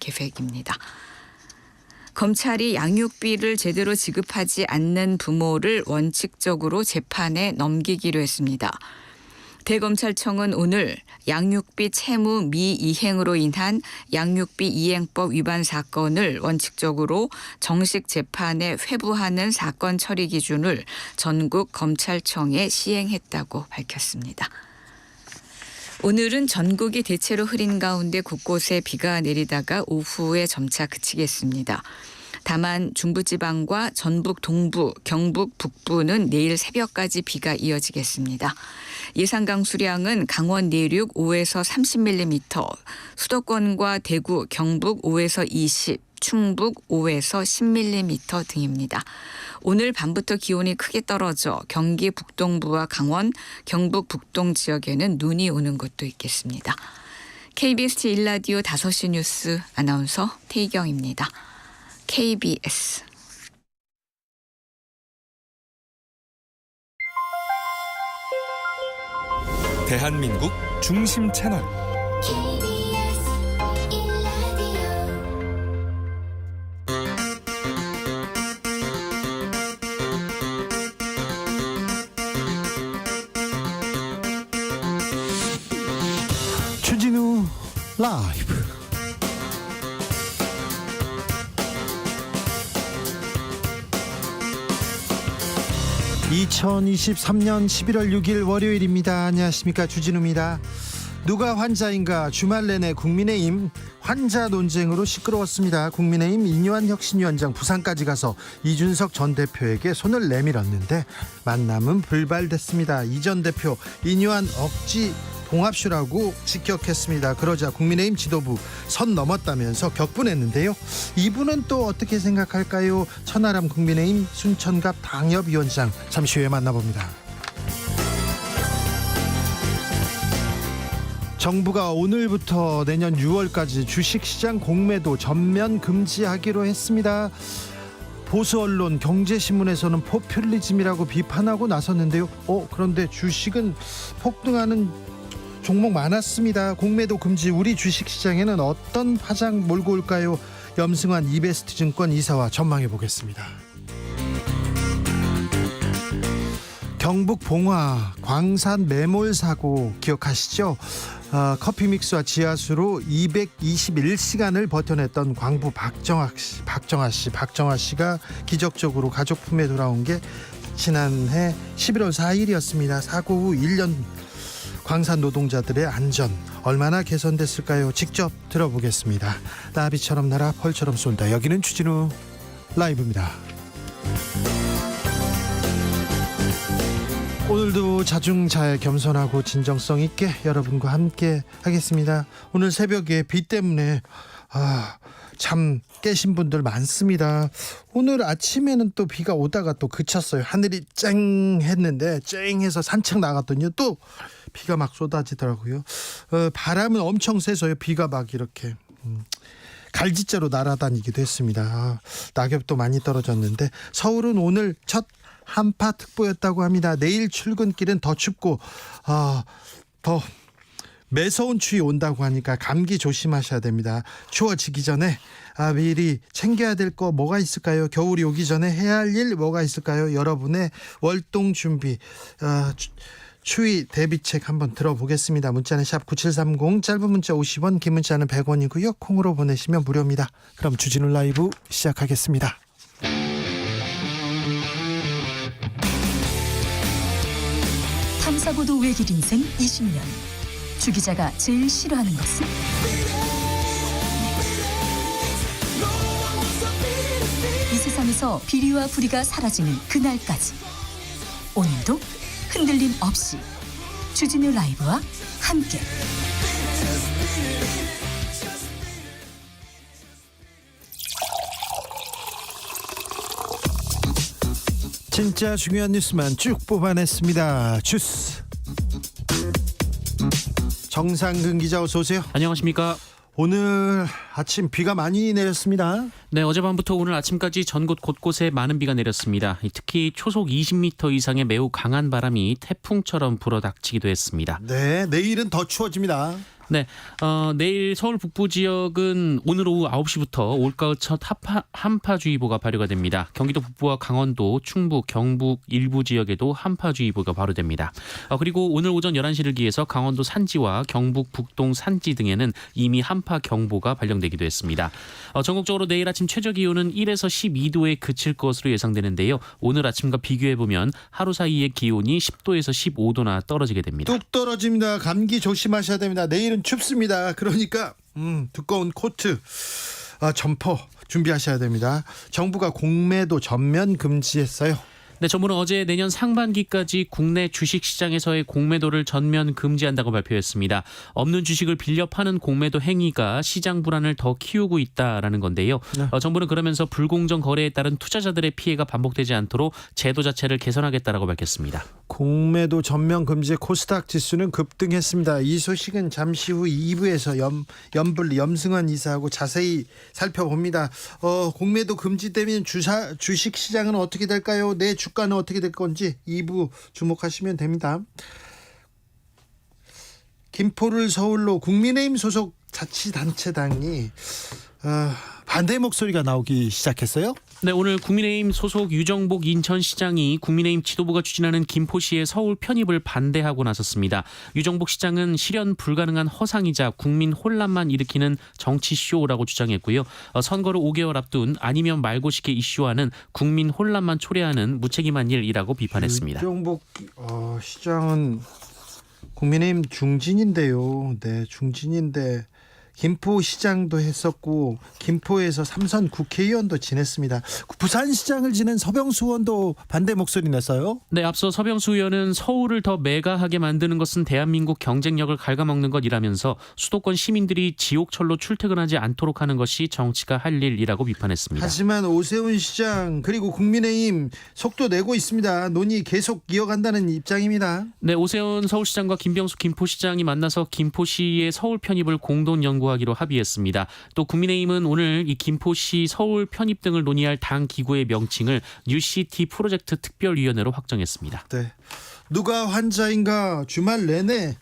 계획입니다. 검찰이 양육비를 제대로 지급하지 않는 부모를 원칙적으로 재판에 넘기기로 했습니다. 대검찰청은 오늘 양육비 채무 미이행으로 인한 양육비 이행법 위반 사건을 원칙적으로 정식 재판에 회부하는 사건 처리 기준을 전국 검찰청에 시행했다고 밝혔습니다. 오늘은 전국이 대체로 흐린 가운데 곳곳에 비가 내리다가 오후에 점차 그치겠습니다. 다만 중부지방과 전북 동부, 경북 북부는 내일 새벽까지 비가 이어지겠습니다. 예상 강수량은 강원 내륙 5에서 30mm, 수도권과 대구, 경북 5에서 20, 충북 5에서 10mm 등입니다. 오늘 밤부터 기온이 크게 떨어져 경기 북동부와 강원, 경북 북동 지역에는 눈이 오는 곳도 있겠습니다. KBS 제1라디오 5시 뉴스 아나운서 태희경입니다. KBS 대한민국 중심 채널 KBS 1라디오 주진우 라이브. (2023년 11월 6일) 월요일입니다. 안녕하십니까, 주진우입니다. 누가 환자인가 주말 내내 국민의힘 환자 논쟁으로 시끄러웠습니다. 국민의힘 이뇨한 혁신위원장 부산까지 가서 이준석 전 대표에게 손을 내밀었는데 만남은 불발됐습니다. 이 전 대표 이뇨한 억지 봉합쇼라고 직격했습니다. 그러자 국민의힘 지도부 선 넘었다면서 격분했는데요. 이분은 또 어떻게 생각할까요? 천하람 국민의힘 순천갑 당협위원장 잠시 후에 만나봅니다. 정부가 오늘부터 내년 6월까지 주식시장 공매도 전면 금지하기로 했습니다. 보수 언론 경제신문에서는 포퓰리즘이라고 비판하고 나섰는데요. 그런데 주식은 폭등하는 종목 많았습니다. 공매도 금지, 우리 주식시장에는 어떤 파장 몰고 올까요? 염승환 이베스트증권 이사와 전망해 보겠습니다. 경북 봉화 광산 매몰 사고 기억하시죠? 커피 믹스와 지하수로 221시간을 버텨냈던 광부 박정아 씨가 기적적으로 가족 품에 돌아온 게 지난해 11월 4일이었습니다. 사고 후 1년 광산 노동자들의 안전 얼마나 개선됐을까요? 직접 들어보겠습니다. 나비처럼 날아 벌처럼 쏜다. 여기는 주진우 라이브입니다. 오늘도 자중잘 겸손하고 진정성 있게 여러분과 함께 하겠습니다. 오늘 새벽에 비 때문에 잠 깨신 분들 많습니다. 오늘 아침에는 또 비가 오다가 또 그쳤어요. 하늘이 쨍했는데 쨍해서 산책 나갔더니 또 비가 막 쏟아지더라고요. 바람은 엄청 세서요. 비가 막 이렇게 갈지자로 날아다니기도 했습니다. 낙엽도 많이 떨어졌는데 서울은 오늘 첫 한파특보였다고 합니다. 내일 출근길은 더 춥고 더 매서운 추위 온다고 하니까 감기 조심하셔야 됩니다. 추워지기 전에 미리 챙겨야 될 거 뭐가 있을까요? 겨울이 오기 전에 해야 할 일 뭐가 있을까요? 여러분의 월동 준비, 추위 대비책 한번 들어보겠습니다. 문자는 샵 9730, 짧은 문자 50원, 긴 문자는 100원이고요. 콩으로 보내시면 무료입니다. 그럼 주진우 라이브 시작하겠습니다. 탐사보도 외길 인생 20년. 주 기자가 제일 싫어하는 것은? 이 세상에서 비리와 부리가 사라지는 그날까지. 오늘도 흔들림 없이 주진우 라이브와 함께. 진짜 중요한 뉴스만 쭉 뽑아냈습니다. 주스 정상근 기자, 어서 오세요. 안녕하십니까. 오늘 아침 비가 많이 내렸습니다. 네, 어젯밤부터 오늘 아침까지 전국 곳곳에 많은 비가 내렸습니다. 특히 초속 20m 이상의 매우 강한 바람이 태풍처럼 불어닥치기도 했습니다. 네, 내일은 더 추워집니다. 네, 내일 서울 북부 지역은 오늘 오후 9시부터 올가을 첫 한파주의보가 발효가 됩니다. 경기도 북부와 강원도, 충북, 경북 일부 지역에도 한파주의보가 발효됩니다. 그리고 오늘 오전 11시를 기해서 강원도 산지와 경북 북동 산지 등에는 이미 한파 경보가 발령되기도 했습니다. 전국적으로 내일 아침 최저 기온은 1에서 12도에 그칠 것으로 예상되는데요. 오늘 아침과 비교해보면 하루 사이의 기온이 10도에서 15도나 떨어지게 됩니다. 뚝 떨어집니다. 감기 조심하셔야 됩니다. 내일은 춥습니다. 그러니까 두꺼운 코트, 점퍼 준비하셔야 됩니다. 정부가 공매도 전면 금지했어요. 네, 정부는 어제 내년 상반기까지 국내 주식시장에서의 공매도를 전면 금지한다고 발표했습니다. 없는 주식을 빌려 파는 공매도 행위가 시장 불안을 더 키우고 있다라는 건데요. 네. 정부는 그러면서 불공정 거래에 따른 투자자들의 피해가 반복되지 않도록 제도 자체를 개선하겠다라고 밝혔습니다. 공매도 전면 금지에 코스닥 지수는 급등했습니다. 이 소식은 잠시 후 2부에서 염블리 염승환 이사하고 자세히 살펴봅니다. 공매도 금지되면 주식시장은 어떻게 될까요? 내 주가는 어떻게 될 건지 2부 주목하시면 됩니다. 김포를 서울로 국민의힘 소속 자치단체당이 반대 목소리가 나오기 시작했어요. 네, 오늘 국민의힘 소속 유정복 인천시장이 국민의힘 지도부가 추진하는 김포시의 서울 편입을 반대하고 나섰습니다. 유정복 시장은 실현 불가능한 허상이자 국민 혼란만 일으키는 정치쇼라고 주장했고요. 선거를 5개월 앞둔 아니면 말고식의 이슈와는 국민 혼란만 초래하는 무책임한 일이라고 비판했습니다. 유정복 시장은 국민의힘 중진인데요. 네, 중진인데 김포시장도 했었고 김포에서 3선 국회의원도 지냈습니다. 부산시장을 지낸 서병수 의원도 반대 목소리 냈어요. 네, 앞서 서병수 의원은 서울을 더 메가하게 만드는 것은 대한민국 경쟁력을 갉아먹는 것이라면서 수도권 시민들이 지옥철로 출퇴근하지 않도록 하는 것이 정치가 할 일이라고 비판했습니다. 하지만 오세훈 시장 그리고 국민의힘 속도 내고 있습니다. 논의 계속 이어간다는 입장입니다. 네, 오세훈 서울시장과 김병수 김포시장이 만나서 김포시의 서울 편입을 공동 연구하기로 합의했습니다. 또 국민의힘은 오늘 이 김포시 서울 편입 등을 논의할 당 기구의 명칭을 뉴시티 프로젝트 특별위원회로 확정했습니다. 네, 누가 환자인가 주말 내내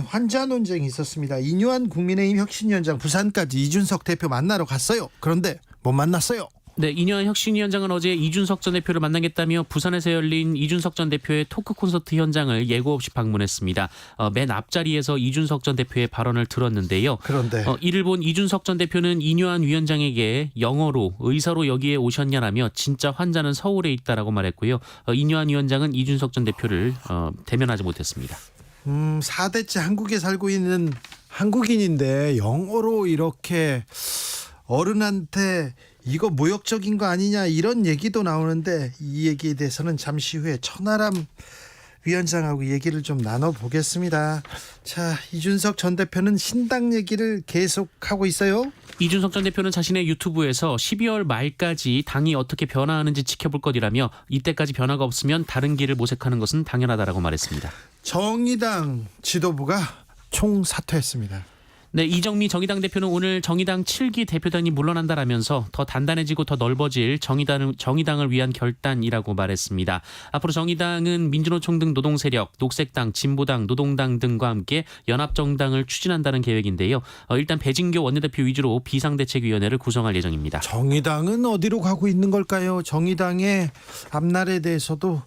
환자 논쟁이 있었습니다. 이뇨한 국민의힘 혁신위원장 부산까지 이준석 대표 만나러 갔어요. 그런데 못 만났어요. 네, 이뇨한 혁신위원장은 어제 이준석 전 대표를 만나겠다며 부산에서 열린 이준석 전 대표의 토크 콘서트 현장을 예고 없이 방문했습니다. 맨 앞자리에서 이준석 전 대표의 발언을 들었는데요. 그런데 이를 본 이준석 전 대표는 이뇨한 위원장에게 영어로 의사로 여기에 오셨냐라며 진짜 환자는 서울에 있다라고 말했고요. 이뇨한 위원장은 이준석 전 대표를 대면하지 못했습니다. 4대째 한국에 살고 있는 한국인인데 영어로 이렇게 어른한테 이거 모욕적인 거 아니냐 이런 얘기도 나오는데 이 얘기에 대해서는 잠시 후에 천하람 위원장하고 얘기를 좀 나눠보겠습니다. 자, 이준석 전 대표는 신당 얘기를 계속하고 있어요. 이준석 전 대표는 자신의 유튜브에서 12월 말까지 당이 어떻게 변화하는지 지켜볼 것이라며 이때까지 변화가 없으면 다른 길을 모색하는 것은 당연하다라고 말했습니다. 정의당 지도부가 총사퇴했습니다. 네, 이정미 정의당 대표는 오늘 정의당 7기 대표단이 물러난다라면서 더 단단해지고 더 넓어질 정의당을 위한 결단이라고 말했습니다. 앞으로 정의당은 민주노총 등 노동세력, 녹색당, 진보당, 노동당 등과 함께 연합정당을 추진한다는 계획인데요. 일단 배진교 원내대표 위주로 비상대책위원회를 구성할 예정입니다. 정의당은 어디로 가고 있는 걸까요? 정의당의 앞날에 대해서도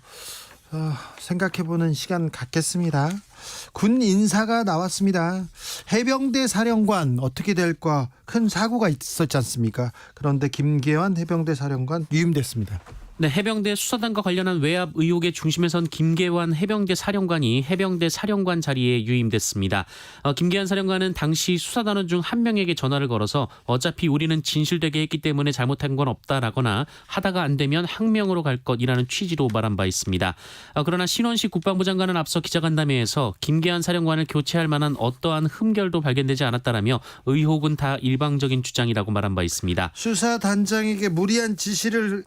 생각해보는 시간 갖겠습니다. 군 인사가 나왔습니다. 해병대 사령관 어떻게 될까 큰 사고가 있었지 않습니까? 그런데 김계환 해병대 사령관 유임됐습니다. 네, 해병대 수사단과 관련한 외압 의혹의 중심에 선 김계환 해병대 사령관이 해병대 사령관 자리에 유임됐습니다. 김계환 사령관은 당시 수사단원 중 한 명에게 전화를 걸어서 어차피 우리는 진실되게 했기 때문에 잘못한 건 없다라거나 하다가 안 되면 항명으로 갈 것이라는 취지로 말한 바 있습니다. 그러나 신원식 국방부 장관은 앞서 기자간담회에서 김계환 사령관을 교체할 만한 어떠한 흠결도 발견되지 않았다라며 의혹은 다 일방적인 주장이라고 말한 바 있습니다. 수사단장에게 무리한 지시를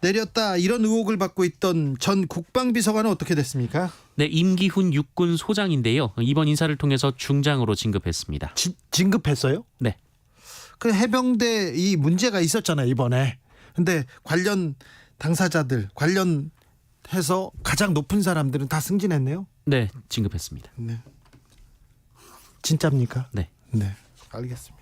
내렸다 이런 의혹을 받고 있던 전 국방비서관은 어떻게 됐습니까? 네, 임기훈 육군 소장인데요. 이번 인사를 통해서 중장으로 진급했습니다. 진급했어요? 네. 그 해병대 이 문제가 있었잖아요 이번에. 근데 관련 당사자들 관련해서 가장 높은 사람들은 다 승진했네요. 네, 진급했습니다. 네. 진짜입니까? 네. 네, 알겠습니다.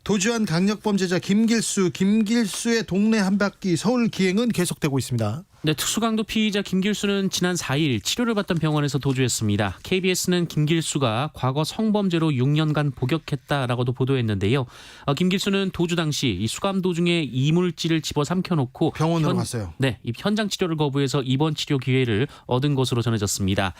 도주한 강력범죄자 김길수의 동네 한 바퀴 서울 기행은 계속되고 있습니다. 네, 특수강도 피의자 김길수는 지난 4일 치료를 받던 병원에서 도주했습니다. KBS는 김길수가 과거 성범죄로 6년간 복역했다라고도 보도했는데요. 김길수는 도주 당시 이 수감 도중에 이물질을 집어 삼켜놓고 병원으로 갔어요. 네, 이 현장 치료를 거부해서 입원 치료 기회를 얻은 것으로 전해졌습니다.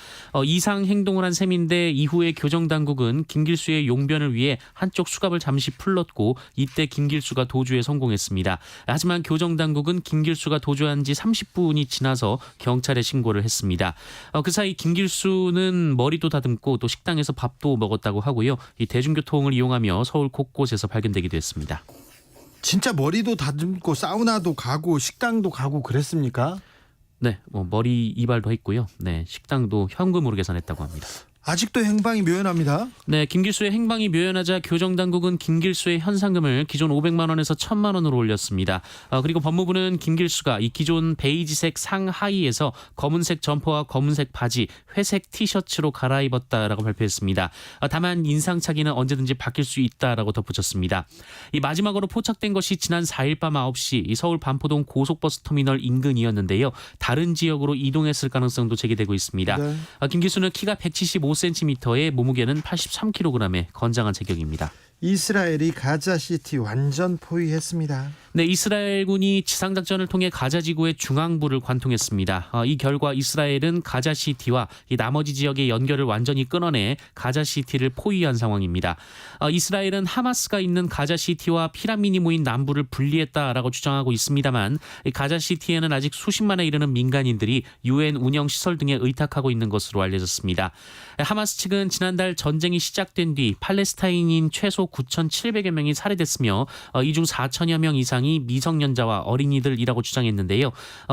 이상 행동을 한 셈인데 이후에 교정 당국은 김길수의 용변을 위해 한쪽 수갑을 잠시 풀렀고 이때 김길수가 도주에 성공했습니다. 하지만 교정 당국은 김길수가 도주한 지 30분이 지나서 경찰에 신고를 했습니다. 그 사이 김길수는 머리도 다듬고 또 식당에서 밥도 먹었다고 하고요. 이 대중교통을 이용하며 서울 곳곳에서 발견되기도 했습니다. 진짜 머리도 다듬고 사우나도 가고 식당도 가고 그랬습니까? 네, 머리 이발도 했고요. 네, 식당도 현금으로 계산했다고 합니다. 아직도 행방이 묘연합니다. 네, 김길수의 행방이 묘연하자 교정당국은 김길수의 현상금을 기존 500만 원에서 1,000만 원으로 올렸습니다. 그리고 법무부는 김길수가 이 기존 베이지색 상하의에서 검은색 점퍼와 검은색 바지, 회색 티셔츠로 갈아입었다라고 발표했습니다. 다만 인상착의는 언제든지 바뀔 수 있다라고 덧붙였습니다. 이 마지막으로 포착된 것이 지난 4일 밤 9시 이 서울 반포동 고속버스 터미널 인근이었는데요. 다른 지역으로 이동했을 가능성도 제기되고 있습니다. 네. 김길수는 키가 175cm에 몸무게는 83kg의 건장한 체격입니다. 이스라엘이 가자시티 완전 포위했습니다. 네, 이스라엘군이 지상작전을 통해 가자지구의 중앙부를 관통했습니다. 이 결과 이스라엘은 가자시티와 이 나머지 지역의 연결을 완전히 끊어내 가자시티를 포위한 상황입니다. 이스라엘은 하마스가 있는 가자시티와 피라민이 모인 남부를 분리했다라고 주장하고 있습니다만 이 가자시티에는 아직 수십만에 이르는 민간인들이 유엔 운영 시설 등에 의탁하고 있는 것으로 알려졌습니다. 하마스 측은 지난달 전쟁이 시작된 뒤 팔레스타인인 최소 9,700여 명이 살해됐으며 이 중 4천여 명 이상이 미성년자와 어린이들이라고 주장했는데요.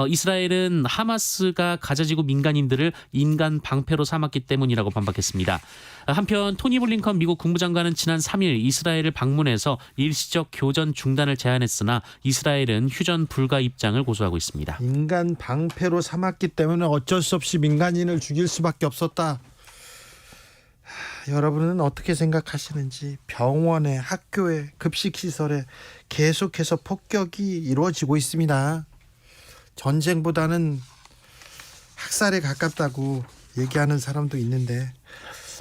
이스라엘은 하마스가 가자지구 민간인들을 인간 방패로 삼았기 때문이라고 반박했습니다. 한편 토니 블링컨 미국 국무장관은 지난 3일 이스라엘을 방문해서 일시적 교전 중단을 제안했으나 이스라엘은 휴전 불가 입장을 고수하고 있습니다. 인간 방패로 삼았기 때문에 어쩔 수 없이 민간인을 죽일 수밖에 없었다. 여러분은 어떻게 생각하시는지 병원에 학교에 급식시설에 계속해서 폭격이 이루어지고 있습니다. 전쟁보다는 학살에 가깝다고 얘기하는 사람도 있는데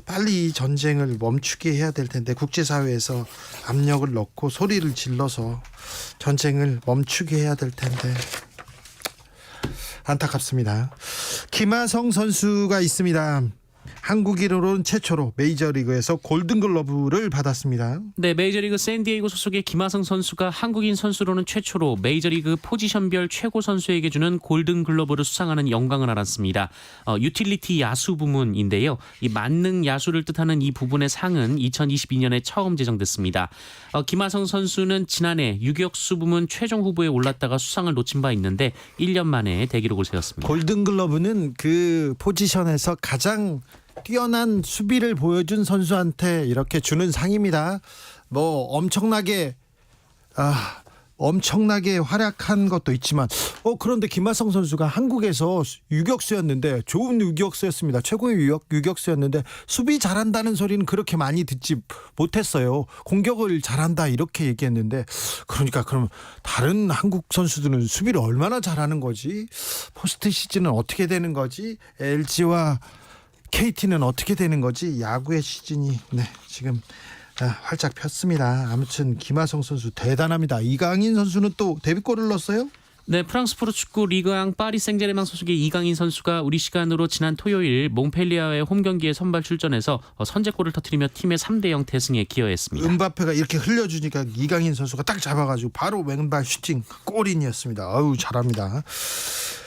빨리 이 전쟁을 멈추게 해야 될 텐데 국제사회에서 압력을 넣고 소리를 질러서 전쟁을 멈추게 해야 될 텐데 안타깝습니다. 김하성 선수가 있습니다. 한국인으로는 최초로 메이저리그에서 골든글러브를 받았습니다. 네, 메이저리그 샌디에이고 소속의 김하성 선수가 한국인 선수로는 최초로 메이저리그 포지션별 최고 선수에게 주는 골든글러브를 수상하는 영광을 알았습니다. 유틸리티 야수 부문인데요. 이 만능 야수를 뜻하는 이 부분의 상은 2022년에 처음 제정됐습니다. 김하성 선수는 지난해 유격수 부문 최종 후보에 올랐다가 수상을 놓친 바 있는데 1년 만에 대기록을 세웠습니다. 골든글러브는 그 포지션에서 가장 뛰어난 수비를 보여준 선수한테 이렇게 주는 상입니다. 뭐 엄청나게 활약한 것도 있지만 그런데 김하성 선수가 한국에서 유격수였는데 좋은 유격수였습니다. 최고의 유격수였는데 수비 잘한다는 소리는 그렇게 많이 듣지 못했어요. 공격을 잘한다 이렇게 얘기했는데 그러니까 그럼 다른 한국 선수들은 수비를 얼마나 잘하는 거지? 포스트 시즌은 어떻게 되는 거지? LG와 KT는 어떻게 되는 거지? 야구의 시즌이 지금 활짝 폈습니다. 아무튼 김하성 선수 대단합니다. 이강인 선수는 또 데뷔골을 넣었어요? 네, 프랑스 프로축구 리그앙 파리 생제르맹 소속의 이강인 선수가 우리 시간으로 지난 토요일 몽펠리아의 홈경기에 선발 출전해서 선제골을 터뜨리며 팀의 3대0 대승에 기여했습니다. 음바페가 이렇게 흘려주니까 이강인 선수가 딱 잡아가지고 바로 왼발 슈팅 골인이었습니다. 아유 잘합니다.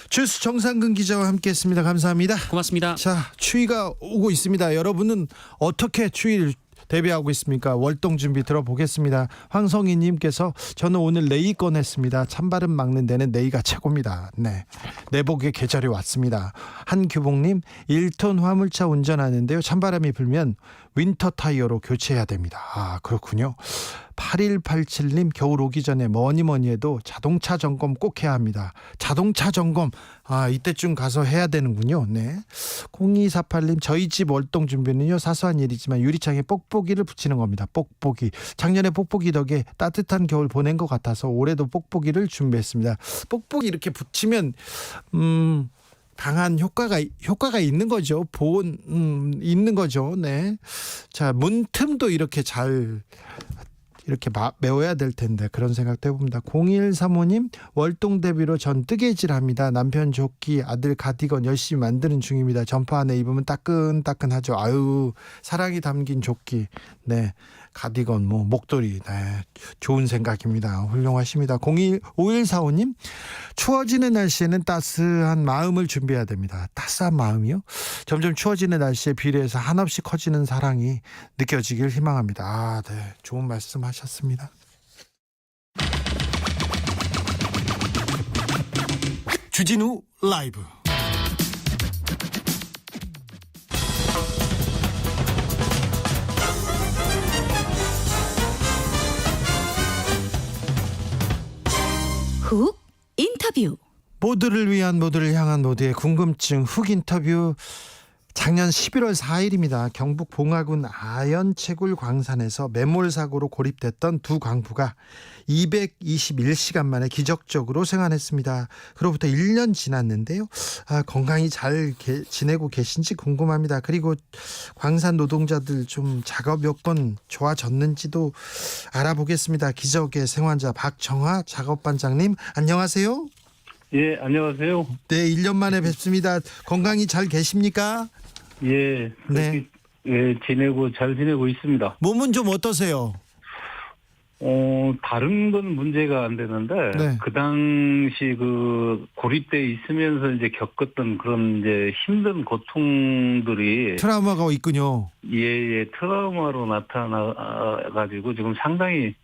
주스 정상근 기자와 함께했습니다. 감사합니다. 고맙습니다. 자, 추위가 오고 있습니다. 여러분은 어떻게 추위를 대비하고 있습니까? 월동 준비 들어보겠습니다. 황성희님께서 저는 오늘 네이 꺼냈습니다. 찬바람 막는 데는 네이가 최고입니다. 네, 내복의 계절이 왔습니다. 한규봉님 1톤 화물차 운전하는데요. 찬바람이 불면 윈터 타이어로 교체해야 됩니다. 아 그렇군요. 8187님 겨울 오기 전에 뭐니 해도 자동차 점검 꼭 해야 합니다. 자동차 점검 이때쯤 가서 해야 되는군요. 네. 0248님 저희 집 월동 준비는요 사소한 일이지만 유리창에 뽁뽁이를 붙이는 겁니다. 뽁뽁이. 작년에 뽁뽁이 덕에 따뜻한 겨울 보낸 것 같아서 올해도 뽁뽁이를 준비했습니다. 뽁뽁이 이렇게 붙이면 강한 효과가 있는 거죠. 보온 있는 거죠. 네. 자, 문틈도 이렇게 잘 이렇게 메워야 될 텐데 그런 생각도 해봅니다. 0135님 월동 대비로 전 뜨개질합니다. 남편 조끼 아들 가디건 열심히 만드는 중입니다. 점퍼 안에 입으면 따끈따끈하죠. 아유 사랑이 담긴 조끼 네 가디건 목도리 네 좋은 생각입니다. 훌륭하십니다. 5145님 추워지는 날씨에는 따스한 마음을 준비해야 됩니다. 따스한 마음이요? 점점 추워지는 날씨에 비례해서 한없이 커지는 사랑이 느껴지길 희망합니다. 네 좋은 말씀 하셨습니다. 주진우 라이브 훅 인터뷰. 모두를 위한 모두를 향한 모두의 궁금증 훅 인터뷰. 작년 11월 4일입니다. 경북 봉화군 아연채굴 광산에서 매몰 사고로 고립됐던 두 광부가 221시간 만에 기적적으로 생還했습니다. 그로부터 1년 지났는데요. 건강히 잘 지내고 계신지 궁금합니다. 그리고 광산 노동자들 좀 작업 여건 좋아졌는지도 알아보겠습니다. 기적의 생환자 박정화 작업반장님 안녕하세요. 예, 안녕하세요. 네, 1년 만에 뵙습니다. 건강히 잘 계십니까? 예, 네. 예, 잘 지내고 있습니다. 몸은 좀 어떠세요? 다른 건 문제가 안 되는데, 네. 그 당시 고립돼 있으면서 이제 겪었던 그런 이제 힘든 고통들이, 트라우마가 있군요. 예, 트라우마로 나타나가지고 지금 상당히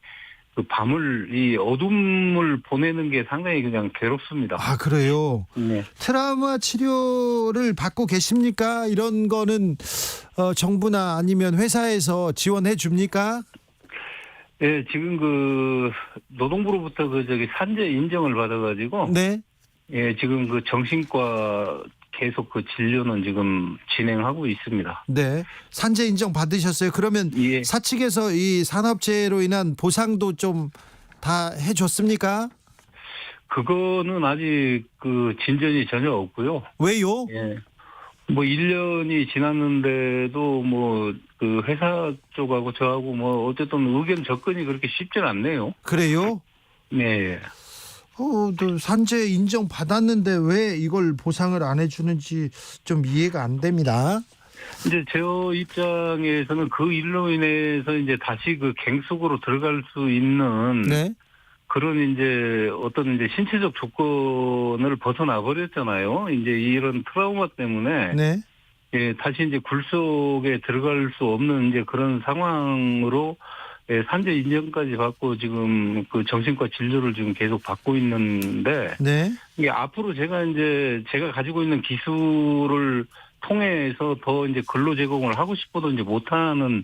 이 어둠을 보내는 게 상당히 그냥 괴롭습니다. 아, 그래요? 네. 트라우마 치료를 받고 계십니까? 이런 거는 정부나 아니면 회사에서 지원해 줍니까? 예, 지금 노동부로부터 산재 인정을 받아가지고, 네. 예, 지금 정신과 계속 진료는 지금 진행하고 있습니다. 네. 산재 인정 받으셨어요. 그러면 예. 사측에서 이 산업재해로 인한 보상도 좀 다 해줬습니까? 그거는 아직 진전이 전혀 없고요. 왜요? 예. 1년이 지났는데도 회사 쪽하고 저하고 어쨌든 의견 접근이 그렇게 쉽진 않네요. 그래요? 네. 또 산재 인정 받았는데 왜 이걸 보상을 안 해주는지 좀 이해가 안 됩니다. 이제 제 입장에서는 그 일로 인해서 이제 다시 갱 속으로 들어갈 수 있는 네. 그런 이제 어떤 이제 신체적 조건을 벗어나 버렸잖아요. 이제 이런 트라우마 때문에 네. 예, 다시 이제 굴 속에 들어갈 수 없는 이제 그런 상황으로 예, 산재 인정까지 받고 지금 정신과 진료를 지금 계속 받고 있는데 네. 이게 앞으로 제가 가지고 있는 기술을 통해서 더 이제 근로 제공을 하고 싶어도 이제 못하는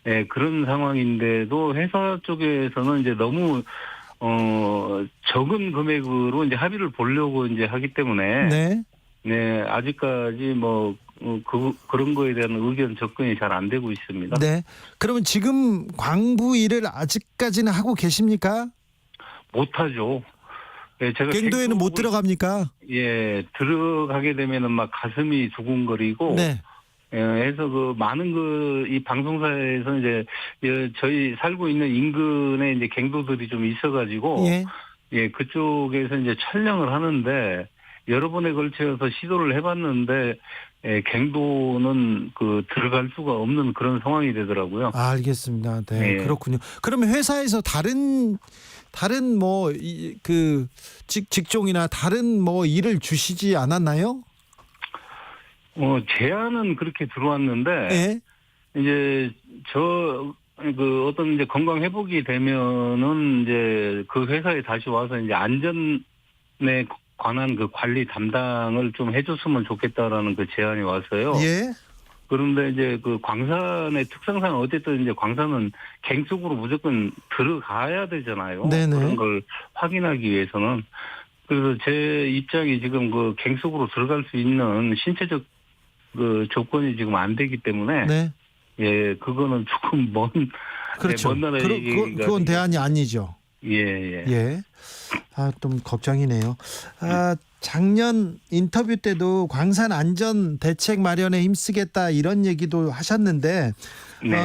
예, 그런 상황인데도 회사 쪽에서는 이제 너무 적은 금액으로 이제 합의를 보려고 이제 하기 때문에 네. 네, 아직까지 그런 거에 대한 의견 접근이 잘 안 되고 있습니다. 네. 그러면 지금 광부 일을 아직까지는 하고 계십니까? 못하죠. 예, 제가 갱도에는 못 들어갑니까? 예, 들어가게 되면은 가슴이 두근거리고. 네. 예, 해서 많은 이 방송사에서 이제 저희 살고 있는 인근에 이제 갱도들이 좀 있어가지고. 예. 예, 그쪽에서 이제 촬영을 하는데 여러 번에 걸쳐서 시도를 해봤는데 예, 갱도는 들어갈 수가 없는 그런 상황이 되더라고요. 알겠습니다. 네, 네. 그렇군요. 그러면 회사에서 다른 직종이나 다른 일을 주시지 않았나요? 제안은 그렇게 들어왔는데 네. 이제 어떤 이제 건강 회복이 되면은 이제 그 회사에 다시 와서 이제 안전에 관한 관리 담당을 좀 해줬으면 좋겠다라는 제안이 왔어요. 예. 그런데 이제 그 광산의 특성상 어쨌든 이제 광산은 갱 속으로 무조건 들어가야 되잖아요. 네네. 그런 걸 확인하기 위해서는. 그래서 제 입장이 지금 그 갱 속으로 들어갈 수 있는 신체적 그 조건이 지금 안 되기 때문에 네. 예, 그거는 조금 그렇죠. 먼 나라 얘기가 그건 대안이 아니죠. 예. 예. 좀 걱정이네요. 작년 인터뷰 때도 광산 안전 대책 마련에 힘쓰겠다 이런 얘기도 하셨는데 네.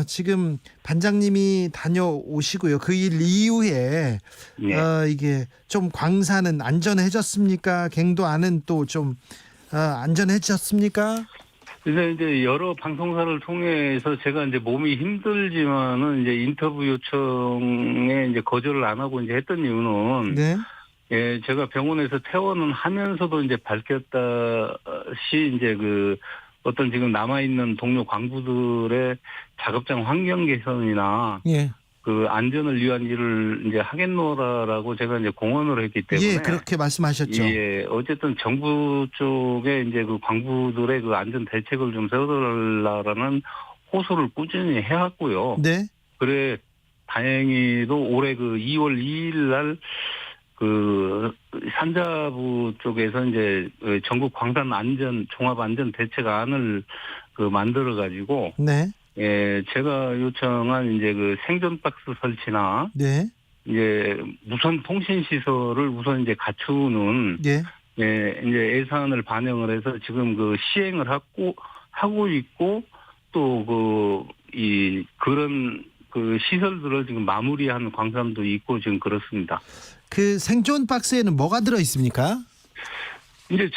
지금 반장님이 다녀오시고요. 그 일 이후에 예. 이게 좀 광산은 안전해졌습니까? 갱도 안은 또 좀 안전해졌습니까? 그래서 이제 여러 방송사를 통해서 제가 이제 몸이 힘들지만은 이제 인터뷰 요청에 이제 거절을 안 하고 이제 했던 이유는 네. 예, 제가 병원에서 퇴원은 하면서도 이제 밝혔다시 이제 그 어떤 지금 남아있는 동료 광부들의 작업장 환경 개선이나 예. 그 안전을 위한 일을 이제 하겠노라라고 제가 이제 공언을 했기 때문에. 예, 그렇게 말씀하셨죠. 예, 어쨌든 정부 쪽에 이제 그 광부들의 그 안전 대책을 좀 세워달라라는 호소를 꾸준히 해왔고요. 네. 그래, 다행히도 올해 그 2월 2일 날 그 산자부 쪽에서 이제 전국 광산 안전 종합 안전 대책안을 그 만들어 가지고 네. 예, 제가 요청한 이제 그 생존 박스 설치나 네. 이제 무선 통신 시설을 우선 이제 갖추는 예. 예, 이제 예산을 반영을 해서 지금 그 시행을 하고 있고 또 그런 그 시설들을 지금 마무리한 광산도 있고 지금 그렇습니다. 그 생존 박스에는 뭐가 들어 있습니까? 이제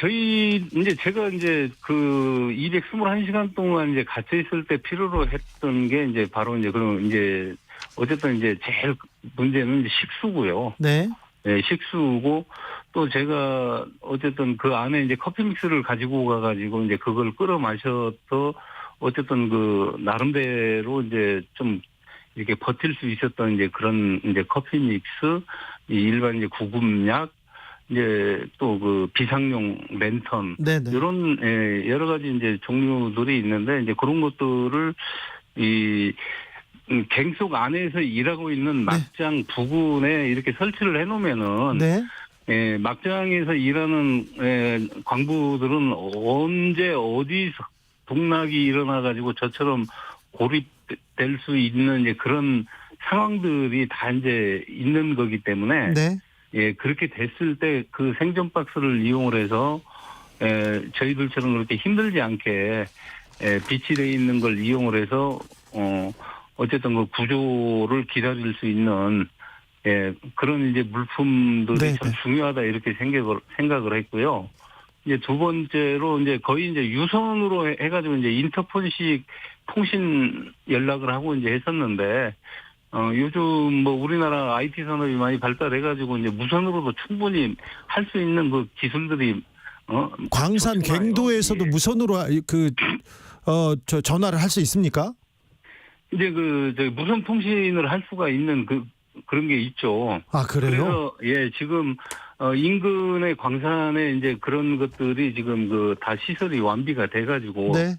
제가 이제 그 221시간 동안 이제 갇혀 있을 때 필요로 했던 게 이제 바로 이제 그럼 이제 어쨌든 이제 제일 문제는 이제 식수고요. 네. 네, 식수고 또 제가 어쨌든 그 안에 이제 커피 믹스를 가지고 가가지고 이제 그걸 끓여 마셔서 어쨌든 그 나름대로 이제 좀 이렇게 버틸 수 있었던 이제 그런 이제 커피 믹스, 일반 이제 구급약, 이제 또 그 비상용 랜턴 네네. 이런 여러 가지 이제 종류들이 있는데 이제 그런 것들을 이 갱 속 안에서 일하고 있는 막장 부근에 이렇게 설치를 해놓으면은 네. 예, 막장에서 일하는 광부들은 언제 어디서 동락이 일어나 가지고 저처럼 고립될 수 있는 이제 그런 상황들이 다 이제 있는 거기 때문에 네. 예, 그렇게 됐을 때 그 생존 박스를 이용을 해서 저희들처럼 그렇게 힘들지 않게 비치되어 있는 걸 이용을 해서 어쨌든 그 구조를 기다릴 수 있는 그런 이제 물품들이 네, 참 네. 중요하다 이렇게 생각을 했고요. 이제 두 번째로 이제 거의 이제 유선으로 해가지고 이제 인터폰식 통신 연락을 하고 이제 했었는데 요즘 뭐 우리나라 IT 산업이 많이 발달해가지고 이제 무선으로도 충분히 할 수 있는 그 기술들이 광산 좋지만요. 갱도에서도 예. 무선으로 저 전화를 할 수 있습니까? 이제 무선 통신을 할 수가 있는 그런 게 있죠. 아, 그래요? 그래서 지금 인근의 광산에 이제 그런 것들이 지금 다 시설이 완비가 돼가지고 네.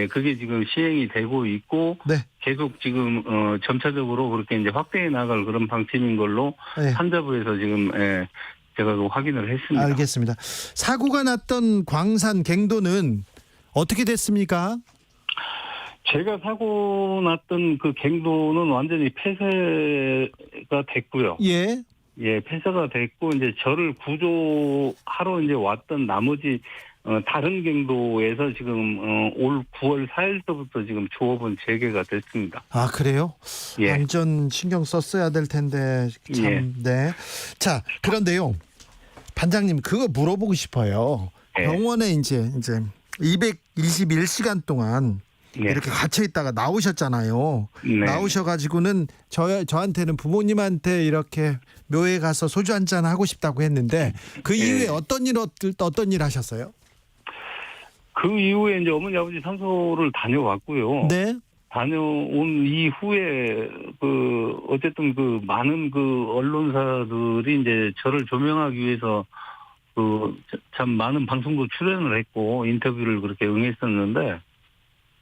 그게 지금 시행이 되고 있고 네. 계속 지금 점차적으로 그렇게 이제 확대해 나갈 그런 방침인 걸로 네. 산자부에서 지금 제가 확인을 했습니다. 알겠습니다. 사고가 났던 광산 갱도는 어떻게 됐습니까? 제가 사고 났던 그 갱도는 완전히 폐쇄가 됐고요. 예. 예, 폐쇄가 됐고 이제 저를 구조하러 이제 왔던 나머지 다른 갱도에서 지금 올 9월 4일부터 지금 조업은 재개가 됐습니다. 아, 그래요? 예. 안전 신경 썼어야 될 텐데 참. 예. 네. 자, 그런데요. 반장님 그거 물어보고 싶어요. 예. 병원에 이제 221시간 동안 예. 이렇게 갇혀 있다가 나오셨잖아요. 네. 나오셔가지고는 저한테는 부모님한테 이렇게 묘에 가서 소주 한잔 하고 싶다고 했는데 그 이후에 어떤 일 하셨어요? 그 이후에 이제 어머니 아버지 산소를 다녀왔고요. 네. 다녀온 이후에 어쨌든 많은 언론사들이 이제 저를 조명하기 위해서 참 많은 방송도 출연을 했고 인터뷰를 그렇게 응했었는데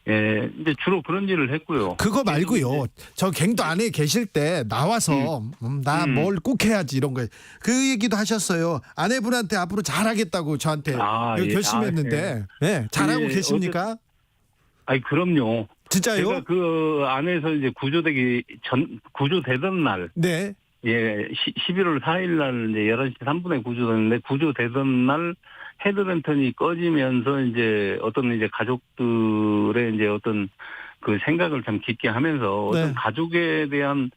예, 이제 주로 그런 일을 했고요. 그거 말고요. 저 갱도 안에 계실 때 나와서 나 뭘 꼭 해야지 이런 거. 그 얘기도 하셨어요. 아내분한테 앞으로 잘하겠다고 저한테 예. 결심했는데. 네, 잘하고 예, 계십니까? 아니 그럼요. 진짜요? 제가 그 안에서 이제 구조되던 날, 네. 예, 11월 4일 날 이제 11시 3분에 구조됐는데 구조되던 날 헤드랜턴이 꺼지면서 이제 어떤 이제 가족들의 이제 어떤 그 생각을 참 깊게 하면서 네. 어떤 가족에 대한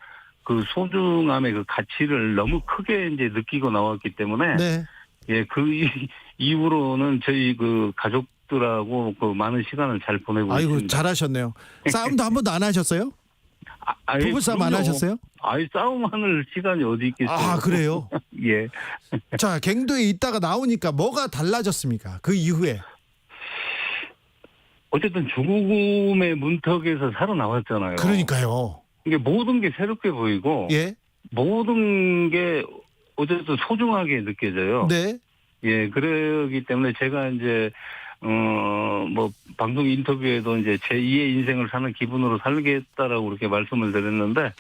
그 소중함의 그 가치를 너무 크게 이제 느끼고 나왔기 때문에 네. 예, 그 이후로는 저희 그 가족들하고 그 많은 시간을 잘 보내고 아이고 있습니다. 잘하셨네요. 싸움도 한 번도 안 하셨어요? 부부싸움 안 하셨어요? 아니 싸움하는 시간이 어디 있겠어요. 아, 그래요? 예. 자, 갱도에 있다가 나오니까 뭐가 달라졌습니까? 그 이후에. 어쨌든 죽음의 문턱에서 살아나왔잖아요. 그러니까요. 이게 모든 게 새롭게 보이고 예. 모든 게 어쨌든 소중하게 느껴져요. 네. 예, 그러기 때문에 제가 이제 뭐 방송 인터뷰에도 이제 제2의 인생을 사는 기분으로 살겠다라고 그렇게 말씀을 드렸는데,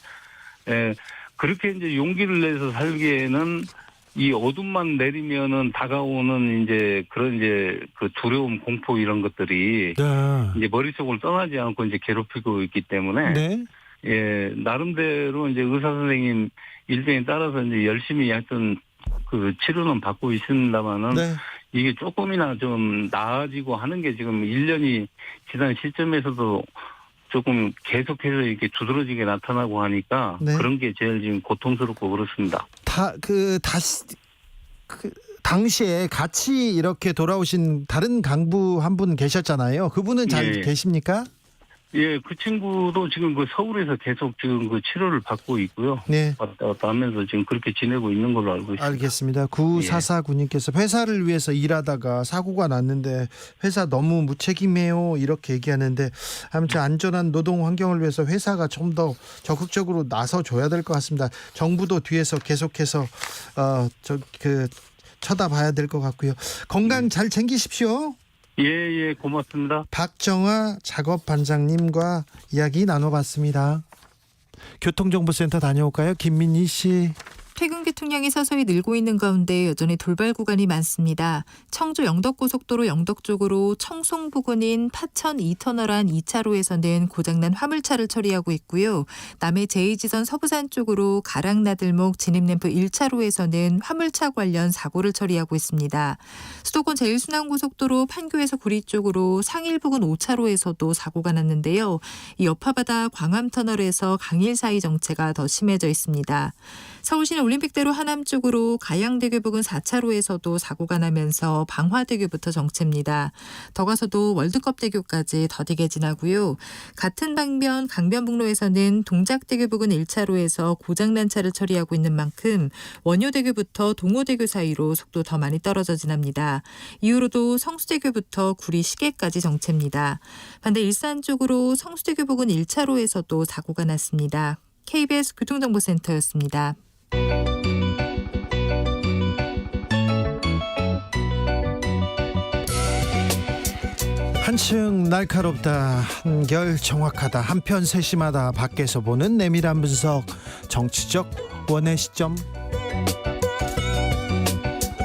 예, 그렇게 이제 용기를 내서 살기에는 이 어둠만 내리면은 다가오는 이제 그런 이제 그 두려움, 공포 이런 것들이 네. 이제 머릿속을 떠나지 않고 이제 괴롭히고 있기 때문에, 네. 예, 나름대로 이제 의사 선생님 일정에 따라서 이제 열심히 하여튼 그 치료는 받고 있습니다만은 네. 이게 조금이나 좀 나아지고 하는 게 지금 1년이 지난 시점에서도 조금 계속해서 이렇게 두드러지게 나타나고 하니까 네. 그런 게 제일 지금 고통스럽고 그렇습니다. 당시에 같이 이렇게 돌아오신 다른 강부 한 분 계셨잖아요. 그분은 잘 예. 계십니까? 예, 그 친구도 지금 그 서울에서 계속 지금 그 치료를 받고 있고요. 네. 왔다 갔다 하면서 지금 그렇게 지내고 있는 걸로 알고 있습니다. 알겠습니다. 9449님께서 회사를 위해서 일하다가 사고가 났는데 회사 너무 무책임해요 이렇게 얘기하는데 아무튼 안전한 노동 환경을 위해서 회사가 좀 더 적극적으로 나서줘야 될 것 같습니다. 정부도 뒤에서 계속해서 쳐다봐야 될 것 같고요. 건강 잘 챙기십시오. 예, 고맙습니다. 박정아 작업반장님과 이야기 나눠봤습니다. 교통정보센터 다녀올까요? 김민희 씨. 퇴근 교통량이 서서히 늘고 있는 가운데 여전히 돌발 구간이 많습니다. 청주 영덕고속도로 영덕 쪽으로 청송 부근인 파천 2터널 안 2차로에서는 고장난 화물차를 처리하고 있고요. 남해 제2지선 서부산 쪽으로 가락나들목 진입램프 1차로에서는 화물차 관련 사고를 처리하고 있습니다. 수도권 제1순환고속도로 판교에서 구리 쪽으로 상일 부근 5차로에서도 사고가 났는데요. 이 여파바다 광암터널에서 강일 사이 정체가 더 심해져 있습니다. 서울시내 올림픽대로 하남 쪽으로 가양대교 부근 4차로에서도 사고가 나면서 방화대교부터 정체입니다. 더 가서도 월드컵대교까지 더디게 지나고요. 같은 방면 강변북로에서는 동작대교 부근 1차로에서 고장난 차를 처리하고 있는 만큼 원효대교부터 동호대교 사이로 속도 더 많이 떨어져 지납니다. 이후로도 성수대교부터 구리 시계까지 정체입니다. 반대 일산 쪽으로 성수대교 부근 1차로에서도 사고가 났습니다. KBS 교통정보센터였습니다. 한층 날카롭다, 한결 정확하다, 한편 세심하다, 밖에서 보는 내밀한 분석, 정치적 원의 시점.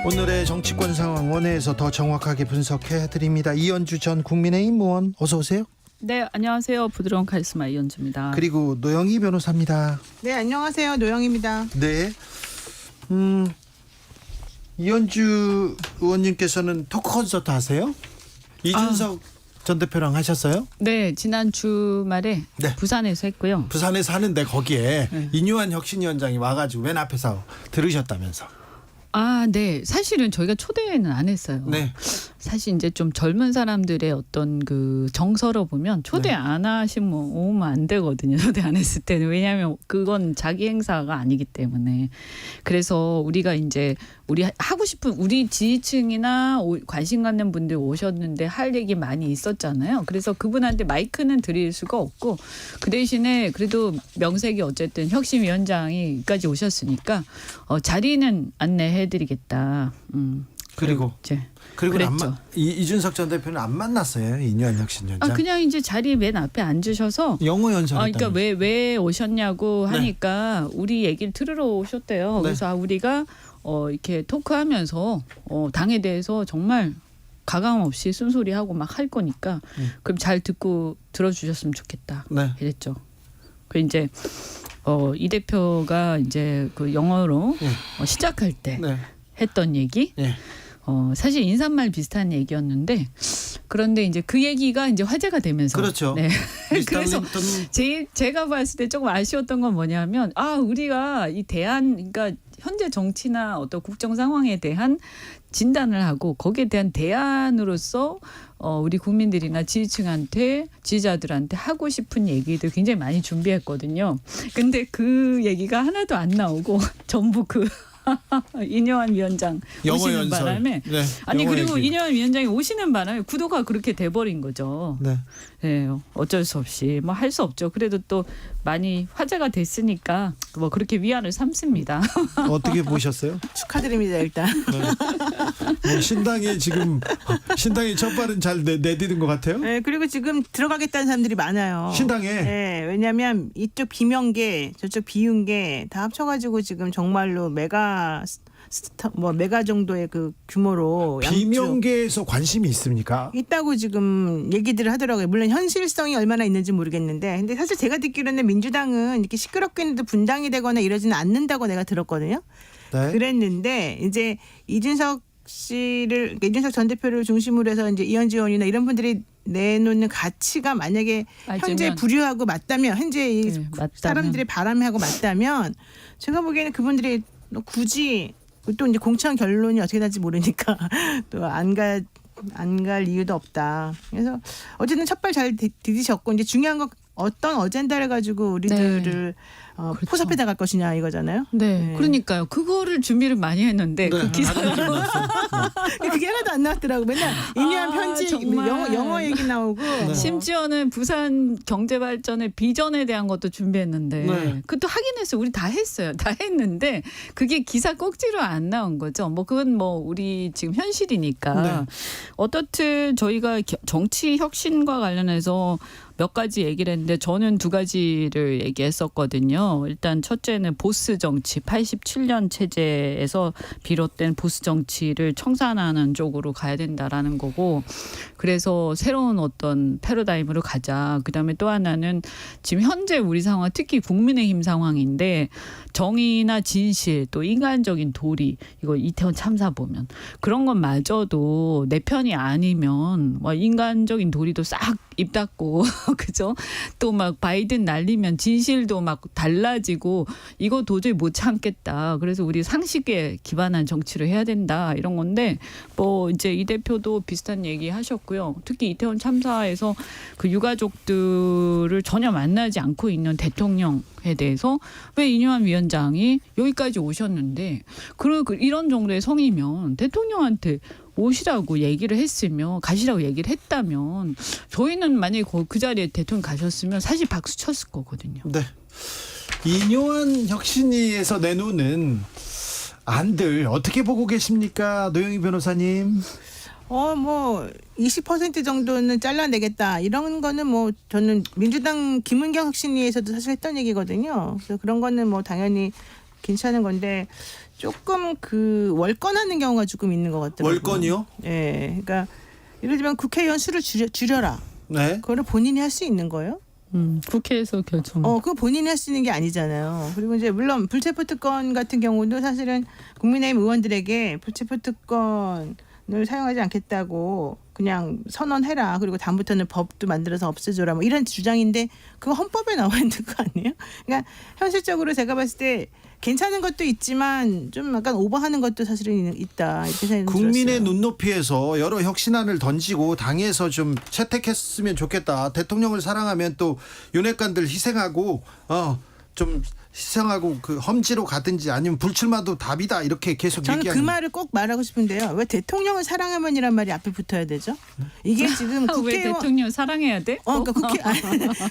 오늘의 정치권 상황 원회에서 더 정확하게 분석해드립니다. 이현주 전 국민의힘 의원 어서 오세요. 네, 안녕하세요. 부드러운 카리스마 이현주입니다. 그리고 노영희 변호사입니다. 네, 안녕하세요. 노영입니다. 네. 이현주 의원님께서는 토크 콘서트 하세요? 이준석 전 대표랑 하셨어요? 네, 지난 주말에 네. 부산에서 했고요. 부산에서 하는데 거기에 네. 이뉴한 혁신위원장이 와가지고 맨 앞에서 들으셨다면서. 아, 네. 사실은 저희가 초대는 안 했어요. 네. 사실 이제 좀 젊은 사람들의 어떤 그 정서로 보면 초대 네. 안 하시면 오면 안 되거든요. 초대 안 했을 때는. 왜냐하면 그건 자기 행사가 아니기 때문에. 그래서 우리가 이제 우리 하고 싶은 우리 지지층이나 관심 갖는 분들 오셨는데 할 얘기 많이 있었잖아요. 그래서 그분한테 마이크는 드릴 수가 없고 그 대신에 그래도 명색이 어쨌든 혁신위원장이까지 오셨으니까 자리는 안내해드리겠다. 그리고 이제 그리고 그랬죠. 이준석 전 대표는 안 만났어요. 이뇨한 혁신위원장. 그냥 이제 자리 맨 앞에 앉으셔서 영어 연설했다. 그러니까 왜 오셨냐고 하니까 우리 얘기를 들으러 오셨대요. 네. 그래서 우리가 이렇게 토크하면서 당에 대해서 정말 가감 없이 쓴소리하고 막 할 거니까 그럼 잘 듣고 들어주셨으면 좋겠다. 네. 이랬죠. 그 이제 이 대표가 이제 그 영어로 시작할 때 네. 했던 얘기. 예. 사실 인사말 비슷한 얘기였는데 그런데 이제 그 얘기가 이제 화제가 되면서 그렇죠. 네. 미스터 그래서 링턴. 제가 봤을 때 조금 아쉬웠던 건 뭐냐면 우리가 이 그러니까 현재 정치나 어떤 국정 상황에 대한 진단을 하고 거기에 대한 대안으로서 우리 국민들이나 지지자들한테 하고 싶은 얘기들 굉장히 많이 준비했거든요. 근데 그 얘기가 하나도 안 나오고 전부 이뇨한 위원장 영어 오시는 연설. 바람에 네, 아니 영어 그리고 얘기. 이뇨한 위원장이 오시는 바람에 구도가 그렇게 돼버린 거죠. 네. 네, 어쩔 수 없이 뭐 할 수 없죠. 그래도 또 많이 화제가 됐으니까 뭐 그렇게 위안을 삼습니다. 어떻게 보셨어요? 축하드립니다 일단. 뭐 신당이 첫 발은 잘 내디딘 것 같아요. 네, 그리고 지금 들어가겠다는 사람들이 많아요. 신당에. 네, 왜냐하면 이쪽 비명계 저쪽 비윤계 다 합쳐가지고 지금 정말로 메가 정도의 그 규모로 양쪽 비명계에서 관심이 있습니까? 있다고 지금 얘기들을 하더라고요. 물론 현실성이 얼마나 있는지 모르겠는데, 근데 사실 제가 듣기로는 민주당은 이렇게 시끄럽게 했는데 분당이 되거나 이러지는 않는다고 내가 들었거든요. 네. 그랬는데 이제 이준석 전 대표를 중심으로 해서 이제 이현주 의원이나 이런 분들이 내놓는 가치가 만약에 현재 맞으면. 불효하고 맞다면 현재 이 네, 맞다면. 사람들의 바람하고 맞다면 제가 보기에는 그분들이 굳이 또 이제 공천 결론이 어떻게 날지 모르니까 또 안 갈 이유도 없다. 그래서 어쨌든 첫발 잘 디디셨고 이제 중요한 건 어떤 어젠다를 가지고 우리들을 포섭해 나갈 것이냐 이거잖아요. 네, 그러니까요. 그거를 준비를 많이 했는데 그 기사가 그게 하나도 안 나왔더라고. 맨날 인유한 편지 정말. 영어 얘기 나오고 심지어는 부산 경제발전의 비전에 대한 것도 준비했는데 네. 그것도 하긴 했어요. 우리 다 했어요. 다 했는데 그게 기사 꼭지로 안 나온 거죠. 뭐 그건 뭐 우리 지금 현실이니까. 네. 어떻든 저희가 정치 혁신과 관련해서 몇 가지 얘기를 했는데 저는 두 가지를 얘기했었거든요. 일단 첫째는 보스 정치, 87년 체제에서 비롯된 보스 정치를 청산하는 쪽으로 가야 된다라는 거고, 그래서 새로운 어떤 패러다임으로 가자. 그다음에 또 하나는 지금 현재 우리 상황, 특히 국민의힘 상황인데 정의나 진실 또 인간적인 도리, 이거 이태원 참사 보면 그런 것마저도 내 편이 아니면 뭐 인간적인 도리도 싹 입 닫고 그죠? 또 막 바이든 날리면 진실도 막 달라지고 이거 도저히 못 참겠다. 그래서 우리 상식에 기반한 정치를 해야 된다. 이런 건데 뭐 이제 이 대표도 비슷한 얘기 하셨고요. 특히 이태원 참사에서 그 유가족들을 전혀 만나지 않고 있는 대통령에 대해서 왜 이뇨한 위원장이 여기까지 오셨는데 이런 정도의 성이면 대통령한테 오시라고 얘기를 했으면, 가시라고 얘기를 했다면 저희는 만약에 그 자리에 대통령 가셨으면 사실 박수 쳤을 거거든요. 네. 이뇨한 혁신위에서 내놓는 안들 어떻게 보고 계십니까, 노영희 변호사님? 뭐 20% 정도는 잘라내겠다 이런 거는 뭐 저는 민주당 김은경 혁신위에서도 사실 했던 얘기거든요. 그래서 그런 거는 뭐 당연히 괜찮은 건데 조금 그 월권하는 경우가 조금 있는 것 같더라고요. 월권이요? 네, 그러니까 예를 들면 국회의원 수를 줄여라. 네. 그거를 본인이 할 수 있는 거예요? 국회에서 결정. 그거 본인이 할 수 있는 게 아니잖아요. 그리고 이제 물론 불체포 특권 같은 경우도 사실은 국민의힘 의원들에게 불체포 특권을 사용하지 않겠다고 그냥 선언해라. 그리고 다음부터는 법도 만들어서 없애줘라. 뭐 이런 주장인데 그거 헌법에 나와 있는 거 아니에요? 그러니까 현실적으로 제가 봤을 때 괜찮은 것도 있지만 좀 약간 오버하는 것도 사실은 있다. 이렇게 생각이 국민의 들었어요. 눈높이에서 여러 혁신안을 던지고 당에서 좀 채택했으면 좋겠다. 대통령을 사랑하면 또 윤핵관들 희생하고 좀 희생하고 그 험지로 가든지 아니면 불출마도 답이다 이렇게 계속 저는 얘기하는. 그 말을 꼭 말하고 싶은데요. 왜 대통령을 사랑하면이란 말이 앞에 붙어야 되죠? 이게 지금 왜 국회의원 대통령 사랑해야 돼? 그러니까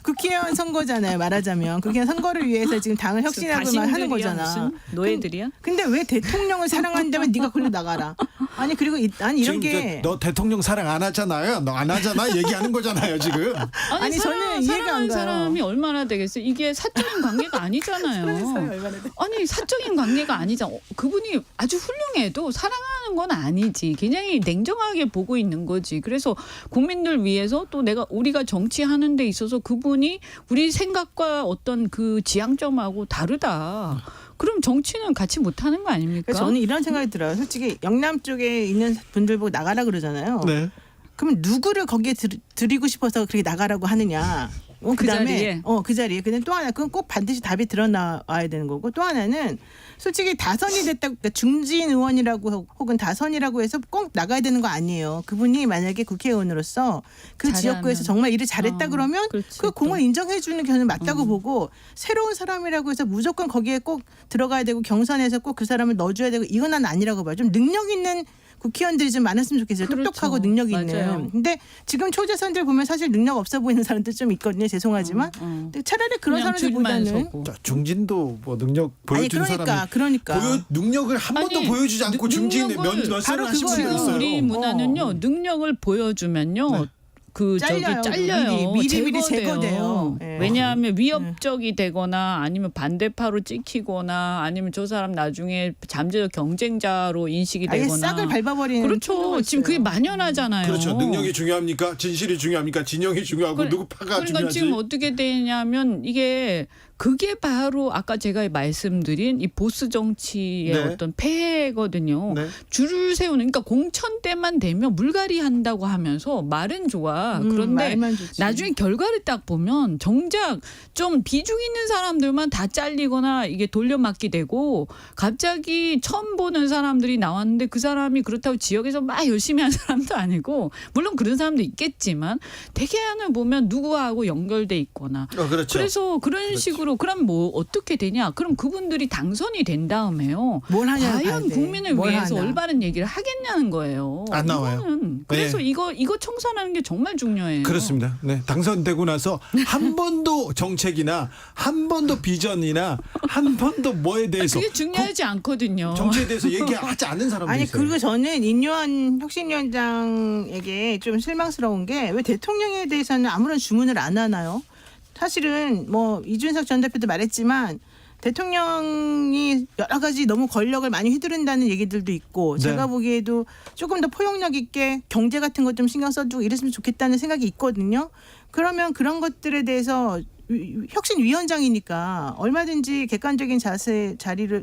국회의원 선거잖아요. 말하자면 국회의원 선거를 위해서 지금 당을 혁신하고 막 하는 거잖아. 무슨 노예들이야? 근데 왜 대통령을 사랑한다면 네가 걸로 나가라. 아니 그리고 이런 지금 게 너 대통령 사랑 안 하잖아요. 너 안 하잖아. 얘기하는 거잖아요 지금. 아니, 저는 이해가 안 사랑하는 가요. 사람이 얼마나 되겠어요? 이게 사적인 관계가 아니잖아요. 아니 사적인 관계가 아니잖아. 그분이 아주 훌륭해도 사랑하는 건 아니지. 굉장히 냉정하게 보고 있는 거지. 그래서 국민들 위해서 또 우리가 정치하는 데 있어서 그분이 우리 생각과 어떤 그 지향점하고 다르다. 그럼 정치는 같이 못하는 거 아닙니까? 그러니까 저는 이런 생각이 들어요. 솔직히 영남 쪽에 있는 분들 보고 나가라 그러잖아요. 네. 그럼 누구를 거기에 드리고 싶어서 그렇게 나가라고 하느냐. 그 자리에? 그 자리에. 근데 또 하나, 그건 꼭 반드시 답이 드러나와야 되는 거고, 또 하나는 솔직히 다선이 됐다고, 그러니까 중진 의원이라고 혹은 다선이라고 해서 꼭 나가야 되는 거 아니에요. 그분이 만약에 국회의원으로서 그 잘하면. 지역구에서 정말 일을 잘했다 그러면 그렇지, 그 공을 인정해 주는 게 저는 맞다고 보고, 새로운 사람이라고 해서 무조건 거기에 꼭 들어가야 되고 경선에서 꼭 그 사람을 넣어줘야 되고, 이건 난 아니라고 봐요. 좀 능력 있는 국회의원들이 좀 많았으면 좋겠어요. 그렇죠. 똑똑하고 능력 있는. 맞아요. 근데 지금 초재선들 보면 사실 능력 없어 보이는 사람들 좀 있거든요. 죄송하지만. 근데 차라리 그런 그냥 줄만 사람들보다는. 서고. 자, 중진도 뭐 능력 보여준 사람이 그러니까. 능력을 한 번도 아니, 보여주지 않고 중진에 몇 바로 살을 하신 분도 그거예요. 있어요. 우리 문화는요 능력을 보여주면요. 네. 잘려요. 미리 제거돼요. 네. 왜냐하면 위협적이 되거나 아니면 반대파로 찍히거나 아니면 저 사람 나중에 잠재적 경쟁자로 인식이 아예 되거나. 싹을 밟아버리는. 그렇죠. 지금 그게 만연하잖아요. 그렇죠. 능력이 중요합니까? 진실이 중요합니까? 진영이 중요하고 누구 파가 그러니까 중요하지? 지금 어떻게 되냐면 그게 바로 아까 제가 말씀드린 이 보스 정치의 네. 어떤 폐해거든요. 네. 줄을 세우는 그러니까 공천 때만 되면 물갈이 한다고 하면서 말은 좋아. 그런데 말만 좋지. 나중에 결과를 딱 보면 정작 좀 비중 있는 사람들만 다 잘리거나 이게 돌려막기 되고 갑자기 처음 보는 사람들이 나왔는데 그 사람이 그렇다고 지역에서 막 열심히 한 사람도 아니고 물론 그런 사람도 있겠지만 대개는 보면 누구하고 연결돼 있거나 그렇죠. 그래서 그런 식으로 그럼 뭐 어떻게 되냐? 그럼 그분들이 당선이 된 다음에요. 뭘 하냐? 과연 국민을 위해서 올바른 얘기를 하겠냐는 거예요. 안 나와요. 그래서 네. 이거 청산하는 게 정말 중요해요. 그렇습니다. 네, 당선되고 나서 한 번도 정책이나 한 번도 비전이나 한 번도 뭐에 대해서 그게 중요하지 않거든요. 정치에 대해서 얘기하지 않는 사람도 아니 있어요. 그리고 저는 인요한 혁신위원장에게 좀 실망스러운 게 왜 대통령에 대해서는 아무런 주문을 안 하나요? 사실은 뭐 이준석 전 대표도 말했지만 대통령이 여러 가지 너무 권력을 많이 휘두른다는 얘기들도 있고 네. 제가 보기에도 조금 더 포용력 있게 경제 같은 것 좀 신경 써주고 이랬으면 좋겠다는 생각이 있거든요. 그러면 그런 것들에 대해서 혁신위원장이니까 얼마든지 객관적인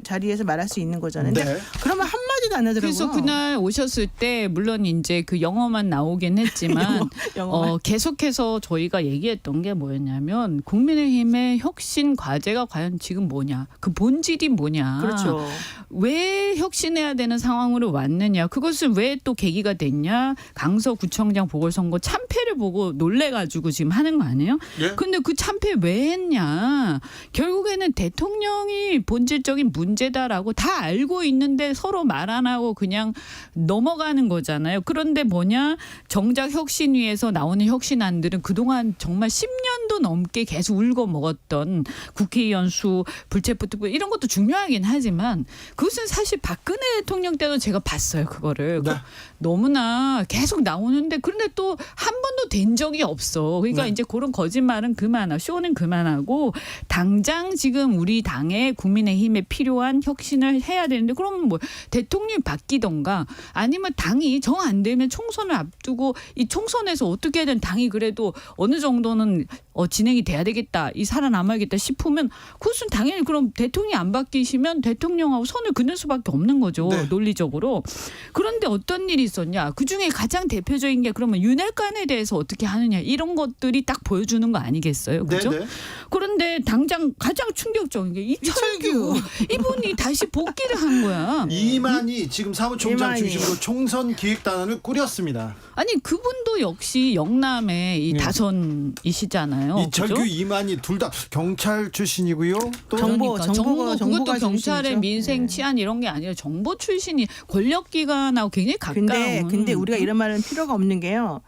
자리에서 말할 수 있는 거잖아요. 근데 네. 그러면 한마디도 안 하더라고요. 그래서 그날 오셨을 때 물론 이제 그 영어만 나오긴 했지만 영어만. 계속해서 저희가 얘기했던 게 뭐였냐면 국민의힘의 혁신 과제가 과연 지금 뭐냐, 그 본질이 뭐냐, 그렇죠. 왜 혁신해야 되는 상황으로 왔느냐, 그것은 왜 또 계기가 됐냐, 강서구청장 보궐선거 참패를 보고 놀래가지고 지금 하는 거 아니에요? 예? 근데 그 참패 왜 했냐? 결국에는 대통령이 본질적인 문제다라고 다 알고 있는데 서로 말 안 하고 그냥 넘어가는 거잖아요. 그런데 뭐냐? 정작 혁신위에서 나오는 혁신안들은 그동안 정말 10년도 넘게 계속 울고 먹었던 국회의원 수, 불체포특보 이런 것도 중요하긴 하지만 그것은 사실 박근혜 대통령 때도 제가 봤어요. 그거를. 네. 너무나 계속 나오는데 그런데 또 한 번도 된 적이 없어. 그러니까 네. 이제 그런 거짓말은 그만하고 쇼는 그만하고 당장 지금 우리 당에 국민의힘에 필요한 혁신을 해야 되는데 그러면 뭐 대통령이 바뀌던가 아니면 당이 정 안 되면 총선을 앞두고 이 총선에서 어떻게 해야 당이 그래도 어느 정도는 진행이 돼야 되겠다. 이 살아남아야겠다 싶으면 그것은 당연히 그럼 대통령이 안 바뀌시면 대통령하고 선을 그을 수밖에 없는 거죠. 네. 논리적으로. 그런데 어떤 일이 있었냐. 그중에 가장 대표적인 게 그러면 윤핵관에 대해서 어떻게 하느냐. 이런 것들이 딱 보여주는 거 아니겠어요. 그렇죠? 네네. 그런데 당장 가장 충격적인 게 이철규. 이분이 다시 복귀를 한 거야. 이만희 지금 사무총장 이만희. 중심으로 총선 기획단을 꾸렸습니다. 아니 그분도 역시 영남의 이 네. 다선이시잖아요. 이철규, 그죠? 이만희 둘 다 경찰 출신이고요. 또 그러니까 정보가 그것도 경찰의 중심이죠. 민생 네. 치안 이런 게 아니라 정보 출신이 권력기관하고 굉장히 가까운. 근데 우리가 이런 말은 필요가 없는 게요.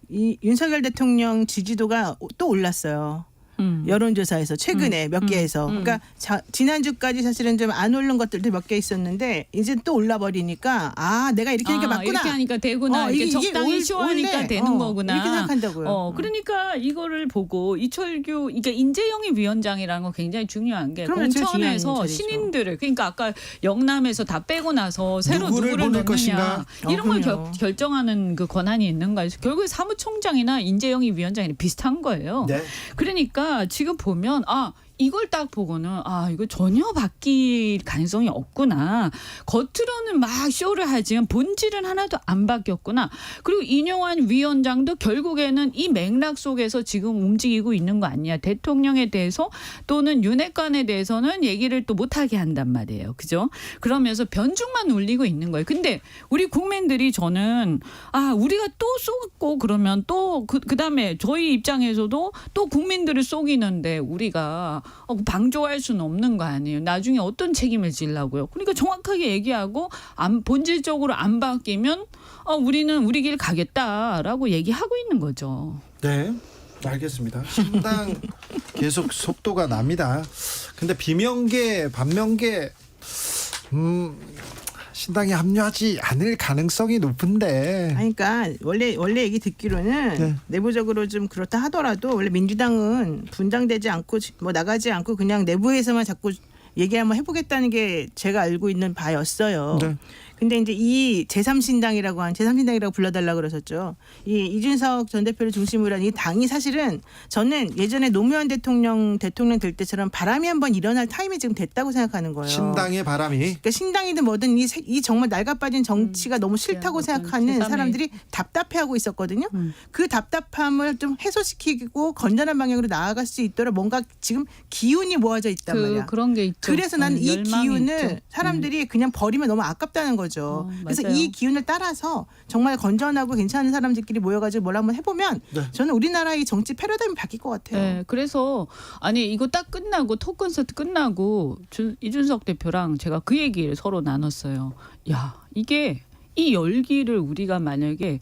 이 윤석열 대통령 지지도가 또 올랐어요. 여론조사에서 최근에 몇 개에서 그러니까 지난주까지 사실은 좀 안 오른 것들도 몇 개 있었는데 이제 또 올라 버리니까 아 내가 이렇게 하니까 맞구나. 이렇게 하니까 되구나. 이렇게 적당히 쇼하니까 되는 거구나. 이렇게 생각한다고요. 그러니까 이거를 보고 이철규 그러니까 인재영입 위원장이라는 건 굉장히 중요한 게 그러면 제일 중요한 공천에서 자리죠. 신인들을 그러니까 아까 영남에서 다 빼고 나서 새로 누구를 누구를 보낼 넣느냐 것인가? 이런 걸 그럼요. 결정하는 그 권한이 있는가 해서 결국에 사무총장이나 인재영입 위원장이 비슷한 거예요. 네. 그러니까 지금 보면 이걸 딱 보고는 이거 전혀 바뀔 가능성이 없구나. 겉으로는 막 쇼를 하지만 본질은 하나도 안 바뀌었구나. 그리고 인용환 위원장도 결국에는 이 맥락 속에서 지금 움직이고 있는 거 아니야. 대통령에 대해서 또는 윤핵관에 대해서는 얘기를 또 못하게 한단 말이에요. 그죠? 그러면서 변죽만 울리고 있는 거예요. 근데 우리 국민들이 저는 우리가 또 쏘고 그러면 또 그다음에 저희 입장에서도 또 국민들을 속이는데 우리가 방조할 수는 없는 거 아니에요. 나중에 어떤 책임을 지려고요. 그러니까 정확하게 얘기하고 본질적으로 안 바뀌면 우리는 우리 길 가겠다라고 얘기하고 있는 거죠. 네. 알겠습니다. 신당 계속 속도가 납니다. 근데 비명계, 반명계 신당에 합류하지 않을 가능성이 높은데. 그러니까 원래 얘기 듣기로는 네. 내부적으로 좀 그렇다 하더라도 원래 민주당은 분당되지 않고 뭐 나가지 않고 그냥 내부에서만 자꾸 얘기 한번 해보겠다는 게 제가 알고 있는 바였어요. 네. 근데 이제 이 제3신당이라고 불러달라고 그러셨죠. 이 이준석 전 대표를 중심으로 한 이 당이 사실은 저는 예전에 노무현 대통령 될 때처럼 바람이 한번 일어날 타임이 지금 됐다고 생각하는 거예요. 신당의 바람이. 그러니까 신당이든 뭐든 이 정말 낡아빠진 정치가 너무 싫다고 생각하는 사람들이 답답해하고 있었거든요. 그 답답함을 좀 해소시키고 건전한 방향으로 나아갈 수 있도록 뭔가 지금 기운이 모아져 있단 말이야. 그런 게 있죠. 그래서 나는 이 열망이 기운을 있죠. 사람들이 그냥 버리면 너무 아깝다는 거죠. 그래서 맞아요. 이 기운을 따라서 정말 건전하고 괜찮은 사람들끼리 모여가지고 뭘 한번 해보면 네. 저는 우리나라의 정치 패러다임이 바뀔 것 같아요. 네, 그래서 이거 딱 끝나고 톡 콘서트 끝나고 이준석 대표랑 제가 그 얘기를 서로 나눴어요. 야, 이게 이 열기를 우리가 만약에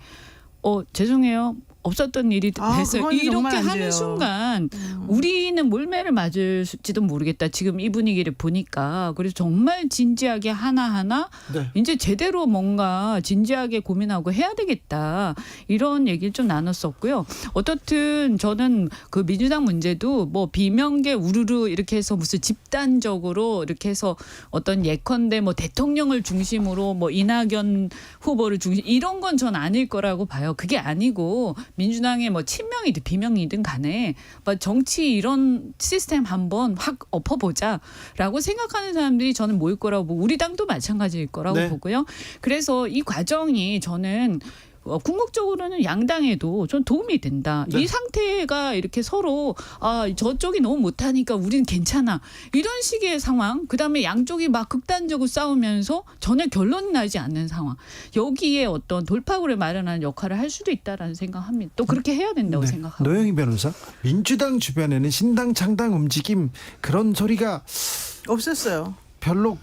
죄송해요. 없었던 일이 됐어요. 그건 정말 이렇게 안 하는 돼요. 순간 우리는 몰매를 맞을지도 모르겠다. 지금 이 분위기를 보니까. 그래서 정말 진지하게 하나하나 네. 이제 제대로 뭔가 진지하게 고민하고 해야 되겠다. 이런 얘기를 좀 나눴었고요. 어떻든 저는 그 민주당 문제도 뭐 비명계 우르르 이렇게 해서 무슨 집단적으로 이렇게 해서 어떤 예컨대 뭐 대통령을 중심으로 뭐 이낙연 후보를 중심 이런 건 전 아닐 거라고 봐요. 그게 아니고 민주당의 뭐 친명이든 비명이든 간에 뭐 정치 이런 시스템 한번 확 엎어보자라고 생각하는 사람들이 저는 모일 거라고 보고 우리 당도 마찬가지일 거라고 네. 보고요. 그래서 이 과정이 저는 궁극적으로는 양당에도 좀 도움이 된다. 네. 이 상태가 이렇게 서로 저쪽이 너무 못하니까 우리는 괜찮아. 이런 식의 상황. 그다음에 양쪽이 막 극단적으로 싸우면서 전혀 결론이 나지 않는 상황. 여기에 어떤 돌파구를 마련하는 역할을 할 수도 있다라는 생각합니다. 또 그렇게 해야 된다고 생각하고. 노영희 변호사. 민주당 주변에는 신당 창당 움직임 그런 소리가 없었어요. 별로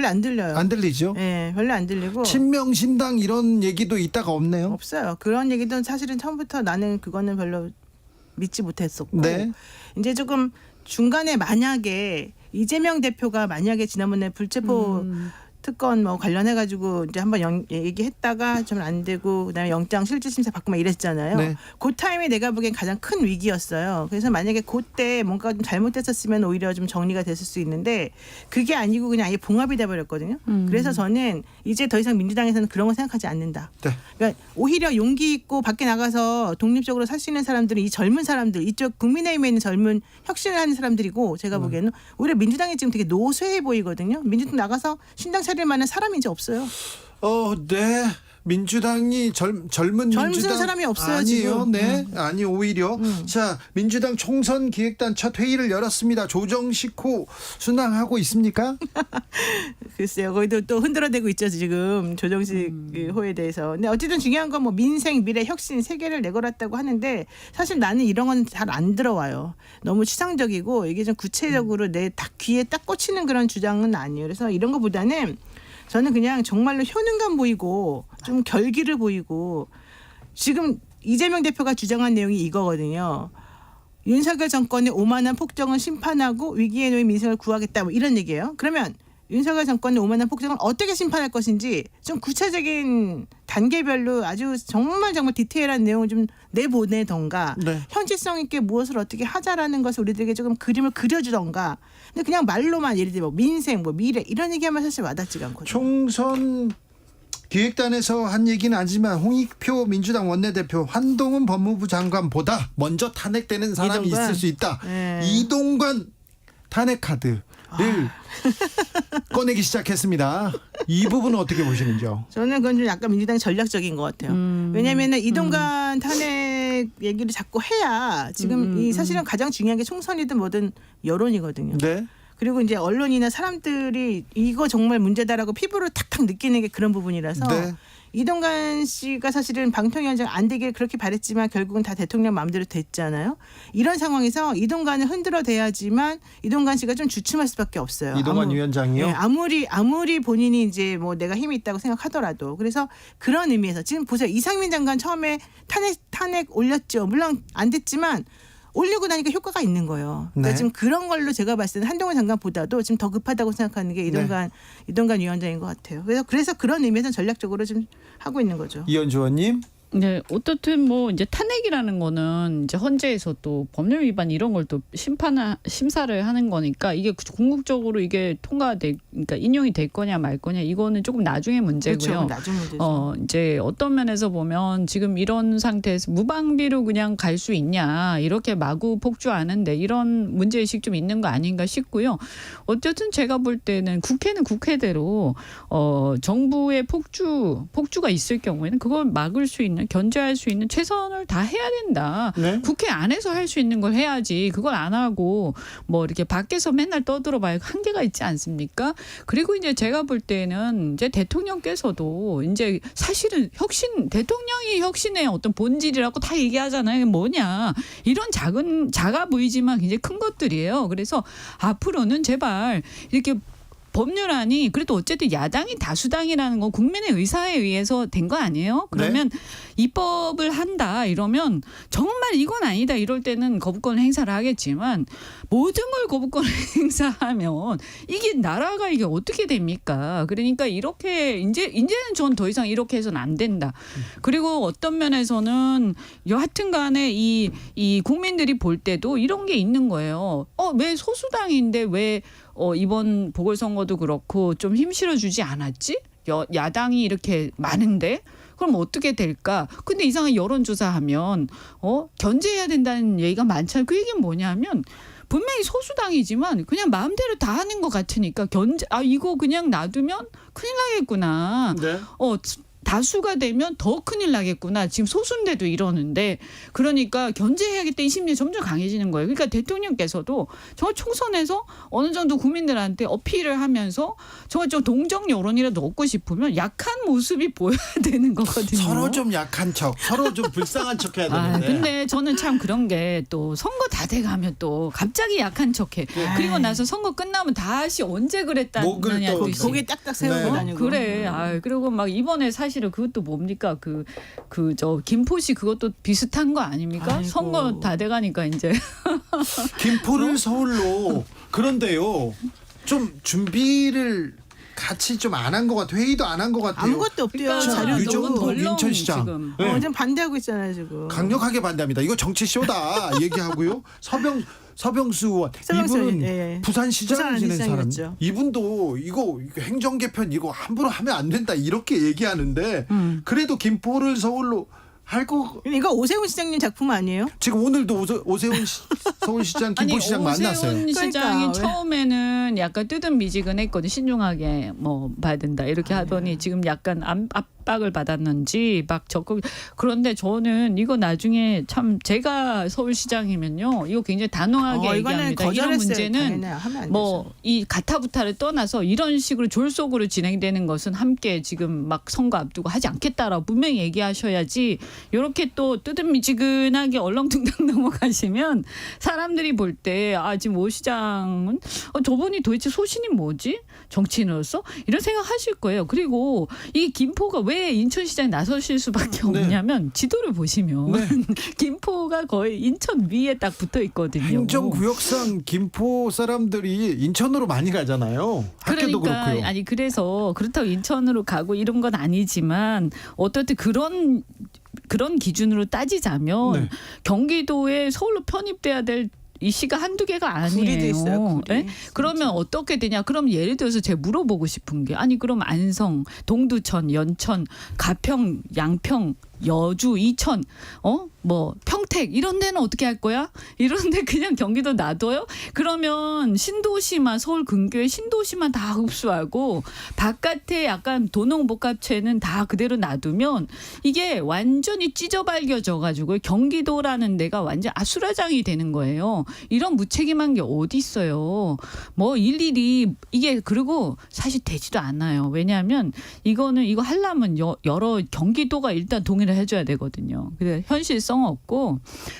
안 들려요. 안 들리죠? 네, 별로 안 들리고. 친명 신당 이런 얘기도 있다가 없네요. 없어요. 그런 얘기도 사실은 처음부터 나는 그거는 별로 믿지 못했었고. 네. 이제 조금 중간에 만약에 이재명 대표가 만약에 지난번에 불체포 특권 뭐 관련해 가지고 이제 한번 얘기했다가 좀 안 되고 그다음에 영장 실질 심사 받고 막 이랬잖아요. 네. 그 타임이 내가 보기엔 가장 큰 위기였어요. 그래서 만약에 그때 뭔가 좀 잘못됐었으면 오히려 좀 정리가 됐을 수 있는데 그게 아니고 그냥 아예 봉합이 돼 버렸거든요. 그래서 저는 이제 더 이상 민주당에서는 그런 거 생각하지 않는다. 네. 그러니까 오히려 용기 있고 밖에 나가서 독립적으로 살 수 있는 사람들은 이 젊은 사람들 이쪽 국민의힘에 있는 젊은 혁신을 하는 사람들이고 제가 보기에는 오히려 민주당이 지금 되게 노쇠해 보이거든요. 민주당 나가서 신당 차릴 만한 사람이 이제 없어요. 네. 민주당이 젊은 민주당 사람이 없어요, 아니에요. 지금. 네, 아니 오히려 자 민주당 총선 기획단 첫 회의를 열었습니다. 조정식 호 순항하고 있습니까? 글쎄요, 거기도 또 흔들어대고 있죠 지금 조정식 호에 대해서. 근데 어쨌든 중요한 건 뭐 민생, 미래, 혁신 세 개를 내걸었다고 하는데 사실 나는 이런 건 잘 안 들어와요. 너무 추상적이고 이게 좀 구체적으로 내 귀에 딱 꽂히는 그런 주장은 아니에요. 그래서 이런 거보다는. 저는 그냥 정말로 효능감 보이고 좀 결기를 보이고 지금 이재명 대표가 주장한 내용이 이거거든요. 윤석열 정권의 오만한 폭정은 심판하고 위기에 놓인 민생을 구하겠다 뭐 이런 얘기예요. 그러면 윤석열 정권의 오만한 폭정을 어떻게 심판할 것인지 좀 구체적인 단계별로 아주 정말 디테일한 내용을 좀 내보내던가 네. 현실성 있게 무엇을 어떻게 하자라는 것을 우리들에게 조금 그림을 그려주던가. 근데 그냥 말로만 예를 들어 뭐 민생, 뭐 미래 이런 얘기하면 사실 와닿지가 않거든요. 총선 기획단에서 한 얘기는 아니지만 홍익표 민주당 원내대표 한동훈 법무부 장관보다 먼저 탄핵되는 사람이 이동관? 있을 수 있다. 네. 이동관 탄핵 카드를 꺼내기 시작했습니다. 이 부분은 어떻게 보시는지요? 저는 그건 좀 약간 민주당이 전략적인 것 같아요. 왜냐하면 이동관 탄핵 얘기를 자꾸 해야 지금 이 사실은 가장 중요한 게 총선이든 뭐든 여론이거든요. 네. 그리고 이제 언론이나 사람들이 이거 정말 문제다라고 피부로 탁탁 느끼는 게 그런 부분이라서 네. 이동관 씨가 사실은 방통위원장 안 되길 그렇게 바랬지만 결국은 다 대통령 마음대로 됐잖아요. 이런 상황에서 이동관을 흔들어대야지만 이동관 씨가 좀 주춤할 수밖에 없어요. 이동관 위원장이요? 네, 아무리 본인이 이제 뭐 내가 힘이 있다고 생각하더라도 그래서 그런 의미에서 지금 보세요. 이상민 장관 처음에 탄핵 올렸죠. 물론 안 됐지만 올리고 나니까 효과가 있는 거예요. 그러니까 네. 지금 그런 걸로 제가 봤을 때는 한동훈 장관보다도 지금 더 급하다고 생각하는 게 이동관 위원장인 것 같아요. 그래서 그런 의미에서 전략적으로 좀 하고 있는 거죠. 이현주 의원님. 네, 어떻든 뭐 이제 탄핵이라는 거는 이제 헌재에서 또 법률 위반 이런 걸 또 심사를 하는 거니까 이게 궁극적으로 이게 그러니까 인용이 될 거냐 말 거냐 이거는 조금 나중의 문제고요. 그렇죠. 나중 문제죠. 이제 어떤 면에서 보면 지금 이런 상태에서 무방비로 그냥 갈 수 있냐 이렇게 마구 폭주하는데 이런 문제의식 좀 있는 거 아닌가 싶고요. 어쨌든 제가 볼 때는 국회는 국회대로 정부의 폭주가 있을 경우에는 그걸 막을 수 있는 견제할 수 있는 최선을 다 해야 된다. 네. 국회 안에서 할 수 있는 걸 해야지 그걸 안 하고 뭐 이렇게 밖에서 맨날 떠들어봐야 한계가 있지 않습니까? 그리고 이제 제가 볼 때는 이제 대통령께서도 이제 사실은 대통령이 혁신의 어떤 본질이라고 다 얘기하잖아요. 뭐냐 이런 작아 보이지만 굉장히 큰 것들이에요. 그래서 앞으로는 제발 이렇게 법률안이 그래도 어쨌든 야당이 다수당이라는 건 국민의 의사에 의해서 된 거 아니에요? 그러면 입법을 한다 이러면 정말 이건 아니다 이럴 때는 거부권 행사를 하겠지만 모든 걸 거부권 행사하면 이게 나라가 이게 어떻게 됩니까? 그러니까 이렇게 이제는 전 더 이상 이렇게 해서는 안 된다. 그리고 어떤 면에서는 여하튼 간에 이 국민들이 볼 때도 이런 게 있는 거예요. 왜 소수당인데 왜 이번 보궐선거도 그렇고 좀 힘 실어주지 않았지? 야당이 이렇게 많은데 그럼 어떻게 될까? 근데 이상한 여론조사하면 견제해야 된다는 얘기가 많잖아요. 그 얘기는 뭐냐면 분명히 소수당이지만 그냥 마음대로 다 하는 것 같으니까 이거 그냥 놔두면 큰일 나겠구나. 네. 다수가 되면 더 큰일 나겠구나. 지금 소수인데도 이러는데 그러니까 견제해야겠다 이 심리가 점점 강해지는 거예요. 그러니까 대통령께서도 저 총선에서 어느 정도 국민들한테 어필을 하면서 저 동정 여론이라도 얻고 싶으면 약한 모습이 보여야 되는 거거든요. 서로 좀 약한 척, 서로 좀 불쌍한 척 해야 되는데. 근데 저는 참 그런 게 또 선거 다 돼가면 또 갑자기 약한 척해. 그리고 나서 선거 끝나면 다시 언제 그랬다느냐 또 고개 딱딱 세우고 네. 다니고. 그래. 그리고 막 이번에 사실은 그것도 뭡니까 저 김포시 그것도 비슷한 거 아닙니까? 아이고. 선거 다 돼가니까 이제 김포를 서울로. 그런데요. 좀 준비를 같이 좀 안 한 것 같아요. 회의도 안 한 것 같아요. 아무것도 없대요. 그러니까 자료도. 유정호 덜렁 인천시장. 지금. 네. 좀 반대하고 있잖아요 지금. 강력하게 반대합니다. 이거 정치 쇼다 얘기하고요. 서병수 의원 이분은 예. 부산시장을 지낸 사람. 부산시장이었죠. 이분도 이거 행정 개편 이거 함부로 하면 안 된다 이렇게 얘기하는데 그래도 김포를 서울로 할 거. 이거 오세훈 시장님 작품 아니에요? 지금 오늘도 오세훈 서울시장 김포시장 만났어요. 오세훈 시장이 그러니까, 처음에는 약간 뜨뜻미지근했거든. 신중하게 뭐 봐야 된다 이렇게 하더니 지금 약간 압박을 받았는지 막 적극. 그런데 저는 이거 나중에 참 제가 서울시장이면요 이거 굉장히 단호하게 얘기합니다. 이런 문제는 뭐 이 가타부타를 떠나서 이런 식으로 졸속으로 진행되는 것은 함께 지금 막 선거 앞두고 하지 않겠다라고 분명히 얘기하셔야지. 이렇게 또 뜨뜻미지근하게 얼렁뚱땅 넘어가시면 사람들이 볼 때 지금 오 시장은 저분이 도대체 소신이 뭐지? 정치인으로서? 이런 생각하실 거예요. 그리고 이 김포가 왜 왜 인천시장이 나서실 수밖에 네. 없냐면 지도를 보시면 네. 김포가 거의 인천 위에 딱 붙어 있거든요. 행정구역상 김포 사람들이 인천으로 많이 가잖아요. 학교도 그러니까 그렇고요. 아니 그래서 그렇다고 인천으로 가고 이런 건 아니지만 어떻든 그런 기준으로 따지자면 네. 경기도에 서울로 편입돼야 될 이 시가 한두 개가 아니에요. 구리도 있어요. 구리. 네? 그러면 어떻게 되냐? 그럼 예를 들어서 제가 물어보고 싶은 게 아니 그럼 안성, 동두천, 연천, 가평, 양평, 여주, 이천, 뭐 평택 이런 데는 어떻게 할 거야? 이런 데 그냥 경기도 놔둬요? 그러면 신도시만 서울 근교의 신도시만 다 흡수하고 바깥에 약간 도농복합체는 다 그대로 놔두면 이게 완전히 찢어발겨져 가지고 경기도라는 데가 완전 아수라장이 되는 거예요. 이런 무책임한 게 어디 있어요? 뭐 일일이 이게 그리고 사실 되지도 않아요. 왜냐하면 이거는 이거 하려면 여러 경기도가 일단 동의를 해줘야 되거든요. 근데 현실성 없고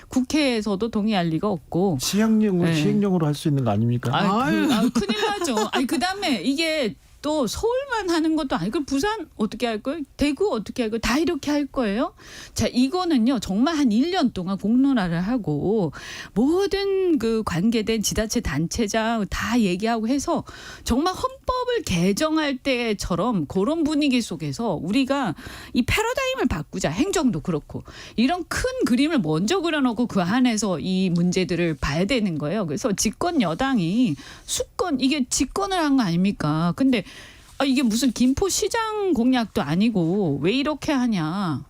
국회에서도 동의할 리가 없고. 시행령으로 할 수 있는 거 아닙니까? 큰일 나죠. 아니 그다음에 이게 또 서울만 하는 것도 아니고 부산 어떻게 할 거예요? 대구 어떻게 할 거예요? 다 이렇게 할 거예요? 자, 이거는요. 정말 한 1년 동안 공론화를 하고 모든 그 관계된 지자체 단체장 다 얘기하고 해서 정말 헌법을 개정할 때처럼 그런 분위기 속에서 우리가 이 패러다임을 바꾸자. 행정도 그렇고. 이런 큰 그림을 먼저 그려놓고 그 안에서 이 문제들을 봐야 되는 거예요. 그래서 집권 여당이 수권 이게 집권을 한 거 아닙니까? 근데 이게 무슨 김포시장 공약도 아니고 왜 이렇게 하냐.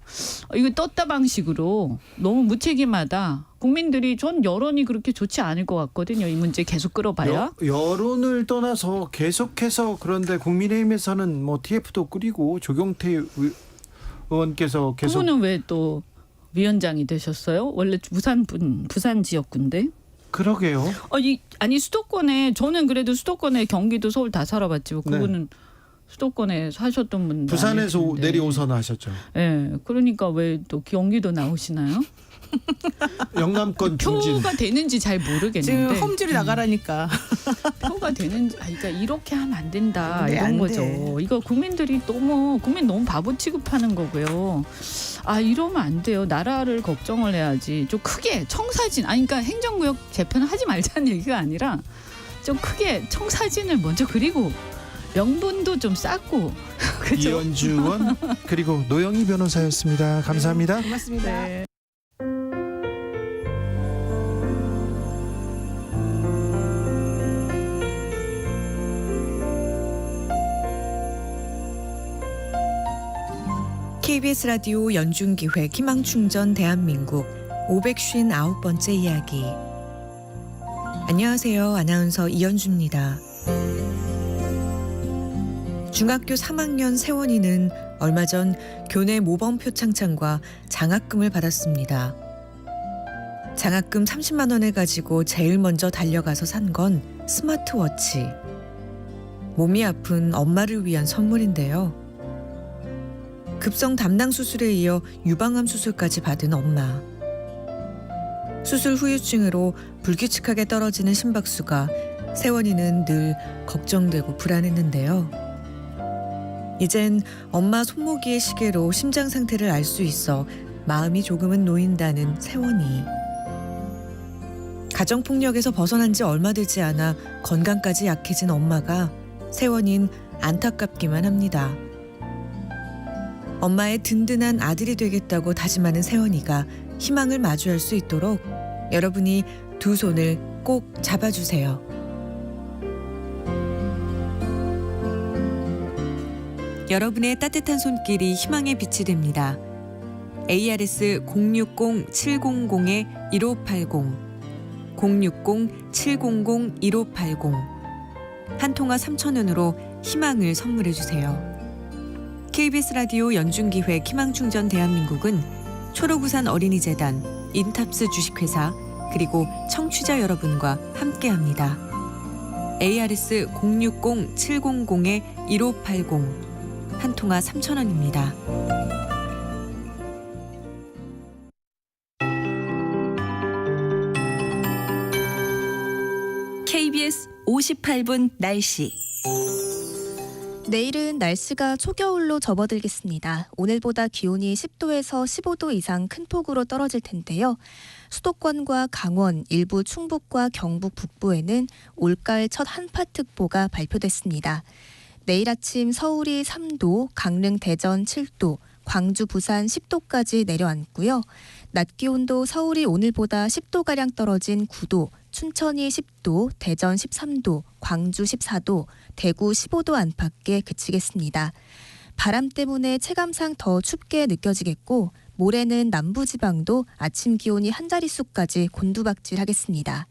이거 떴다 방식으로 너무 무책임하다. 국민들이 전 여론이 그렇게 좋지 않을 것 같거든요. 이 문제 계속 끌어봐야. 여론을 떠나서 계속해서 그런데 국민의힘에서는 뭐 TF도 꾸리고 조경태 의원께서 계속. 그분은 왜 또 위원장이 되셨어요? 원래 부산 지역군데. 그러게요. 아니 수도권에 저는 그래도 수도권에 경기도 서울 다 살아봤지. 그분은 수도권에 사셨던 분들 부산에서 아닐 텐데. 내려오선 하셨죠. 네, 그러니까 왜 또 경기도 나오시나요? 영남권 중진. 표가 되는지 잘 모르겠는데. 지금 험지로 나가라니까. 표가 되는지 그러니까 이렇게 하면 안 된다 네, 이런 안 거죠. 돼. 이거 국민 너무 바보 취급하는 거고요. 이러면 안 돼요. 나라를 걱정을 해야지. 좀 크게 청사진 그러니까 행정구역 재편을 하지 말자는 얘기가 아니라 좀 크게 청사진을 먼저 그리고 명분도 좀 쌓고. 그죠? 이현주 의원 그리고 노영희 변호사였습니다. 감사합니다. 고맙습니다. 네. KBS 라디오 연중기획 희망충전 대한민국 559번째 이야기. 안녕하세요. 아나운서 이현주입니다. 중학교 3학년 세원이는 얼마 전 교내 모범 표창장과 장학금을 받았습니다. 장학금 30만 원을 가지고 제일 먼저 달려가서 산 건 스마트워치. 몸이 아픈 엄마를 위한 선물인데요. 급성 담낭 수술에 이어 유방암 수술까지 받은 엄마. 수술 후유증으로 불규칙하게 떨어지는 심박수가 세원이는 늘 걱정되고 불안했는데요. 이젠 엄마 손목이의 시계로 심장 상태를 알 수 있어 마음이 조금은 놓인다는 세원이. 가정폭력에서 벗어난 지 얼마 되지 않아 건강까지 약해진 엄마가 세원인 안타깝기만 합니다. 엄마의 든든한 아들이 되겠다고 다짐하는 세원이가 희망을 마주할 수 있도록 여러분이 두 손을 꼭 잡아주세요. 여러분의 따뜻한 손길이 희망의 빛이 됩니다. ARS 060-700-1580 060-700-1580 한 통화 3,000원으로 희망을 선물해 주세요. KBS 라디오 연중기획 희망충전 대한민국은 초록우산 어린이재단, 인탑스 주식회사 그리고 청취자 여러분과 함께합니다. ARS 060-700-1580 한 통화 3,000원입니다. KBS 58분 날씨. 내일은 날씨가 초겨울로 접어들겠습니다. 오늘보다 기온이 10도에서 15도 이상 큰 폭으로 떨어질 텐데요. 수도권과 강원, 일부 충북과 경북 북부에는 올가을 첫 한파특보가 발표됐습니다. 내일 아침 서울이 3도, 강릉, 대전 7도, 광주, 부산 10도까지 내려앉고요. 낮 기온도 서울이 오늘보다 10도가량 떨어진 9도, 춘천이 10도, 대전 13도, 광주 14도, 대구 15도 안팎에 그치겠습니다. 바람 때문에 체감상 더 춥게 느껴지겠고 모레는 남부지방도 아침 기온이 한 자릿수까지 곤두박질하겠습니다.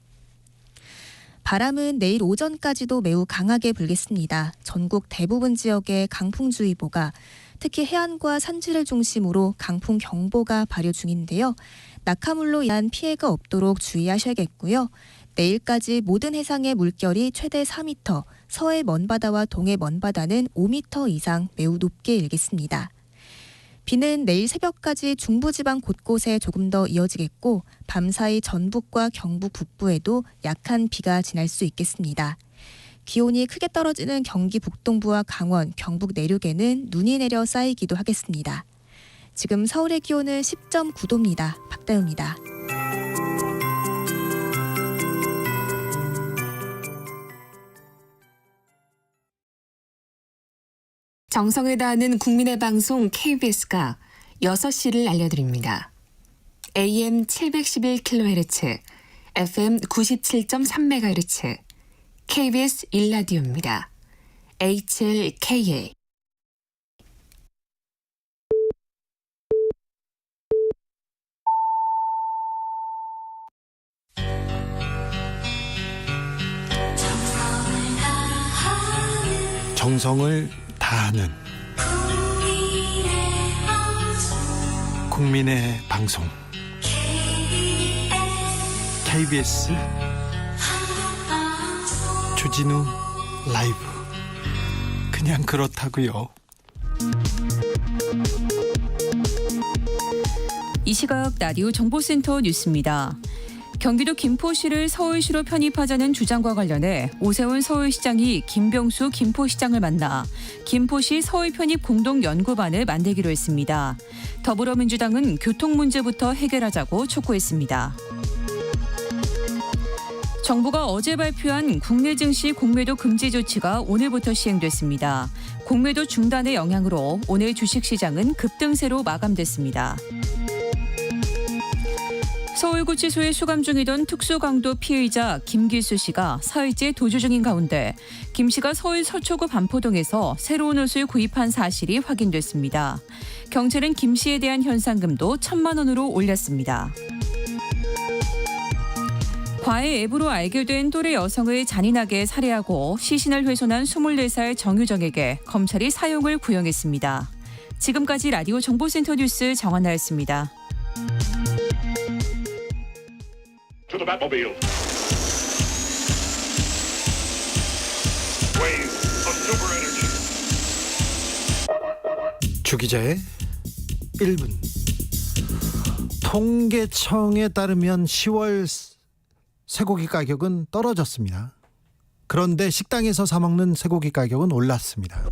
바람은 내일 오전까지도 매우 강하게 불겠습니다. 전국 대부분 지역에 강풍주의보가, 특히 해안과 산지를 중심으로 강풍경보가 발효 중인데요. 낙하물로 인한 피해가 없도록 주의하셔야겠고요. 내일까지 모든 해상의 물결이 최대 4m, 서해 먼바다와 동해 먼바다는 5m 이상 매우 높게 일겠습니다. 비는 내일 새벽까지 중부지방 곳곳에 조금 더 이어지겠고 밤사이 전북과 경북 북부에도 약한 비가 지날 수 있겠습니다. 기온이 크게 떨어지는 경기 북동부와 강원, 경북 내륙에는 눈이 내려 쌓이기도 하겠습니다. 지금 서울의 기온은 10.9도입니다. 박다유입니다. 정성을 다하는 국민의 방송 KBS가 6시를 알려드립니다. AM 711kHz, FM 97.3MHz, KBS 1라디오입니다. HLKA. 정성을 다하는 국민의 방송 KBS 주진우 라이브. 그냥 그렇다고요. 이 시각 라디오 정보센터 뉴스입니다. 경기도 김포시를 서울시로 편입하자는 주장과 관련해 오세훈 서울시장이 김병수 김포시장을 만나 김포시 서울 편입 공동연구반을 만들기로 했습니다. 더불어민주당은 교통 문제부터 해결하자고 촉구했습니다. 정부가 어제 발표한 국내 증시 공매도 금지 조치가 오늘부터 시행됐습니다. 공매도 중단의 영향으로 오늘 주식시장은 급등세로 마감됐습니다. 서울구치소에 수감 중이던 특수강도 피해자 김기수 씨가 사흘째 도주 중인 가운데 김 씨가 서울 서초구 반포동에서 새로운 옷을 구입한 사실이 확인됐습니다. 경찰은 김 씨에 대한 현상금도 1,000만 원으로 올렸습니다. 과외 앱으로 알게 된 또래 여성을 잔인하게 살해하고 시신을 훼손한 24살 정유정에게 검찰이 사형을 구형했습니다. 지금까지 라디오 정보센터 뉴스 정한나였습니다. To the Batmobile. Wave of super energy. 주기자의 1분. 통계청에 따르면 10월 쇠고기 가격은 떨어졌습니다. 그런데 식당에서 사 먹는 쇠고기 가격은 올랐습니다.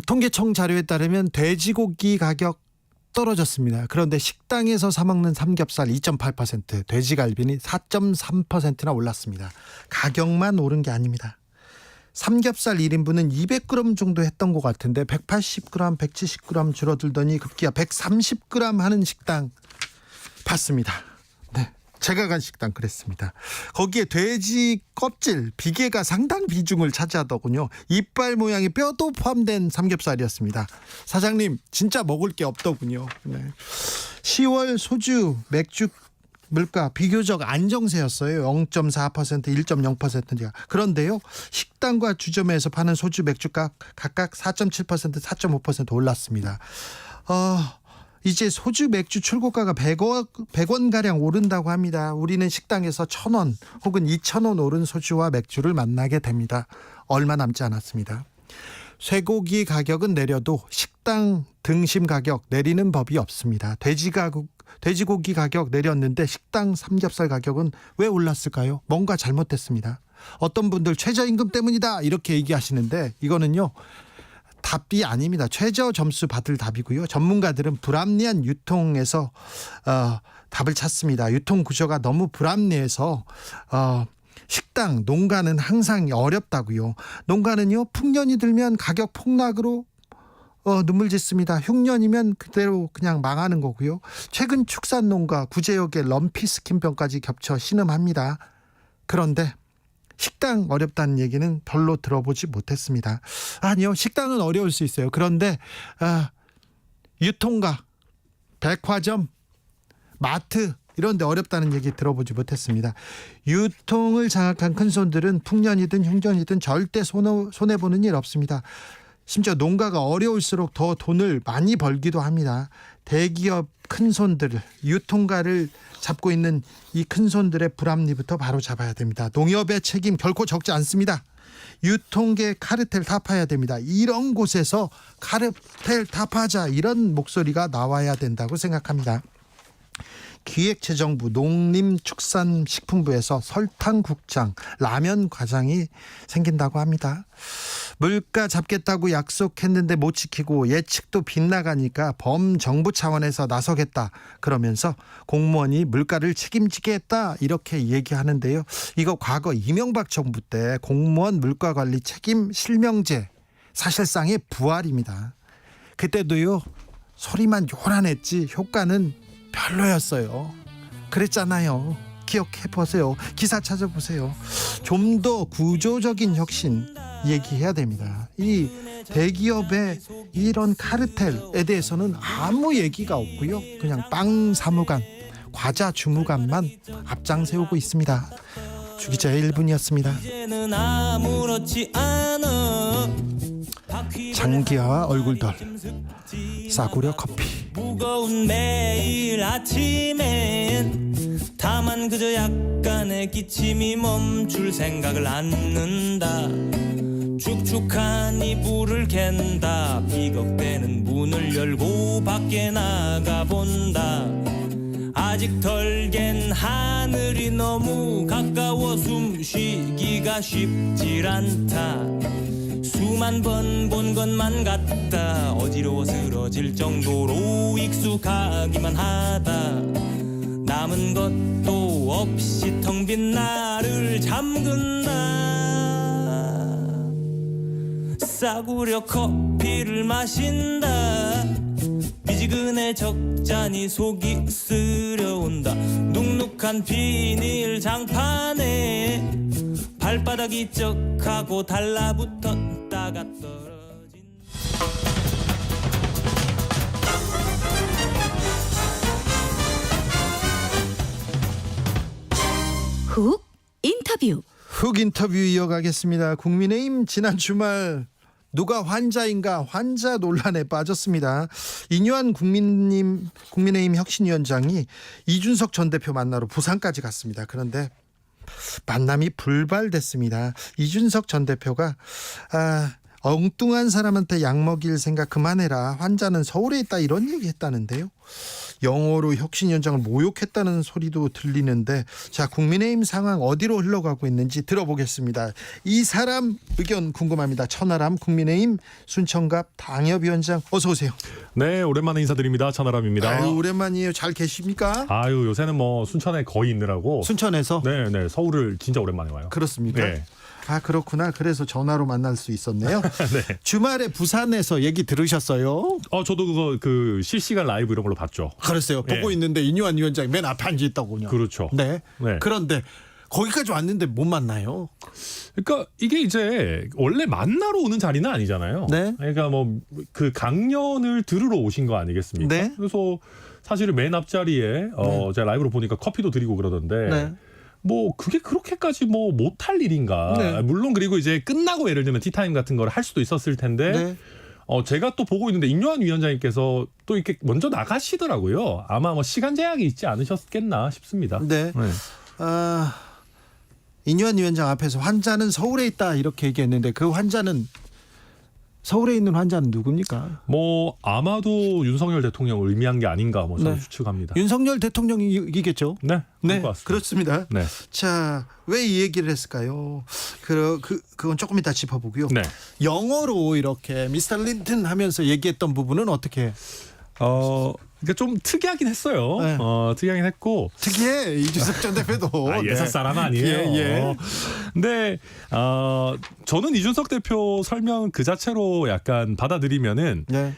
통계청 자료에 따르면 돼지고기 가격 떨어졌습니다. 그런데 식당에서 사 먹는 삼겹살 2.8%, 돼지갈비는 4.3%나 올랐습니다. 가격만 오른 게 아닙니다. 삼겹살 1인분은 200g 정도 했던 것 같은데 180g, 170g 줄어들더니 급기야 130g 하는 식당 봤습니다. 네, 제가 간 식당 그랬습니다. 거기에 돼지 껍질, 비계가 상당 비중을 차지하더군요. 이빨 모양의 뼈도 포함된 삼겹살이었습니다. 사장님 진짜 먹을 게 없더군요. 네. 10월 소주, 맥주 물가 비교적 안정세였어요. 0.4%, 1.0%가. 그런데요, 식당과 주점에서 파는 소주, 맥주가 각각 4.7%, 4.5% 올랐습니다. 이제 소주, 맥주 출고가가 100원가량 오른다고 합니다. 우리는 식당에서 1,000원 혹은 2,000원 오른 소주와 맥주를 만나게 됩니다. 얼마 남지 않았습니다. 쇠고기 가격은 내려도 식당 등심 가격 내리는 법이 없습니다. 돼지고기 가격 내렸는데 식당 삼겹살 가격은 왜 올랐을까요? 뭔가 잘못됐습니다. 어떤 분들 최저임금 때문이다 이렇게 얘기하시는데 이거는요. 답이 아닙니다. 최저 점수 받을 답이고요. 전문가들은 불합리한 유통에서 답을 찾습니다. 유통 구조가 너무 불합리해서 식당, 농가는 항상 어렵다고요. 농가는요. 풍년이 들면 가격 폭락으로 눈물 짓습니다. 흉년이면 그대로 그냥 망하는 거고요. 최근 축산농가 구제역의 럼피 스킨병까지 겹쳐 신음합니다. 그런데 식당 어렵다는 얘기는 별로 들어보지 못했습니다. 아니요, 식당은 어려울 수 있어요. 그런데 유통가, 백화점, 마트 이런 데 어렵다는 얘기 들어보지 못했습니다. 유통을 장악한 큰손들은 풍년이든 흉년이든 절대 손해보는 일 없습니다. 심지어 농가가 어려울수록 더 돈을 많이 벌기도 합니다. 대기업 큰손들, 유통가를 잡고 있는 이 큰손들의 불합리부터 바로 잡아야 됩니다. 농협의 책임 결코 적지 않습니다. 유통계 카르텔 타파해야 됩니다. 이런 곳에서 카르텔 타파하자 이런 목소리가 나와야 된다고 생각합니다. 기획재정부 농림축산식품부에서 설탕국장, 라면 과장이 생긴다고 합니다. 물가 잡겠다고 약속했는데 못 지키고 예측도 빗나가니까 범정부 차원에서 나서겠다 그러면서 공무원이 물가를 책임지게 했다 이렇게 얘기하는데요. 이거 과거 이명박 정부 때 공무원 물가관리 책임 실명제 사실상의 부활입니다. 그때도요 소리만 요란했지 효과는 별로였어요. 그랬잖아요. 기억해보세요. 기사 찾아보세요. 좀 더 구조적인 혁신 얘기해야 됩니다. 이 대기업의 이런 카르텔에 대해서는 아무 얘기가 없고요. 그냥 빵 사무관, 과자 주무관만 앞장 세우고 있습니다. 주기자의 1분이었습니다. 장기하와 얼굴덜 싸구려 커피. 무거운 매일 아침엔 다만 그저 약간의 기침이 멈출 생각을 않는다. 축축한 이불을 캔다. 비걱대는 문을 열고 밖에 나가본다. 아직 덜 갠 하늘이 너무 가까워 숨쉬기가 쉽질 않다. 수만 번 본 것만 같다. 어지러워 쓰러질 정도로 익숙하기만 하다. 남은 것도 없이 텅 빈 나를 잠근다. 싸구려 커피를 마신다. 미지근해 적잖이 속이 쓰려온다. 눅눅한 비닐 장판에 발바닥이 쩍하고 달라붙었다가 떨어진. 훅 인터뷰. 훅 인터뷰 이어가겠습니다. 국민의힘 지난 주말 누가 환자인가 환자 논란에 빠졌습니다. 이뇨한 국민의힘 혁신위원장이 이준석 전 대표 만나러 부산까지 갔습니다. 그런데 만남이 불발됐습니다. 이준석 전 대표가 엉뚱한 사람한테 약 먹일 생각 그만해라. 환자는 서울에 있다 이런 얘기했다는데요. 영어로 혁신위원장을 모욕했다는 소리도 들리는데 자 국민의힘 상황 어디로 흘러가고 있는지 들어보겠습니다. 이 사람 의견 궁금합니다. 천하람 국민의힘 순천갑 당협위원장 어서 오세요. 네 오랜만에 인사드립니다. 천하람입니다. 아유 오랜만이에요. 잘 계십니까? 아유 요새는 뭐 순천에 거의 있느라고. 순천에서? 네네 서울을 진짜 오랜만에 와요. 그렇습니까? 네. 아 그렇구나. 그래서 전화로 만날 수 있었네요. 네. 주말에 부산에서 얘기 들으셨어요? 저도 그거 그 실시간 라이브 이런 걸로 봤죠. 그랬어요. 보고 있는데 이뇨한 위원장이 맨 앞에 앉아 있다고요. 그렇죠. 네. 네. 그런데 거기까지 왔는데 못 만나요. 그러니까 이게 이제 원래 만나러 오는 자리는 아니잖아요. 네. 그러니까 뭐 그 강연을 들으러 오신 거 아니겠습니까? 네. 그래서 사실은 맨 앞자리에 제가 라이브로 보니까 커피도 드리고 그러던데. 네. 뭐 그게 그렇게까지 뭐 못할 일인가. 네. 물론 그리고 이제 끝나고 예를 들면 티타임 같은 걸 할 수도 있었을 텐데 네. 제가 또 보고 있는데 이뇨한 위원장님께서 또 이렇게 먼저 나가시더라고요. 아마 뭐 시간 제약이 있지 않으셨겠나 싶습니다. 네. 이뇨한 위원장 앞에서 환자는 서울에 있다 이렇게 얘기했는데 그 환자는 서울에 있는 환자는 누굽니까? 뭐 아마도 윤석열 대통령을 의미한 게 아닌가 뭐 저는 네. 추측합니다. 윤석열 대통령이겠죠. 네, 네, 그럴 것 같습니다. 그렇습니다. 네. 자, 왜 이 얘기를 했을까요? 그건 조금 이따 짚어보고요. 네. 영어로 이렇게 미스터 린튼 하면서 얘기했던 부분은 어떻게? 그러니까 좀 특이하긴 했어요. 네. 특이하긴 했고. 특이해 이준석 전 대표도. 예사 사람 아니에요. 예. 근데 저는 이준석 대표 설명 그 자체로 약간 받아들이면은 네.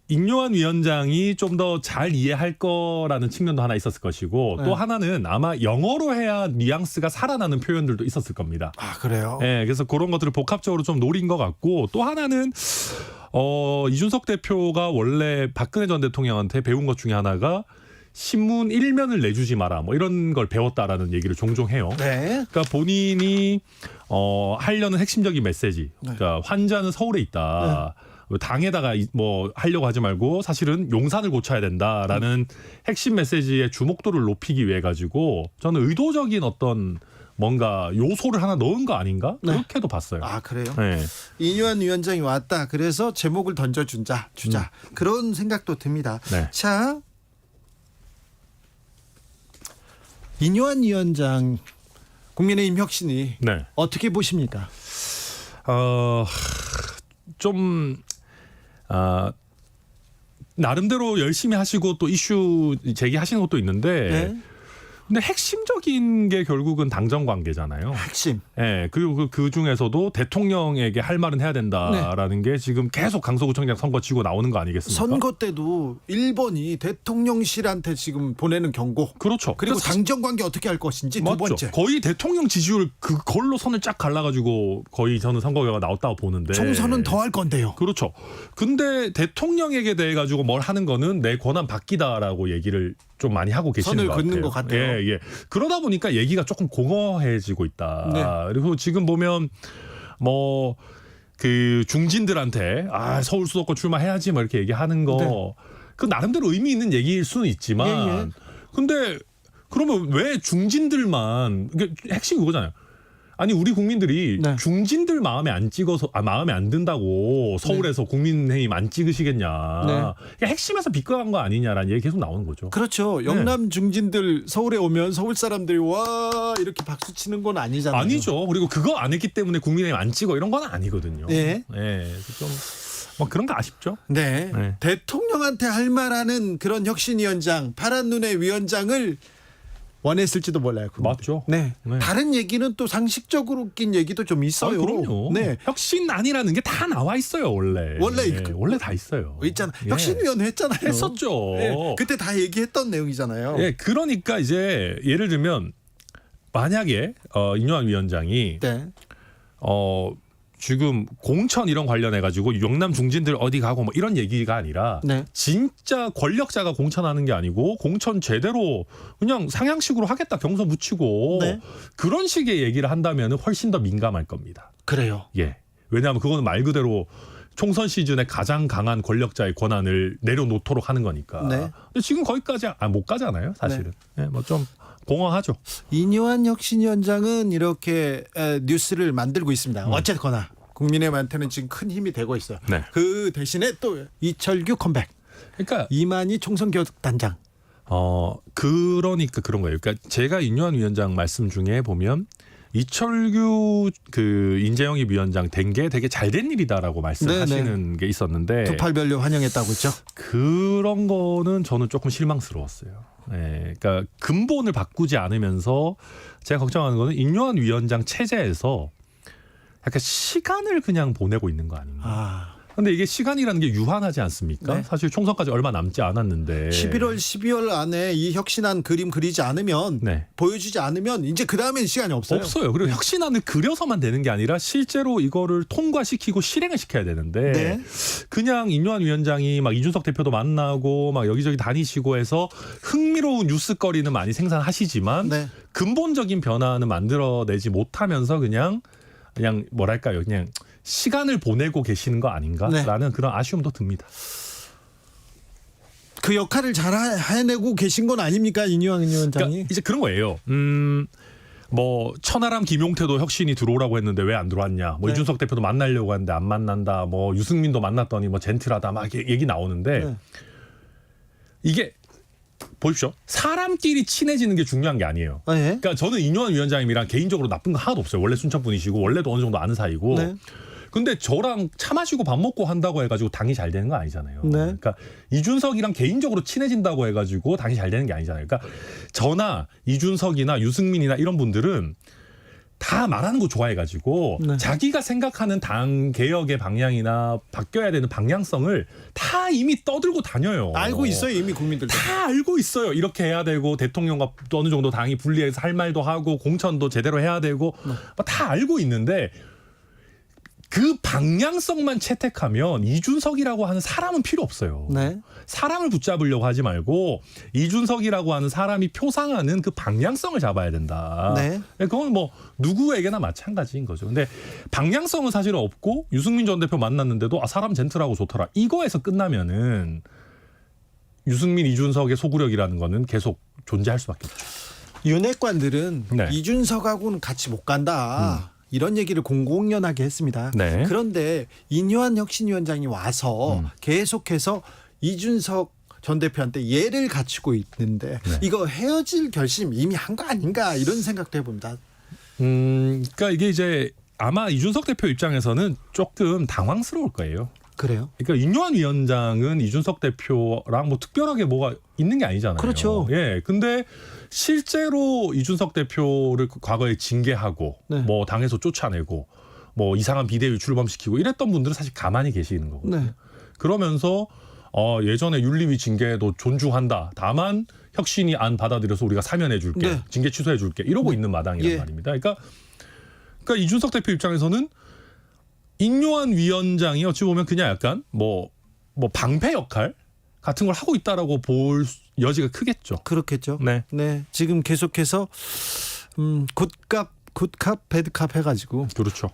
인요한 위원장이 좀 더 잘 이해할 거라는 측면도 하나 있었을 것이고 네. 또 하나는 아마 영어로 해야 뉘앙스가 살아나는 표현들도 있었을 겁니다. 아, 그래요? 네, 그래서 그런 것들을 복합적으로 좀 노린 것 같고 또 하나는 이준석 대표가 원래 박근혜 전 대통령한테 배운 것 중에 하나가 신문 1면을 내주지 마라 뭐 이런 걸 배웠다라는 얘기를 종종 해요. 네. 그러니까 본인이 하려는 핵심적인 메시지. 그러니까 환자는 서울에 있다. 당에다가 뭐 하려고 하지 말고 사실은 용산을 고쳐야 된다라는 핵심 메시지의 주목도를 높이기 위해 가지고 저는 의도적인 어떤 뭔가 요소를 하나 넣은 거 아닌가? 그렇게도 봤어요. 아, 그래요? 네. 인요한 위원장이 왔다. 그래서 제목을 던져주자. 그런 생각도 듭니다. 네. 자, 인요한 위원장 국민의힘 혁신이 네. 어떻게 보십니까? 좀 나름대로 열심히 하시고 또 이슈 제기하시는 것도 있는데 네. 근데 핵심적인 게 결국은 당정 관계잖아요. 핵심. 네, 그리고 그 중에서도 대통령에게 할 말은 해야 된다라는 게 지금 계속 강서구청장 선거 치고 나오는 거 아니겠습니까? 선거 때도 1번이 대통령실한테 지금 보내는 경고. 그렇죠. 그리고 그래서 당정 관계 어떻게 할 것인지 두 맞죠. 번째. 거의 대통령 지지율 그걸로 선을 쫙 갈라가지고 거의 저는 선거 결과가 나왔다고 보는데. 총선은 더 할 건데요. 그렇죠. 근데 대통령에게 대해 가지고 뭘 하는 거는 내 권한 밖이다라고 얘기를 좀 많이 하고 계시는 선을 것 같아요. 긋는 것 같아요. 예. 그러다 보니까 얘기가 조금 공허해지고 있다. 네. 그리고 지금 보면 뭐 그 중진들한테 서울 수도권 출마해야지 뭐 이렇게 얘기하는 거 네. 그 나름대로 의미 있는 얘기일 수는 있지만 예. 근데 그러면 왜 중진들만 핵심 그거잖아요. 아니 우리 국민들이 네. 중진들 마음에 안 찍어서 마음에 안 든다고 서울에서 국민의힘 안 찍으시겠냐. 네. 그러니까 핵심에서 비껴간 거 아니냐라는 얘기 계속 나오는 거죠. 그렇죠. 영남 중진들 서울에 오면 서울 사람들이 와 이렇게 박수 치는 건 아니잖아요. 아니죠. 그리고 그거 안 했기 때문에 국민의힘 안 찍어 이런 건 아니거든요. 네. 좀 뭐 그런 거 아쉽죠. 네. 네. 대통령한테 할 말하는 그런 혁신위원장, 파란 눈의 위원장을 원했을지도 몰라요. 맞죠. 네. 다른 얘기는 또 상식적으로 웃긴 얘기도 좀 있어요. 그럼요. 네. 혁신안이라는 게 다 나와 있어요, 원래. 원래 원래 다 있어요. 있잖아. 혁신위원회 했잖아요. 했었죠. 네. 그때 다 얘기했던 내용이잖아요. 예, 그러니까 이제 예를 들면 만약에 인요한 위원장이 네. 지금 공천 이런 관련해 가지고 영남 중진들 어디 가고 뭐 이런 얘기가 아니라 네. 진짜 권력자가 공천하는 게 아니고 공천 제대로 그냥 상향식으로 하겠다 경선 붙이고 네. 그런 식의 얘기를 한다면 훨씬 더 민감할 겁니다. 그래요. 예. 왜냐하면 그거는 말 그대로 총선 시즌에 가장 강한 권력자의 권한을 내려놓도록 하는 거니까. 네. 근데 지금 거기까지 못 가잖아요, 사실은. 네. 뭐 좀 공허하죠. 인요한 혁신위원장은 이렇게 뉴스를 만들고 있습니다. 어쨌거나 국민의힘한테는 지금 큰 힘이 되고 있어요. 네. 그 대신에 또 이철규 컴백. 그러니까 이만희 총선교섭단장. 그러니까 그런 거예요. 그러니까 제가 인요한 위원장 말씀 중에 보면 이철규 그 인재영입 위원장 된 게 되게 잘된 일이다라고 말씀하시는 게 있었는데 두팔별로 환영했다고 했죠. 그런 거는 저는 조금 실망스러웠어요. 네, 그러니까 근본을 바꾸지 않으면서 제가 걱정하는 거는 인요한 위원장 체제에서 약간 시간을 그냥 보내고 있는 거 아닌가. 근데 이게 시간이라는 게 유한하지 않습니까? 네. 사실 총선까지 얼마 남지 않았는데 11월, 12월 안에 이 혁신안 그림 그리지 않으면 보여주지 않으면 이제 그 다음엔 시간이 없어요. 없어요. 그리고 혁신안을 그려서만 되는 게 아니라 실제로 이거를 통과시키고 실행을 시켜야 되는데 네. 그냥 인요한 위원장이 막 이준석 대표도 만나고 막 여기저기 다니시고 해서 흥미로운 뉴스거리는 많이 생산하시지만 네. 근본적인 변화는 만들어내지 못하면서 그냥 뭐랄까요, 그냥 시간을 보내고 계시는 거 아닌가라는 그런 아쉬움도 듭니다. 그 역할을 잘 해내고 계신 건 아닙니까, 인요한 위원장이? 그러니까 이제 그런 거예요. 뭐 천하람 김용태도 혁신이 들어오라고 했는데 왜 안 들어왔냐. 뭐 네. 이준석 대표도 만나려고 하는데 안 만난다. 뭐 유승민도 만났더니 뭐 젠틀하다. 막 얘기 나오는데 네. 이게 보십시오. 사람끼리 친해지는 게 중요한 게 아니에요. 아, 예? 그러니까 저는 이뇨한 위원장님이랑 개인적으로 나쁜 거 하나도 없어요. 원래 순천 분이시고 원래도 어느 정도 아는 사이고. 네. 근데 저랑 차 마시고 밥 먹고 한다고 해가지고 당이 잘 되는 거 아니잖아요. 네. 그러니까 이준석이랑 개인적으로 친해진다고 해가지고 당이 잘 되는 게 아니잖아요. 그러니까 저나 이준석이나 유승민이나 이런 분들은 다 말하는 거 좋아해가지고 네. 자기가 생각하는 당 개혁의 방향이나 바뀌어야 되는 방향성을 다 이미 떠들고 다녀요. 알고 있어요 이미 국민들도. 다 알고 있어요. 이렇게 해야 되고 대통령과 또 어느 정도 당이 분리해서 할 말도 하고 공천도 제대로 해야 되고 다 알고 있는데 그 방향성만 채택하면 이준석이라고 하는 사람은 필요 없어요. 네. 사람을 붙잡으려고 하지 말고 이준석이라고 하는 사람이 표상하는 그 방향성을 잡아야 된다. 네. 그건 뭐 누구에게나 마찬가지인 거죠. 근데 방향성은 사실 없고 유승민 전 대표 만났는데도 사람 젠틀하고 좋더라. 이거에서 끝나면은 유승민, 이준석의 소구력이라는 거는 계속 존재할 수밖에 없죠. 윤핵관들은 네. 이준석하고는 같이 못 간다. 이런 얘기를 공공연하게 했습니다. 네. 그런데 이뇨한 혁신위원장이 와서 계속해서 이준석 전 대표한테 예를 갖추고 있는데 이거 헤어질 결심 이미 한 거 아닌가 이런 생각도 해봅니다. 그러니까 이게 이제 아마 이준석 대표 입장에서는 조금 당황스러울 거예요. 그래요? 그러니까 이뇨한 위원장은 이준석 대표랑 뭐 특별하게 뭐가 있는 게 아니잖아요. 그렇죠. 예. 근데 실제로 이준석 대표를 과거에 징계하고 네. 뭐 당에서 쫓아내고 뭐 이상한 비대위 출범시키고 이랬던 분들은 사실 가만히 계시는 거거든요. 네. 그러면서 예전에 윤리위 징계도 존중한다. 다만 혁신이 안 받아들여서 우리가 사면해 줄게. 네. 징계 취소해 줄게. 이러고 있는 마당이란 예. 말입니다. 그러니까 이준석 대표 입장에서는 인요한 위원장이 어찌 보면 그냥 약간 뭐 방패 역할 같은 걸 하고 있다라고 볼 여지가 크겠죠. 그렇겠죠. 네. 네. 지금 계속해서 굿캅 배드캅 해가지고 그렇죠.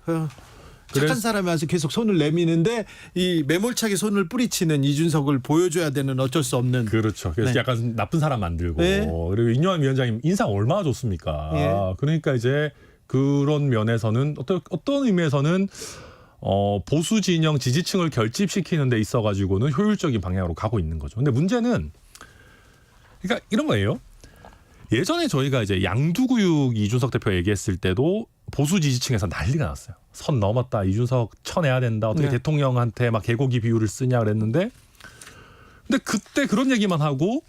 착한 사람이 와서 계속 손을 내미는데 이 매몰차게 손을 뿌리치는 이준석을 보여줘야 되는 어쩔 수 없는. 그렇죠. 그래서 네. 약간 나쁜 사람 만들고 네. 그리고 인요한 위원장님 인상 얼마나 좋습니까? 예. 그러니까 이제 그런 면에서는 어떤 의미에서는 보수 진영 지지층을 결집시키는 데 있어 가지고는 효율적인 방향으로 가고 있는 거죠. 근데 문제는 그러니까 이런 거예요. 예전에 저희가 이제 양두구육 이준석 대표 얘기했을 때도 보수 지지층에서 난리가 났어요. 선 넘었다. 이준석 쳐내야 된다. 어떻게 네. 대통령한테 막 개고기 비유를 쓰냐 그랬는데 근데 그때 그런 얘기만 하고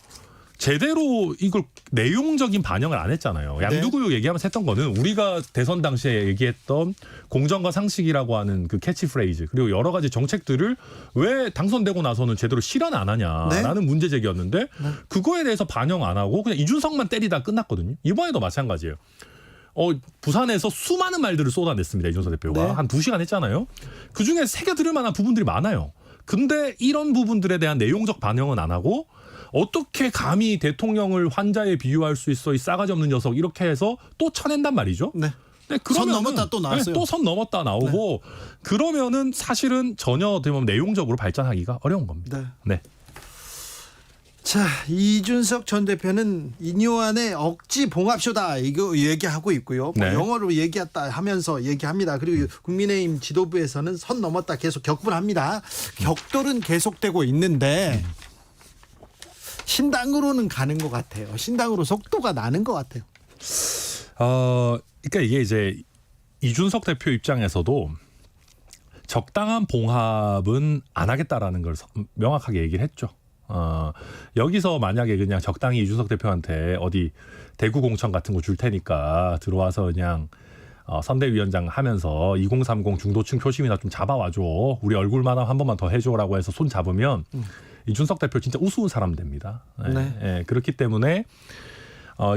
제대로 이걸 내용적인 반영을 안 했잖아요. 양두구육 얘기하면서 했던 거는 우리가 대선 당시에 얘기했던 공정과 상식이라고 하는 그 캐치프레이즈 그리고 여러 가지 정책들을 왜 당선되고 나서는 제대로 실현 안 하냐라는 문제 제기였는데 그거에 대해서 반영 안 하고 그냥 이준석만 때리다 끝났거든요. 이번에도 마찬가지예요. 부산에서 수많은 말들을 쏟아냈습니다. 이준석 대표가. 네. 한 2시간 했잖아요. 그중에 새겨들을 만한 부분들이 많아요. 근데 이런 부분들에 대한 내용적 반영은 안 하고 어떻게 감히 대통령을 환자에 비유할 수 있어 이 싸가지 없는 녀석 이렇게 해서 또 쳐낸단 말이죠. 네. 네, 선 넘었다 또 나왔어요. 또 선 넘었다 나오고 그러면은 사실은 전혀 되면 내용적으로 발전하기가 어려운 겁니다. 네. 자, 이준석 전 대표는 이뇨한의 억지 봉합쇼다 이거 얘기하고 있고요. 네. 영어로 얘기했다 하면서 얘기합니다. 그리고 국민의힘 지도부에서는 선 넘었다 계속 격분합니다. 격돌은 계속되고 있는데 신당으로는 가는 것 같아요. 신당으로 속도가 나는 것 같아요. 그러니까 이게 이제 이준석 대표 입장에서도 적당한 봉합은 안 하겠다라는 걸 명확하게 얘기를 했죠. 여기서 만약에 그냥 적당히 이준석 대표한테 어디 대구 공천 같은 거 줄 테니까 들어와서 그냥 선대위원장 하면서 2030 중도층 표심이나 좀 잡아와줘. 우리 얼굴만 한 번만 더 해줘라고 해서 손 잡으면 이준석 대표 진짜 우스운 사람 됩니다. 네. 예, 그렇기 때문에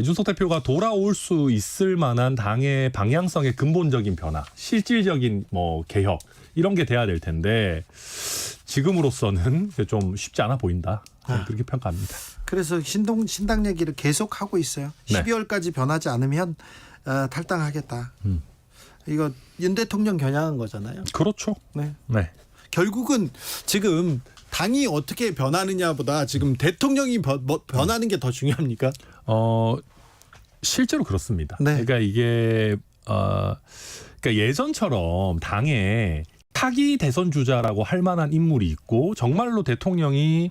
이준석 대표가 돌아올 수 있을 만한 당의 방향성의 근본적인 변화, 실질적인 뭐 개혁 이런 게 돼야 될 텐데 지금으로서는 좀 쉽지 않아 보인다. 그렇게 평가합니다. 그래서 신당 얘기를 계속 하고 있어요. 네. 12월까지 변하지 않으면 탈당하겠다. 이거 윤 대통령 겨냥한 거잖아요. 그렇죠. 네. 네. 결국은 지금 당이 어떻게 변하느냐보다 지금 대통령이 변하는 게 더 중요합니까? 실제로 그렇습니다. 네. 그러니까 이게 그러니까 예전처럼 당에 차기 대선 주자라고 할 만한 인물이 있고 정말로 대통령이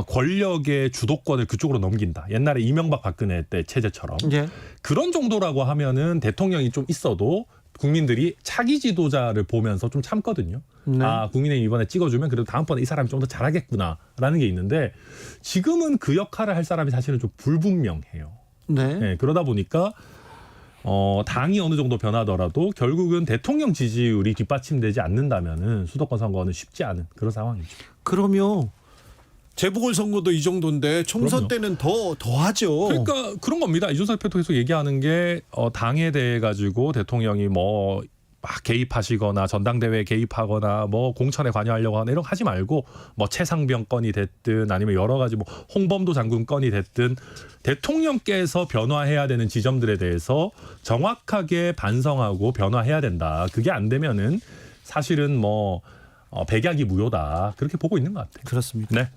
권력의 주도권을 그쪽으로 넘긴다. 옛날에 이명박 박근혜 때 체제처럼 예. 그런 정도라고 하면은 대통령이 좀 있어도 국민들이 차기 지도자를 보면서 좀 참거든요. 네. 아, 국민의힘 이번에 찍어주면 그래도 다음번에 이 사람이 좀 더 잘하겠구나라는 게 있는데 지금은 그 역할을 할 사람이 사실은 좀 불분명해요. 네. 네, 그러다 보니까 당이 어느 정도 변하더라도 결국은 대통령 지지율이 뒷받침되지 않는다면은 수도권 선거는 쉽지 않은 그런 상황이죠. 그러면 재보궐선거도 이 정도인데 총선 그럼요. 때는 더 하죠. 그러니까 그런 겁니다. 이준석 대표 계속 얘기하는 게 당에 대해 가지고 대통령이 뭐 막 개입하시거나 전당대회에 개입하거나 뭐 공천에 관여하려고 하는 이런 거 하지 말고 뭐 최상병 건이 됐든 아니면 여러 가지 뭐 홍범도 장군 건이 됐든 대통령께서 변화해야 되는 지점들에 대해서 정확하게 반성하고 변화해야 된다. 그게 안 되면은 사실은 뭐 백약이 무효다. 그렇게 보고 있는 것 같아요. 그렇습니다. 네.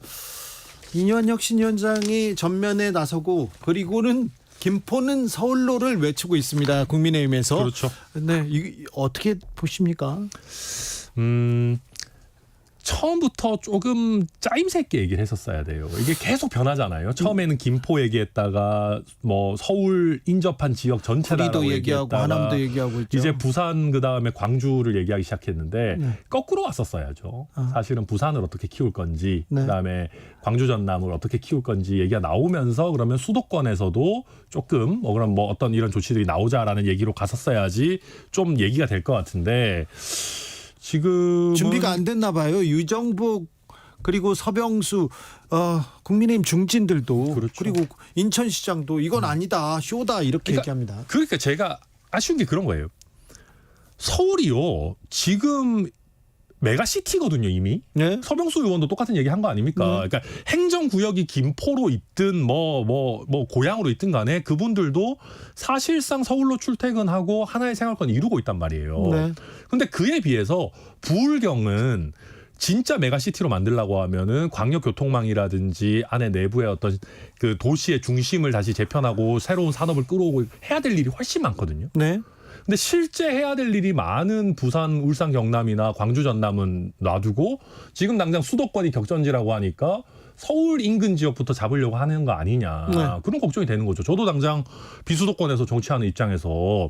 이뇨한 혁신위원장이 전면에 나서고 그리고는 김포는 서울로를 외치고 있습니다. 국민의힘에서. 그렇죠. 네, 이 어떻게 보십니까? 처음부터 조금 짜임새 있게 얘기를 했었어야 돼요. 이게 계속 변하잖아요. 처음에는 김포 얘기했다가 뭐 서울 인접한 지역 전체라고 구리도 얘기하고 얘기했다가 하남도 얘기하고 있죠. 이제 부산 그다음에 광주를 얘기하기 시작했는데 네. 거꾸로 왔었어야죠. 사실은 부산을 어떻게 키울 건지 네. 그다음에 광주 전남을 어떻게 키울 건지 얘기가 나오면서 그러면 수도권에서도 조금 그럼 뭐 어떤 이런 조치들이 나오자라는 얘기로 갔었어야지 좀 얘기가 될 것 같은데 지금 준비가 안 됐나 봐요. 유정복 그리고 서병수 국민의힘 중진들도 그렇죠. 그리고 인천시장도 이건 아니다 쇼다 이렇게 얘기합니다. 그러니까 제가 아쉬운 게 그런 거예요. 서울이요 지금 메가시티거든요 이미. 네. 서병수 의원도 똑같은 얘기 한 거 아닙니까? 그러니까 행정구역이 김포로 있든 뭐 고향으로 있든 간에 그분들도 사실상 서울로 출퇴근하고 하나의 생활권을 이루고 있단 말이에요. 네. 근데 그에 비해서 부울경은 진짜 메가시티로 만들려고 하면은 광역교통망이라든지 안에 내부의 어떤 그 도시의 중심을 다시 재편하고 새로운 산업을 끌어오고 해야 될 일이 훨씬 많거든요. 네. 근데 실제 해야 될 일이 많은 부산, 울산, 경남이나 광주, 전남은 놔두고 지금 당장 수도권이 격전지라고 하니까 서울 인근 지역부터 잡으려고 하는 거 아니냐. 네. 그런 걱정이 되는 거죠. 저도 당장 비수도권에서 정치하는 입장에서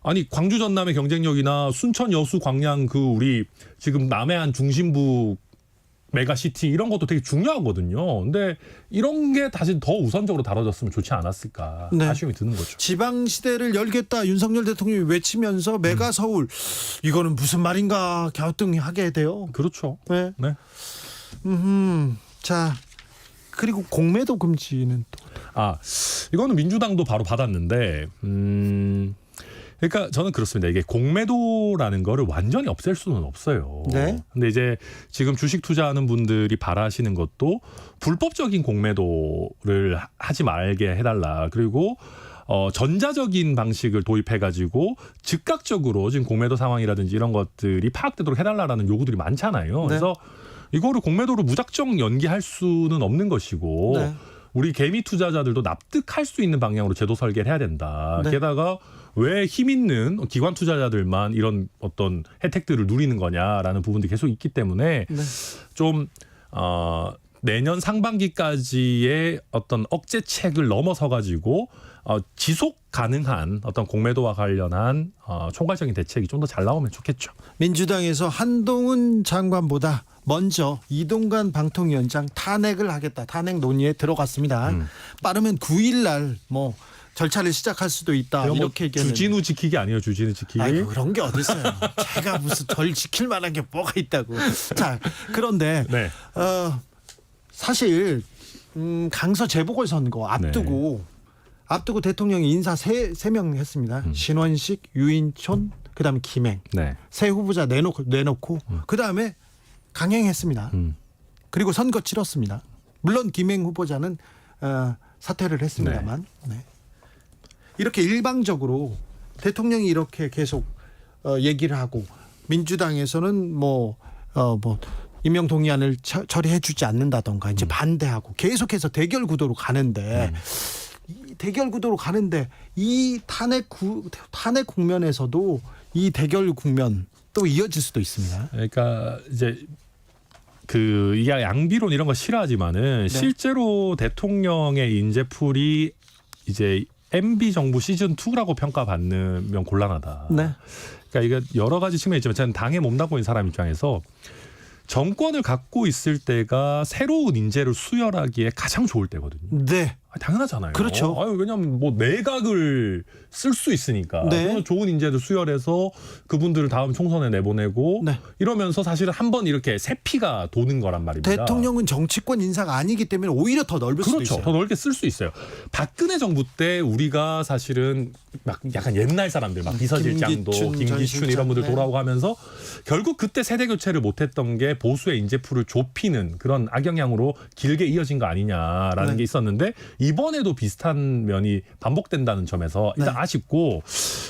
아니 광주, 전남의 경쟁력이나 순천, 여수, 광양 그 우리 지금 남해안 중심부 메가시티 이런 것도 되게 중요하거든요. 근데 이런 게 다시 더 우선적으로 다뤄졌으면 좋지 않았을까 네. 아쉬움이 드는 거죠. 지방시대를 열겠다 윤석열 대통령이 외치면서 메가 서울 이거는 무슨 말인가 갸우뚱하게 돼요. 그렇죠. 네. 네. 자 그리고 공매도 금지는 또. 이거는 민주당도 바로 받았는데 그러니까 저는 그렇습니다. 이게 공매도라는 거를 완전히 없앨 수는 없어요. 네. 근데 이제 지금 주식 투자하는 분들이 바라시는 것도 불법적인 공매도를 하지 말게 해달라. 그리고 전자적인 방식을 도입해가지고 즉각적으로 지금 공매도 상황이라든지 이런 것들이 파악되도록 해달라라는 요구들이 많잖아요. 네. 그래서 이거를 공매도로 무작정 연기할 수는 없는 것이고 네. 우리 개미 투자자들도 납득할 수 있는 방향으로 제도 설계를 해야 된다. 네. 게다가 왜 힘 있는 기관 투자자들만 이런 어떤 혜택들을 누리는 거냐라는 부분들이 계속 있기 때문에 네. 좀 내년 상반기까지의 어떤 억제책을 넘어서 가지고 지속 가능한 어떤 공매도와 관련한 총괄적인 대책이 좀 더 잘 나오면 좋겠죠. 민주당에서 한동훈 장관보다 먼저 이동관 방통위원장 탄핵을 하겠다. 탄핵 논의에 들어갔습니다. 빠르면 9일 날 뭐 절차를 시작할 수도 있다. 이렇게 얘기했는데. 주진우 지키기 아니에요. 주진우 지키기. 아이고, 그런 게 어디 있어요. 제가 무슨 절 지킬 만한 게 뭐가 있다고. 자, 그런데 네. 사실 강서 재보궐선거 앞두고 대통령이 인사 세 명 했습니다. 신원식, 유인촌, 그다음에 김행. 네. 세 후보자 내놓고 그다음에 강행했습니다. 그리고 선거 치렀습니다. 물론 김행 후보자는 사퇴를 했습니다만. 네. 이렇게 일방적으로 대통령이 이렇게 계속 얘기를 하고 민주당에서는 뭐 임명 동의안을 처리해주지 않는다던가 이제 반대하고 계속해서 대결 구도로 가는데 이 대결 구도로 가는데 이 탄핵 국면에서도 이 대결 국면 또 이어질 수도 있습니다. 그러니까 이제 이게 양비론 이런 거 싫어하지만은 실제로 대통령의 인재풀이 이제 MB 정부 시즌 2라고 평가받으면 곤란하다. 네. 그러니까 이게 여러 가지 측면이 있지만 저는 당에 몸담고 있는 사람 입장에서 정권을 갖고 있을 때가 새로운 인재를 수혈하기에 가장 좋을 때거든요. 네. 당연하잖아요. 그렇죠. 왜냐하면 뭐 내각을 쓸 수 있으니까. 네. 좋은 인재들 수혈해서 그분들을 다음 총선에 내보내고 이러면서 사실은 한번 이렇게 새 피가 도는 거란 말입니다. 대통령은 정치권 인사가 아니기 때문에 오히려 더 넓을 수도 있어요. 더 넓게 쓸 수 있어요. 박근혜 정부 때 우리가 사실은 막 약간 옛날 사람들 막 비서실장도 김기춘 이런 분들 돌아오고 하면서 결국 그때 세대 교체를 못했던 게 보수의 인재풀을 좁히는 그런 악영향으로 길게 이어진 거 아니냐라는 게 있었는데 이번에도 비슷한 면이 반복된다는 점에서 일단 아쉽고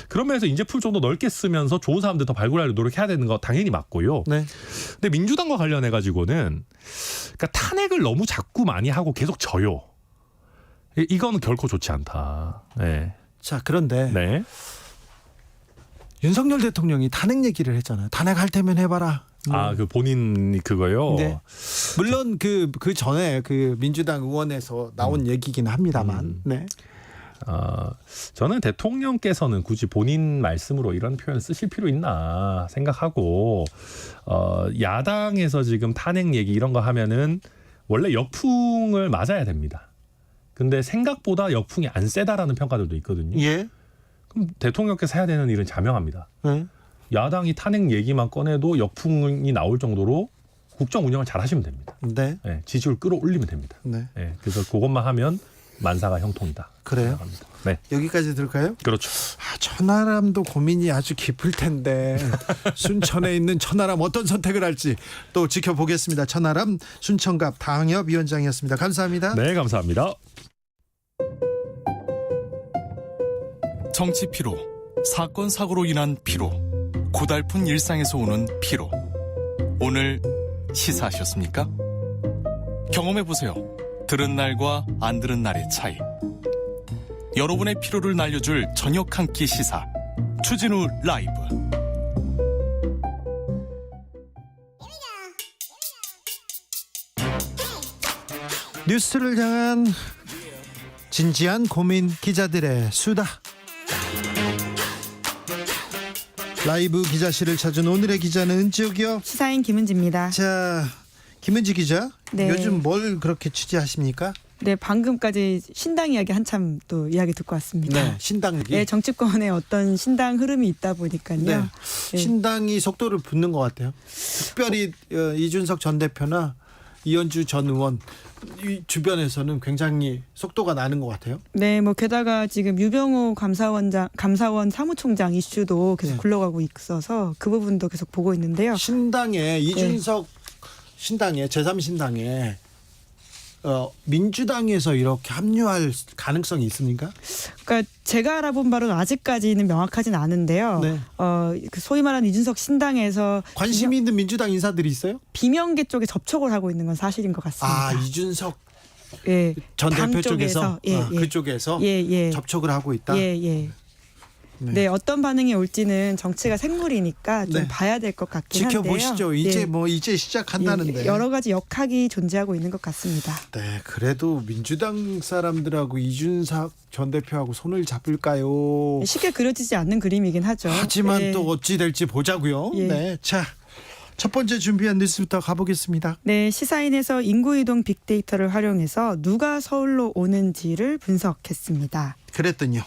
그런 면에서 인재풀 좀 더 넓게 쓰면서 좋은 사람들 더 발굴하려고 노력해야 되는 거 당연히 맞고요. 근데 민주당과 관련해 가지고는 그러니까 탄핵을 너무 자꾸 많이 하고 계속 져요. 이거는 결코 좋지 않다. 네. 자, 그런데 윤석열 대통령이 탄핵 얘기를 했잖아요. 탄핵할 테면 해봐라. 본인 그거요. 네. 물론 그 전에 민주당 의원에서 나온 얘기긴 합니다만. 네. 저는 대통령께서는 굳이 본인 말씀으로 이런 표현 쓰실 필요 있나 생각하고 야당에서 지금 탄핵 얘기 이런 거 하면은 원래 역풍을 맞아야 됩니다. 근데 생각보다 역풍이 안 세다라는 평가들도 있거든요. 예. 그럼 대통령께서 해야 되는 일은 자명합니다. 야당이 탄핵 얘기만 꺼내도 역풍이 나올 정도로 국정 운영을 잘 하시면 됩니다. 네. 네, 지지율 끌어올리면 됩니다. 네. 네, 그래서 그것만 하면 만사가 형통이다. 그래요? 생각합니다. 네. 여기까지 들을까요? 그렇죠. 천하람도 고민이 아주 깊을 텐데 순천에 있는 천하람 어떤 선택을 할지 또 지켜보겠습니다. 천하람 순천갑 당협위원장이었습니다. 감사합니다. 네, 감사합니다. 정치 피로, 사건 사고로 인한 피로, 고달픈 일상에서 오는 피로. 오늘 시사하셨습니까? 경험해보세요. 들은 날과 안 들은 날의 차이. 여러분의 피로를 날려줄 저녁 한 끼 시사. 추진우 라이브. 뉴스를 향한 진지한 고민, 기자들의 수다. 라이브 기자실을 찾은 오늘의 기자는 은지옥이요. 시사인 김은지입니다. 자, 김은지 기자. 네. 요즘 뭘 그렇게 취재하십니까? 네, 방금까지 신당 이야기 한참 또 이야기 듣고 왔습니다. 네, 신당 얘기. 네, 정치권에 어떤 신당 흐름이 있다 보니까요. 네. 네. 신당이 속도를 붙는 것 같아요. 특별히 이준석 전 대표나 이현주 전 의원 이 주변에서는 굉장히 속도가 나는 것 같아요. 네, 뭐 게다가 지금 유병호 감사원 사무총장 이슈도 계속 굴러가고 있어서 그 부분도 계속 보고 있는데요. 신당에 이준석 신당에 제3신당에 민주당에서 이렇게 합류할 가능성이 있습니까? 그러니까 제가 알아본 바로는 아직까지는 명확하지는 않은데요. 네. 그 소위 말하는 이준석 신당에서 관심이 있는 민주당 인사들이 있어요? 비명계 쪽에 접촉을 하고 있는 건 사실인 것 같습니다. 이준석 전 대표 쪽에서 그쪽에서 접촉을 하고 있다. 네, 어떤 반응이 올지는 정치가 생물이니까 좀 봐야 될 것 같긴 한데요. 지켜보시죠. 이제 시작한다는데 여러 가지 역학이 존재하고 있는 것 같습니다. 네, 그래도 민주당 사람들하고 이준석 전 대표하고 손을 잡을까요? 쉽게 그려지지 않는 그림이긴 하죠. 하지만 또 어찌 될지 보자고요. 네, 자. 첫 번째 준비한 뉴스부터 가보겠습니다. 네, 시사인에서 인구이동 빅데이터를 활용해서 누가 서울로 오는지를 분석했습니다. 그랬더니요.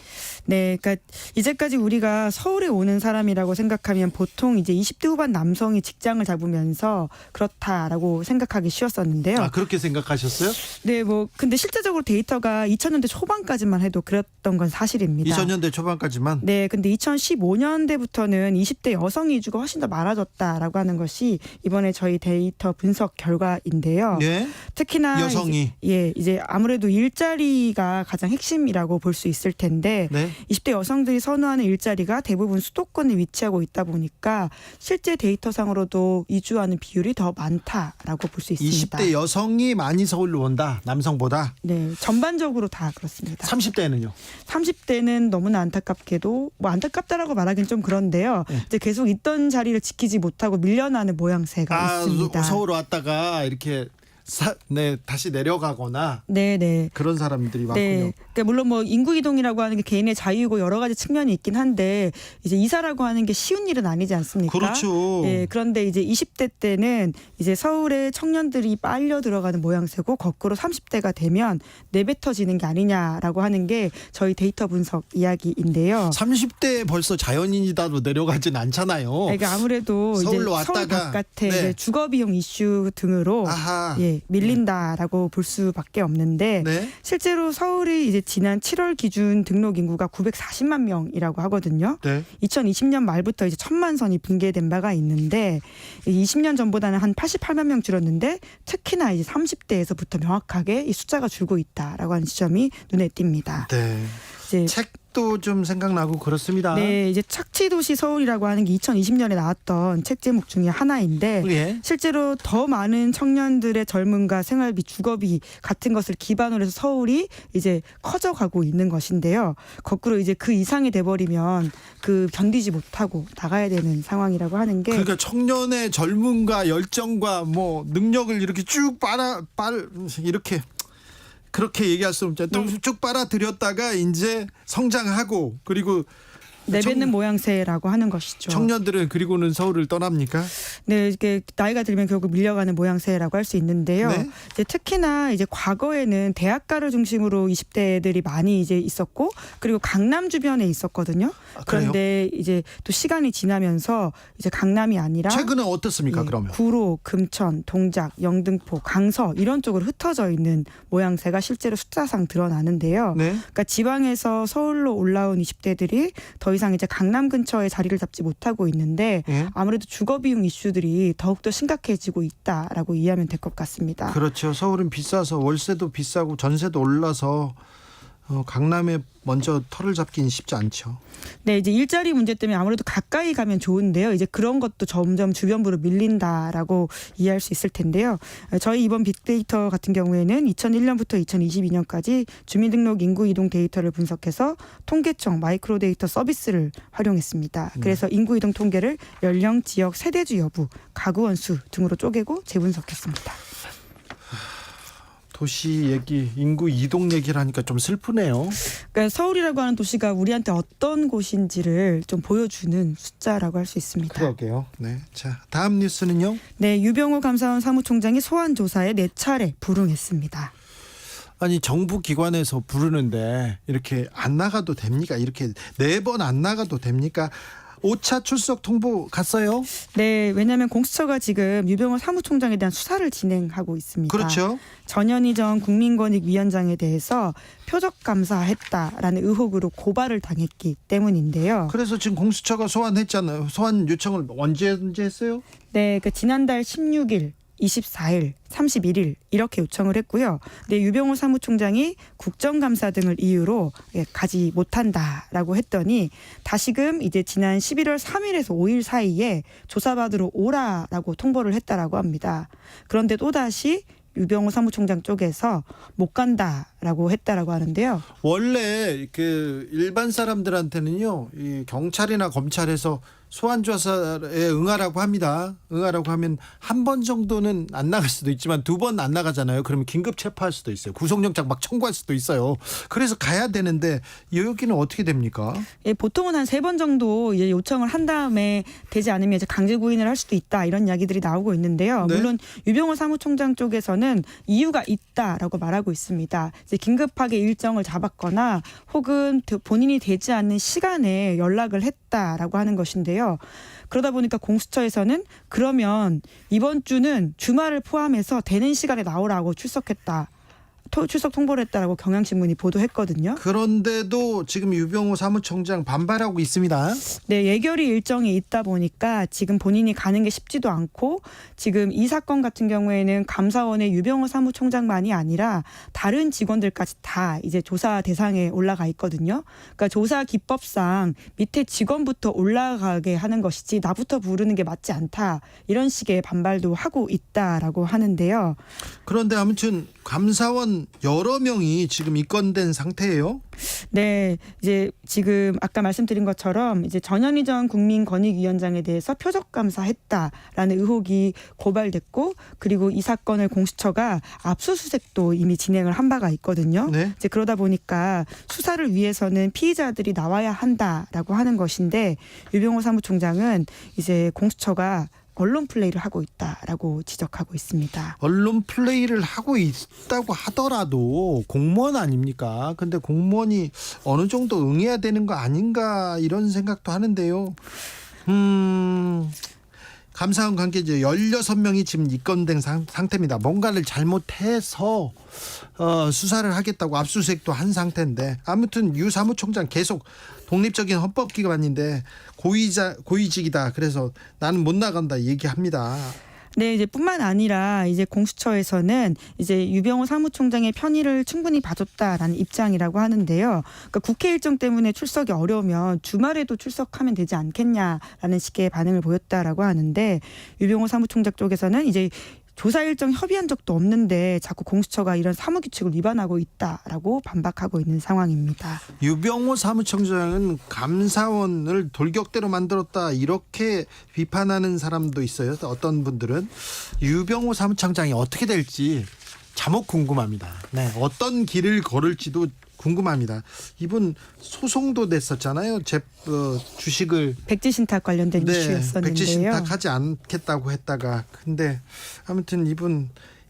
네, 그러니까 이제까지 우리가 서울에 오는 사람이라고 생각하면 보통 이제 20대 후반 남성이 직장을 잡으면서 그렇다라고 생각하기 쉬웠었는데요. 그렇게 생각하셨어요? 네, 뭐 근데 실제적으로 데이터가 2000년대 초반까지만 해도 그랬던 건 사실입니다. 2000년대 초반까지만? 네, 근데 2015년대부터는 20대 여성 위주가 훨씬 더 많아졌다라고 하는 것이 이번에 저희 데이터 분석 결과인데요. 예? 특히나 여성이 이제 아무래도 일자리가 가장 핵심이라고 볼 수 있을 텐데 네. 20대 여성들이 선호하는 일자리가 대부분 수도권에 위치하고 있다 보니까 실제 데이터상으로도 이주하는 비율이 더 많다라고 볼 수 있습니다. 20대 여성이 많이 서울로 온다. 남성보다. 네, 전반적으로 다 그렇습니다. 30대는요? 30대는 너무나 안타깝게도 뭐 안타깝다라고 말하기는 좀 그런데요. 이제 계속 있던 자리를 지키지 못하고 밀려나는 모양새가 있습니다. 서울 왔다가 이렇게 다시 내려가거나 네네 그런 사람들이 많군요. 네, 그러니까 물론 뭐 인구 이동이라고 하는 게 개인의 자유이고 여러 가지 측면이 있긴 한데 이제 이사라고 하는 게 쉬운 일은 아니지 않습니까? 그렇죠. 네, 그런데 이제 20대 때는 이제 서울에 청년들이 빨려 들어가는 모양새고 거꾸로 30대가 되면 내뱉어지는 게 아니냐라고 하는 게 저희 데이터 분석 이야기인데요. 30대 벌써 자연인이다도 내려가진 않잖아요. 그러니까 아무래도 서울로 이제 서울 왔다가 바깥에 네. 이제 주거 비용 이슈 등으로 예, 밀린다라고 볼 수밖에 없는데 네. 실제로 서울이 이제 지난 7월 기준 등록 인구가 940만 명이라고 하거든요. 네. 2020년 말부터 이제 1000만 선이 붕괴된 바가 있는데 20년 전보다는 한 88만 명 줄었는데 특히나 이제 30대에서부터 명확하게 이 숫자가 줄고 있다라고 하는 지점이 눈에 띕니다. 네. 이제 책도 좀 생각나고 그렇습니다. 네, 이제 착취도시 서울이라고 하는 게 2020년에 나왔던 책 제목 중에 하나인데 예. 실제로 더 많은 청년들의 젊음과 생활비, 주거비 같은 것을 기반으로 해서 서울이 이제 커져가고 있는 것인데요. 거꾸로 이제 그 이상이 돼버리면 그 견디지 못하고 나가야 되는 상황이라고 하는 게 그러니까 청년의 젊음과 열정과 뭐 능력을 이렇게 쭉 이렇게 그렇게 얘기할 수 없죠. 쭉 빨아들였다가 이제 성장하고 그리고 내뱉는 모양새라고 하는 것이죠. 청년들은 그리고는 서울을 떠납니까? 네, 이게 나이가 들면 결국 밀려가는 모양새라고 할 수 있는데요. 네? 이제 특히나 이제 과거에는 대학가를 중심으로 20대들이 많이 이제 있었고 그리고 강남 주변에 있었거든요. 그런데 이제 또 시간이 지나면서 이제 강남이 아니라 최근은 어떻습니까? 그러면 구로, 금천, 동작, 영등포, 강서 이런 쪽으로 흩어져 있는 모양새가 실제로 숫자상 드러나는데요. 네? 그러니까 지방에서 서울로 올라온 20대들이 더 이상 이제 강남 근처에 자리를 잡지 못하고 있는데 아무래도 주거 비용 이슈들이 더욱더 심각해지고 있다라고 이해하면 될 것 같습니다. 그렇죠. 서울은 비싸서 월세도 비싸고 전세도 올라서 강남에 먼저 털을 잡기는 쉽지 않죠. 네, 이제 일자리 문제 때문에 아무래도 가까이 가면 좋은데요. 이제 그런 것도 점점 주변부로 밀린다라고 이해할 수 있을 텐데요. 저희 이번 빅데이터 같은 경우에는 2001년부터 2022년까지 주민등록 인구 이동 데이터를 분석해서 통계청 마이크로 데이터 서비스를 활용했습니다. 그래서 인구 이동 통계를 연령, 지역, 세대주 여부, 가구 원수 등으로 쪼개고 재분석했습니다. 도시 얘기, 인구 이동 얘기를 하니까 좀 슬프네요. 그러니까 서울이라고 하는 도시가 우리한테 어떤 곳인지를 좀 보여주는 숫자라고 할 수 있습니다. 그러게요. 네, 자 다음 뉴스는요. 네, 유병호 감사원 사무총장이 소환 조사에 4차례 불응했습니다. 아니 정부 기관에서 부르는데 이렇게 안 나가도 됩니까? 이렇게 4번 안 나가도 됩니까? 5차 출석 통보 갔어요? 네, 왜냐하면 공수처가 지금 유병호 사무총장에 대한 수사를 진행하고 있습니다. 그렇죠. 전현희 전 국민권익위원장에 대해서 표적 감사했다라는 의혹으로 고발을 당했기 때문인데요. 그래서 지금 공수처가 소환했잖아요. 소환 요청을 언제 했어요? 네, 그 지난달 16일 24일, 31일 이렇게 요청을 했고요. 네, 유병호 사무총장이 국정감사 등을 이유로 가지 못한다라고 했더니 다시금 이제 지난 11월 3일에서 5일 사이에 조사받으러 오라라고 통보를 했다라고 합니다. 그런데 또다시 유병호 사무총장 쪽에서 못 간다라고 했다라고 하는데요. 원래 그 일반 사람들한테는요, 이 경찰이나 검찰에서 소환 조사에 응하라고 합니다. 응하라고 하면 한 번 정도는 안 나갈 수도 있지만 2번 안 나가잖아요. 그러면 긴급 체포할 수도 있어요. 구속영장 막 청구할 수도 있어요. 그래서 가야 되는데 여기는 어떻게 됩니까? 예, 보통은 한 3번 정도 이제 요청을 한 다음에 되지 않으면 이제 강제 구인을 할 수도 있다 이런 이야기들이 나오고 있는데요. 네? 물론 유병호 사무총장 쪽에서는 이유가 있다라고 말하고 있습니다. 이제 긴급하게 일정을 잡았거나 혹은 본인이 되지 않는 시간에 연락을 했다라고 하는 것인데요. 그러다 보니까 공수처에서는 그러면 이번 주는 주말을 포함해서 되는 시간에 나오라고 출석했다. 출석 통보를 했다라고 경향신문이 보도했거든요. 그런데도 지금 유병호 사무총장 반발하고 있습니다. 네, 예결위 일정이 있다 보니까 지금 본인이 가는 게 쉽지도 않고 지금 이 사건 같은 경우에는 감사원의 유병호 사무총장만이 아니라 다른 직원들까지 다 이제 조사 대상에 올라가 있거든요. 그러니까 조사 기법상 밑에 직원부터 올라가게 하는 것이지 나부터 부르는 게 맞지 않다. 이런 식의 반발도 하고 있다라고 하는데요. 그런데 아무튼 감사원 여러 명이 지금 입건된 상태예요. 네, 이제 지금 아까 말씀드린 것처럼 이제 전현희 전 국민권익위원장에 대해서 표적 감사했다라는 의혹이 고발됐고, 그리고 이 사건을 공수처가 압수수색도 이미 진행을 한 바가 있거든요. 네. 이제 그러다 보니까 수사를 위해서는 피의자들이 나와야 한다라고 하는 것인데, 유병호 사무총장은 이제 공수처가 언론 플레이를 하고 있다라고 지적하고 있습니다. 언론 플레이를 하고 있다고 하더라도 공무원 아닙니까? 근데 공무원이 어느 정도 응해야 되는 거 아닌가 이런 생각도 하는데요. 감사원 관계자 16명이 지금 입건된 상태입니다. 뭔가를 잘못해서 수사를 하겠다고 압수수색도 한 상태인데, 아무튼 유 사무총장 계속 독립적인 헌법기관인데 고위직이다. 그래서 나는 못 나간다 얘기합니다. 네, 이제 뿐만 아니라 이제 공수처에서는 이제 유병호 사무총장의 편의를 충분히 봐줬다라는 입장이라고 하는데요. 그러니까 국회 일정 때문에 출석이 어려우면 주말에도 출석하면 되지 않겠냐라는 식의 반응을 보였다라고 하는데, 유병호 사무총장 쪽에서는 이제 조사 일정 협의한 적도 없는데 자꾸 공수처가 이런 사무규칙을 위반하고 있다라고 반박하고 있는 상황입니다. 유병호 사무총장은 감사원을 돌격대로 만들었다 이렇게 비판하는 사람도 있어요. 어떤 분들은 유병호 사무총장이 어떻게 될지 자목 궁금합니다. 네, 어떤 길을 걸을지도 궁금합니다. 이분 소송도 냈었잖아요. 주식을 백지신탁 관련된 이슈였었는데요. 백지신탁하지 않겠다고 했다가, 근데 아무튼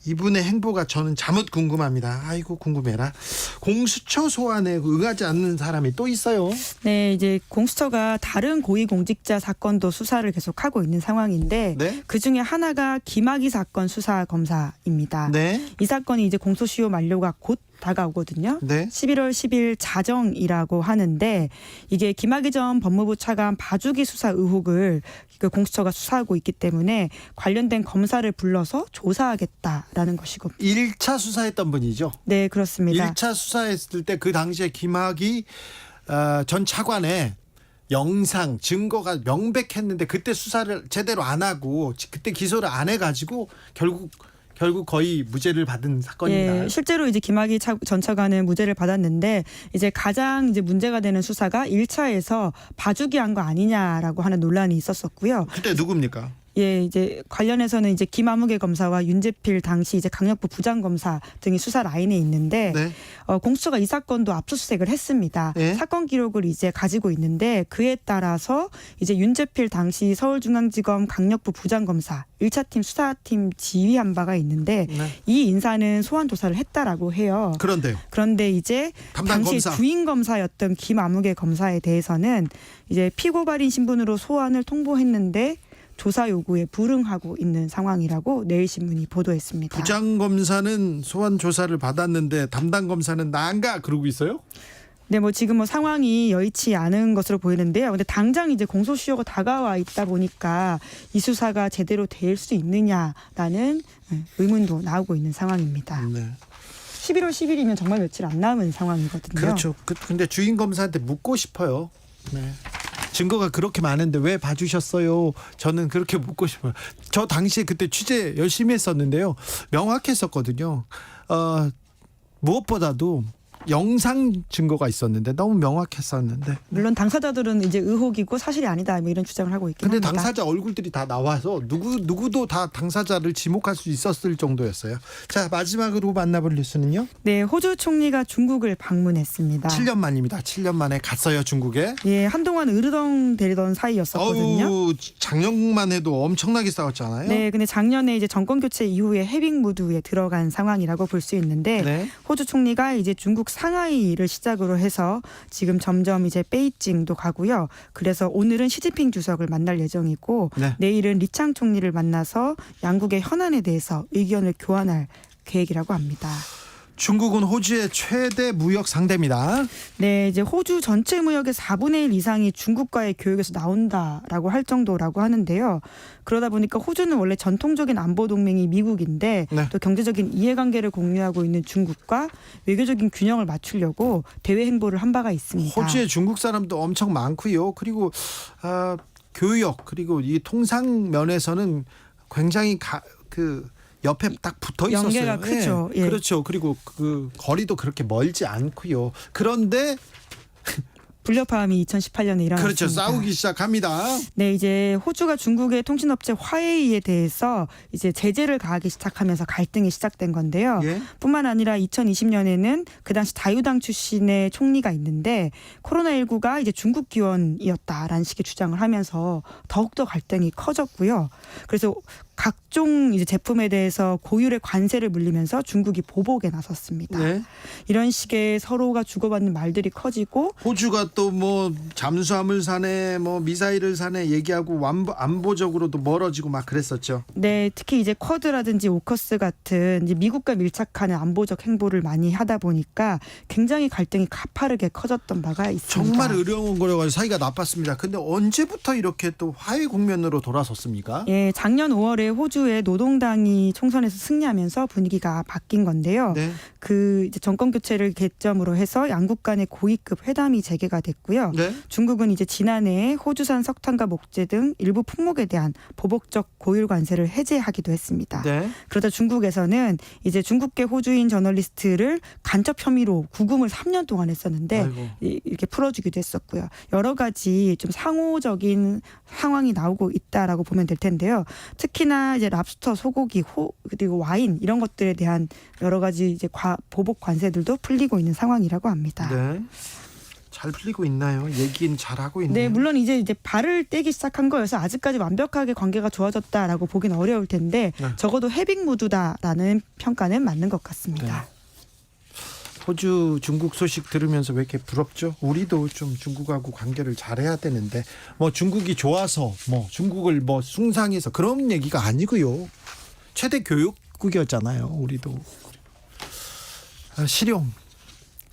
이분의 행보가 저는 자못 궁금합니다. 아이고 궁금해라. 공수처 소환에 응하지 않는 사람이 또 있어요. 네, 이제 공수처가 다른 고위공직자 사건도 수사를 계속하고 있는 상황인데, 네? 그중에 하나가 김학의 사건 수사 검사입니다. 네. 이 사건이 이제 공소시효 만료가 곧 다가오거든요. 네. 11월 10일 자정이라고 하는데, 이게 김학의 전 법무부 차관 봐주기 수사 의혹을 공수처가 수사하고 있기 때문에 관련된 검사를 불러서 조사하겠다라는 것이고. 1차 수사했던 분이죠. 네, 그렇습니다. 1차 수사했을 때 그 당시에 김학의 전 차관의 영상 증거가 명백했는데 그때 수사를 제대로 안 하고 그때 기소를 안 해가지고 결국 거의 무죄를 받은 사건입니다. 예, 실제로 이제 김학의 전 차관은 무죄를 받았는데, 이제 가장 이제 문제가 되는 수사가 1차에서 봐주기 한 거 아니냐라고 하는 논란이 있었었고요. 그때 누굽니까? 예, 이제 관련해서는 이제 김아무개 검사와 윤재필 당시 이제 강력부 부장검사 등이 수사 라인에 있는데, 네. 공수처가 이 사건도 압수수색을 했습니다. 네. 사건 기록을 이제 가지고 있는데, 그에 따라서 이제 윤재필 당시 서울중앙지검 강력부 부장검사 1차 팀 수사팀 지휘한 바가 있는데, 네. 이 인사는 소환 조사를 했다라고 해요. 그런데 이제 당시 검사. 주인 검사였던 김아무개 검사에 대해서는 이제 피고발인 신분으로 소환을 통보했는데 조사 요구에 불응하고 있는 상황이라고 내일신문이 보도했습니다. 부장검사는 소환 조사를 받았는데 담당 검사는 나 안 가 그러고 있어요? 네, 지금 상황이 여의치 않은 것으로 보이는데요. 근데 당장 이제 공소시효가 다가와 있다 보니까 이 수사가 제대로 될 수 있느냐라는 의문도 나오고 있는 상황입니다. 네. 11월 10일이면 정말 며칠 안 남은 상황이거든요. 그렇죠. 근데 주인 검사한테 묻고 싶어요. 네. 증거가 그렇게 많은데 왜 봐주셨어요? 저는 그렇게 묻고 싶어요. 저 당시에 그때 취재 열심히 했었는데요. 명확했었거든요. 무엇보다도 영상 증거가 있었는데 너무 명확했었는데. 물론 당사자들은 이제 의혹이고 사실이 아니다 이런 주장을 하고 있긴 근데 합니다. 당사자 얼굴들이 다 나와서 누구도 다 당사자를 지목할 수 있었을 정도였어요. 자, 마지막으로 만나볼 뉴스는요. 네, 호주 총리가 중국을 방문했습니다. 7년 만입니다. 7년 만에 갔어요, 중국에. 예, 한동안 으르렁대리던 사이였었거든요. 작년만 해도 엄청나게 싸웠잖아요. 네, 근데 작년에 이제 정권 교체 이후에 해빙 무드에 들어간 상황이라고 볼 수 있는데, 네. 호주 총리가 이제 중국 상하이를 시작으로 해서 지금 점점 이제 베이징도 가고요. 그래서 오늘은 시진핑 주석을 만날 예정이고, 네. 내일은 리창 총리를 만나서 양국의 현안에 대해서 의견을 교환할 계획이라고 합니다. 중국은 호주의 최대 무역 상대입니다. 네, 이제 호주 전체 무역의 4분의 1 이상이 중국과의 교역에서 나온다라고 할 정도라고 하는데요. 그러다 보니까 호주는 원래 전통적인 안보 동맹이 미국인데 네. 또 경제적인 이해관계를 공유하고 있는 중국과 외교적인 균형을 맞추려고 대외 행보를 한 바가 있습니다. 호주에 중국 사람도 엄청 많고요. 그리고 교역 그리고 이 통상 면에서는 굉장히 옆에 딱 붙어 있었어요. 연계가 크죠. 예. 그렇죠. 그리고 그 거리도 그렇게 멀지 않고요. 그런데 불협화음이 2018년에 일어났습니다. 그렇죠. 싸우기 시작합니다. 네, 이제 호주가 중국의 통신업체 화웨이에 대해서 이제 제재를 가하기 시작하면서 갈등이 시작된 건데요. 예? 뿐만 아니라 2020년에는 그 당시 자유당 출신의 총리가 있는데 코로나19가 이제 중국 기원이었다라는 식의 주장을 하면서 더욱더 갈등이 커졌고요. 그래서 각종 이제 제품에 대해서 고율의 관세를 물리면서 중국이 보복에 나섰습니다. 네. 이런 식의 서로가 주고받는 말들이 커지고 호주가 또 뭐 잠수함을 사네, 뭐 미사일을 사네 얘기하고 안보적으로도 멀어지고 막 그랬었죠. 네, 특히 이제 쿼드라든지 오커스 같은 이제 미국과 밀착하는 안보적 행보를 많이 하다 보니까 굉장히 갈등이 가파르게 커졌던 바가 있습니다. 정말 어려운 거라서 사이가 나빴습니다. 근데 언제부터 이렇게 또 화해 국면으로 돌아섰습니까? 예, 작년 5월에 호주의 노동당이 총선에서 승리하면서 분위기가 바뀐 건데요. 네. 그 이제 정권 교체를 개점으로 해서 양국 간의 고위급 회담이 재개가 됐고요. 네. 중국은 이제 지난해 호주산 석탄과 목재 등 일부 품목에 대한 보복적 고율 관세를 해제하기도 했습니다. 네. 그러다 중국에서는 이제 중국계 호주인 저널리스트를 간첩 혐의로 구금을 3년 동안 했었는데 아이고. 이렇게 풀어주기도 했었고요. 여러 가지 좀 상호적인 상황이 나오고 있다라고 보면 될 텐데요. 특히나 이제 랍스터, 소고기, 그리고 와인 이런 것들에 대한 여러 가지 이제 보복 관세들도 풀리고 있는 상황이라고 합니다. 네. 잘 풀리고 있나요? 얘기는 잘 하고 있나요? 네, 물론 이제 발을 떼기 시작한 거여서 아직까지 완벽하게 관계가 좋아졌다라고 보긴 어려울 텐데 네. 적어도 해빙 무드다라는 평가는 맞는 것 같습니다. 네. 호주 중국 소식 들으면서 왜 이렇게 부럽죠? 우리도 좀 중국하고 관계를 잘해야 되는데 뭐 중국이 좋아서 뭐 중국을 뭐 숭상해서 그런 얘기가 아니고요. 최대 교육국이었잖아요. 우리도 실용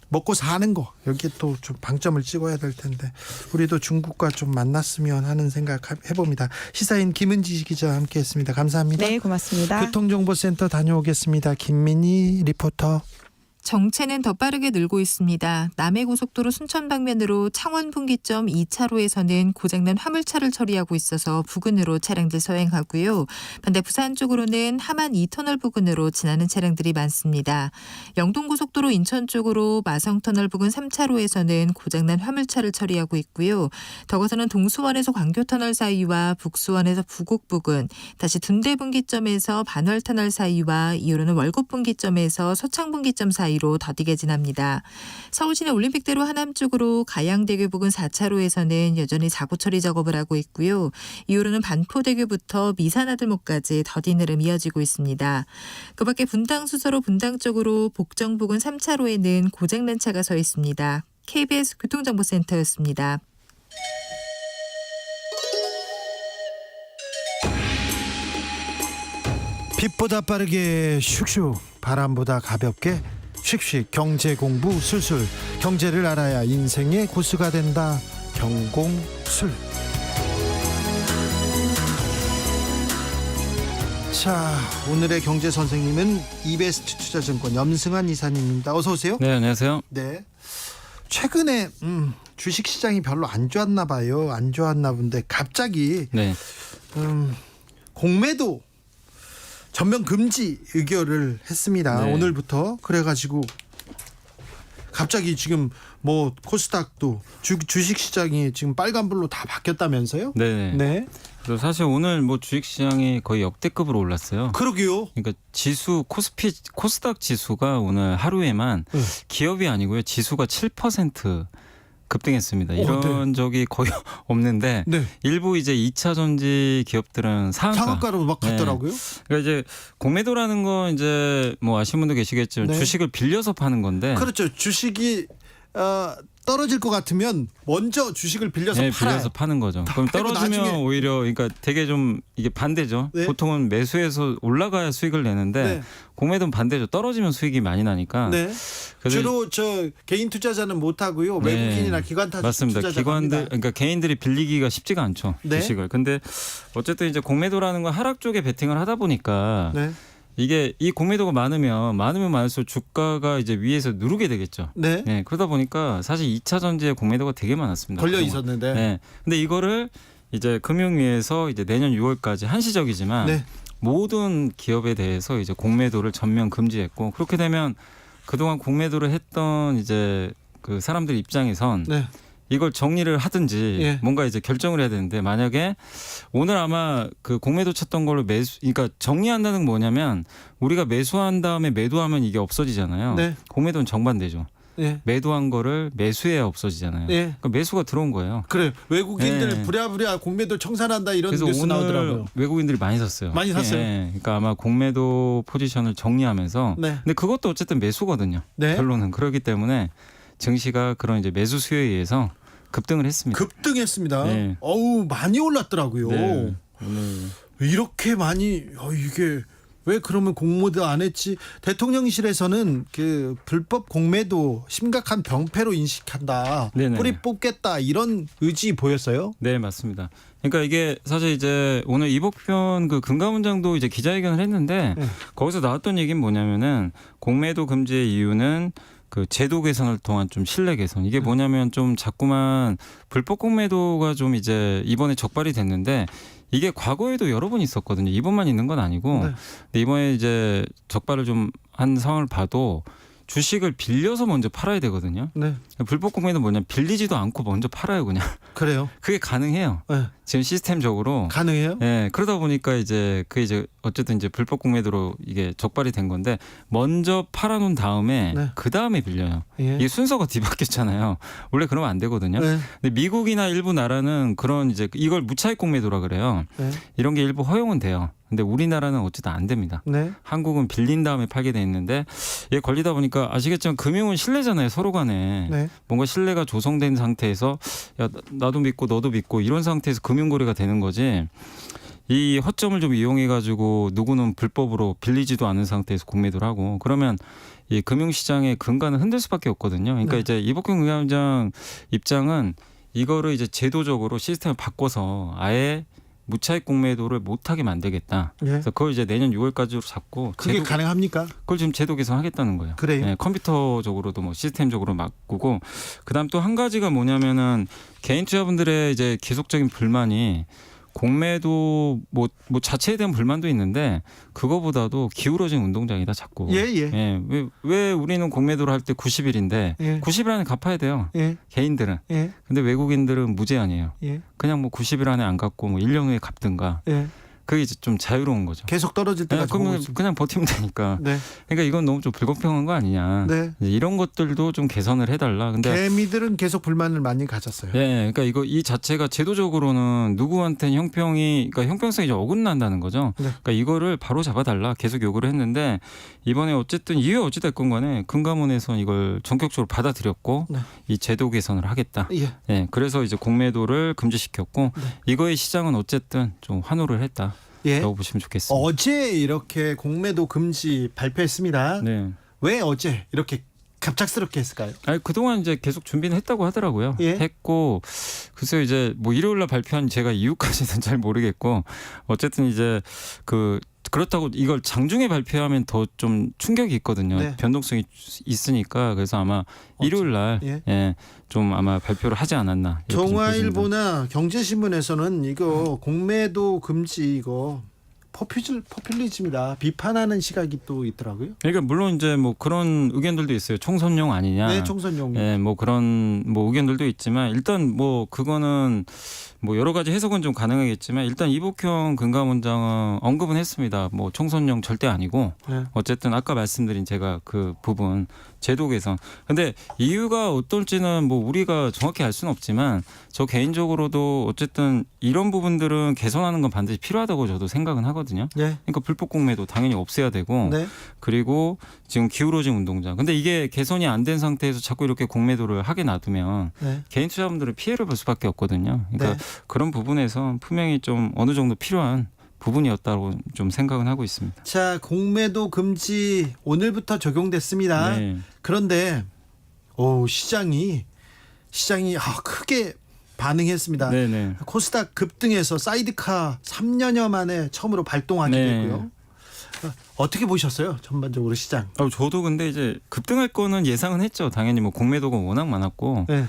먹고 사는 거 여기에 또 좀 방점을 찍어야 될 텐데 우리도 중국과 좀 만났으면 하는 생각 해봅니다. 시사인 김은지 기자 함께했습니다. 감사합니다. 네, 고맙습니다. 교통정보센터 다녀오겠습니다. 김민희 리포터. 정체는 더 빠르게 늘고 있습니다. 남해고속도로 순천 방면으로 창원 분기점 2차로에서는 고장난 화물차를 처리하고 있어서 부근으로 차량들 서행하고요. 반대 부산 쪽으로는 하만 2터널 부근으로 지나는 차량들이 많습니다. 영동고속도로 인천 쪽으로 마성터널 부근 3차로에서는 고장난 화물차를 처리하고 있고요. 더 가서는 동수원에서 광교터널 사이와 북수원에서 부곡 부근, 다시 둔대 분기점에서 반월터널 사이와 이후로는 월곡 분기점에서 서창 분기점 사이 로 더디게 지납니다. 서울시내 올림픽대로 하남 쪽으로 가양대교 부근 4차로에서는 여전히 사고 처리 작업을 하고 있고요. 이후로는 반포대교부터 미산아들목까지 더딘 흐름 이어지고 있습니다. 그 밖에 분당 수서로 분당 쪽으로 복정 부근 3차로에는 고장난 차가 서 있습니다. KBS 교통정보센터였습니다. 빛보다 빠르게 슉슉, 바람보다 가볍게 슉슉, 경제 공부 술술. 경제를 알아야 인생의 고수가 된다. 경공술. 자, 오늘의 경제 선생님은 이베스트 투자증권 염승환 이사님입니다. 어서 오세요. 네, 안녕하세요. 네. 최근에 주식 시장이 별로 안 좋았나 봐요. 안 좋았나 본데 갑자기 네. 공매도 전면 금지 의결을 했습니다. 네. 오늘부터. 그래가지고 갑자기 지금 뭐 코스닥도 주식 시장이 지금 빨간불로 다 바뀌었다면서요? 네. 네. 그리고 사실 오늘 뭐 주식 시장이 거의 역대급으로 올랐어요. 그러게요. 그러니까 지수 코스닥 지수가 오늘 하루에만 기업이 아니고요. 지수가 7% 급등했습니다. 이런 적이 거의 없는데 네. 일부 이제 2차 전지 기업들은 상한가로 막 갔더라고요. 네. 그러니까 이제 공매도라는 건 이제 뭐 아시는 분도 계시겠지만 네. 주식을 빌려서 파는 건데. 그렇죠. 주식이 떨어질 것 같으면 먼저 주식을 빌려서 네, 팔아요. 빌려서 파는 거죠. 그럼 팔고 떨어지면 나중에- 오히려 그러니까 되게 좀 이게 반대죠. 네. 보통은 매수해서 올라가야 수익을 내는데 네. 공매도는 반대죠. 떨어지면 수익이 많이 나니까. 네. 그래서 주로 저 개인 투자자는 못 하고요. 네. 외국인이나 기관 맞습니다. 투자자가 기관들 합니다. 그러니까 개인들이 빌리기가 쉽지가 않죠. 네. 주식을. 근데 어쨌든 이제 공매도라는 건 하락 쪽에 베팅을 하다 보니까 네. 이게 이 공매도가 많으면 많을수록 주가가 이제 위에서 누르게 되겠죠. 네. 그러다 보니까 사실 2차 전지에 공매도가 되게 많았습니다. 걸려 그동안. 있었는데. 네. 근데 이거를 이제 금융위에서 이제 내년 6월까지 한시적이지만 네. 모든 기업에 대해서 이제 공매도를 전면 금지했고 그렇게 되면 그동안 공매도를 했던 이제 그 사람들 입장에선 네. 이걸 정리를 하든지 예. 뭔가 이제 결정을 해야 되는데 만약에 오늘 아마 그 공매도 쳤던 걸로 그러니까 정리한다는 건 뭐냐면 우리가 매수한 다음에 매도하면 이게 없어지잖아요. 네. 공매도는 정반대죠. 예. 매도한 거를 매수해야 없어지잖아요. 예. 그러니까 매수가 들어온 거예요. 그래 외국인들 네. 부랴부랴 공매도 청산한다 이런 그래서 뉴스 오늘 나오더라고요. 외국인들이 많이 샀어요. 많이 샀어요? 그러니까 아마 공매도 포지션을 정리하면서 네. 근데 그것도 어쨌든 매수거든요. 네. 결론은 그렇기 때문에 증시가 그런 이제 매수 수요에 의해서 급등을 했습니다. 급등했습니다. 네. 어우 많이 올랐더라고요. 네. 오늘 이렇게 많이 이게 왜 그러면 공매도 안 했지? 대통령실에서는 그 불법 공매도 심각한 병폐로 인식한다. 네네. 뿌리 뽑겠다 이런 의지 보였어요. 네, 맞습니다. 그러니까 이게 사실 이제 오늘 이복현 그 금감원장도 이제 기자회견을 했는데 거기서 나왔던 얘기는 뭐냐면은 공매도 금지의 이유는 그 제도 개선을 통한 좀 신뢰 개선. 이게 뭐냐면 좀 자꾸만 불법 공매도가 좀 이제 이번에 적발이 됐는데 이게 과거에도 여러 번 있었거든요. 이번만 있는 건 아니고. 네. 근데 이번에 이제 적발을 좀 한 상황을 봐도 주식을 빌려서 먼저 팔아야 되거든요. 네. 불법 공매는 뭐냐 빌리지도 않고 먼저 팔아요 그냥. 그래요. 그게 가능해요. 네. 지금 시스템적으로. 가능해요? 네. 그러다 보니까 이제 그 이제 어쨌든 이제 불법 공매도로 이게 적발이 된 건데 먼저 팔아놓은 다음에 네. 그 다음에 빌려요. 예. 이게 순서가 뒤바뀌었잖아요. 원래 그러면 안 되거든요. 네. 근데 미국이나 일부 나라는 그런 이제 이걸 무차익 공매도라 그래요. 네. 이런 게 일부 허용은 돼요. 근데 우리나라는 어쨌든 안 됩니다. 네. 한국은 빌린 다음에 팔게 돼 있는데 이게 걸리다 보니까 아시겠지만 금융은 신뢰잖아요. 서로 간에. 네. 뭔가 신뢰가 조성된 상태에서 야 나도 믿고 너도 믿고 이런 상태에서 금융 거래가 되는 거지. 이 허점을 좀 이용해 가지고 누구는 불법으로 빌리지도 않은 상태에서 공매도를 하고 그러면 이 금융시장의 근간은 흔들 수밖에 없거든요. 그러니까 네. 이제 이복현 금감원장 입장은 이거를 이제 제도적으로 시스템을 바꿔서 아예 무차익 공매도를 못하게 만들겠다. 예. 그래서 그걸 이제 내년 6월까지로 잡고 그게 가능합니까? 그걸 지금 제도 개선하겠다는 거예요. 그래요? 네, 컴퓨터적으로도 뭐 시스템적으로 바꾸고 그다음 또 한 가지가 뭐냐면은 개인 투자분들의 이제 계속적인 불만이 공매도 뭐 자체에 대한 불만도 있는데 그거보다도 기울어진 운동장이다 자꾸. 예. 왜 우리는 공매도를 할 때 90일인데 예. 90일 안에 갚아야 돼요. 예. 개인들은. 예. 근데 외국인들은 무제한이에요. 예. 그냥 뭐 90일 안에 안 갚고 뭐 1년 후에 갚든가. 예. 그게 이제 좀 자유로운 거죠. 계속 떨어질 때까지 그러면 그냥 버티면 되니까. 네. 그러니까 이건 너무 좀 불공평한 거 아니냐. 네. 이제 이런 것들도 좀 개선을 해달라. 근데 개미들은 계속 불만을 많이 가졌어요. 네, 그러니까 이 자체가 제도적으로는 누구한테는 그러니까 형평성이 좀 어긋난다는 거죠. 네. 그러니까 이거를 바로 잡아달라 계속 요구를 했는데 이번에 어쨌든 이유 어찌 됐건 간에 금감원에서는 이걸 전격적으로 받아들였고 네. 이 제도 개선을 하겠다. 예. 네, 그래서 이제 공매도를 금지시켰고 네. 이거의 시장은 어쨌든 좀 환호를 했다. 예. 라고 보시면 좋겠습니다. 어제 이렇게 공매도 금지 발표했습니다. 네. 왜 어제 이렇게 갑작스럽게 했을까요? 아니 그동안 이제 계속 준비는 했다고 하더라고요. 예. 했고 글쎄요 이제 뭐 일요일 날 발표한 제가 이유까지는 잘 모르겠고 어쨌든 이제 그렇다고 이걸 장중에 발표하면 더 좀 충격이 있거든요. 네. 변동성이 있으니까 그래서 아마 일요일 날 좀 아마 발표를 하지 않았나. 이렇게 좀 보여집니다. 동아일보나 경제신문에서는 이거 공매도 금지 이거 포퓰리즘이다 비판하는 시각이 또 있더라고요. 그러니까 물론 이제 뭐 그런 의견들도 있어요. 총선용 아니냐. 네, 총선용. 네, 뭐 그런 뭐 의견들도 있지만 일단 뭐 그거는 뭐 여러 가지 해석은 좀 가능하겠지만 일단 이복현 금감원장은 언급은 했습니다. 뭐 총선용 절대 아니고 네. 어쨌든 아까 말씀드린 제가 그 부분 제도 개선. 근데 이유가 어떨지는 뭐 우리가 정확히 알 수는 없지만 저 개인적으로도 어쨌든 이런 부분들은 개선하는 건 반드시 필요하다고 저도 생각은 하거든요. 네. 그러니까 불법 공매도 당연히 없애야 되고 네. 그리고 지금 기울어진 운동장. 근데 이게 개선이 안 된 상태에서 자꾸 이렇게 공매도를 하게 놔두면 네. 개인 투자자분들은 피해를 볼 수밖에 없거든요. 그러니까 네. 그런 부분에서 분명히 좀 어느 정도 필요한 부분이었다고 좀 생각은 하고 있습니다. 자, 공매도 금지 오늘부터 적용됐습니다. 네. 그런데 시장이 크게 반응했습니다. 네네. 코스닥 급등해서 사이드카 3년여 만에 처음으로 발동하게 네. 됐고요. 어떻게 보셨어요? 전반적으로 시장. 저도 근데 이제 급등할 거는 예상은 했죠. 당연히 뭐 공매도가 워낙 많았고 네.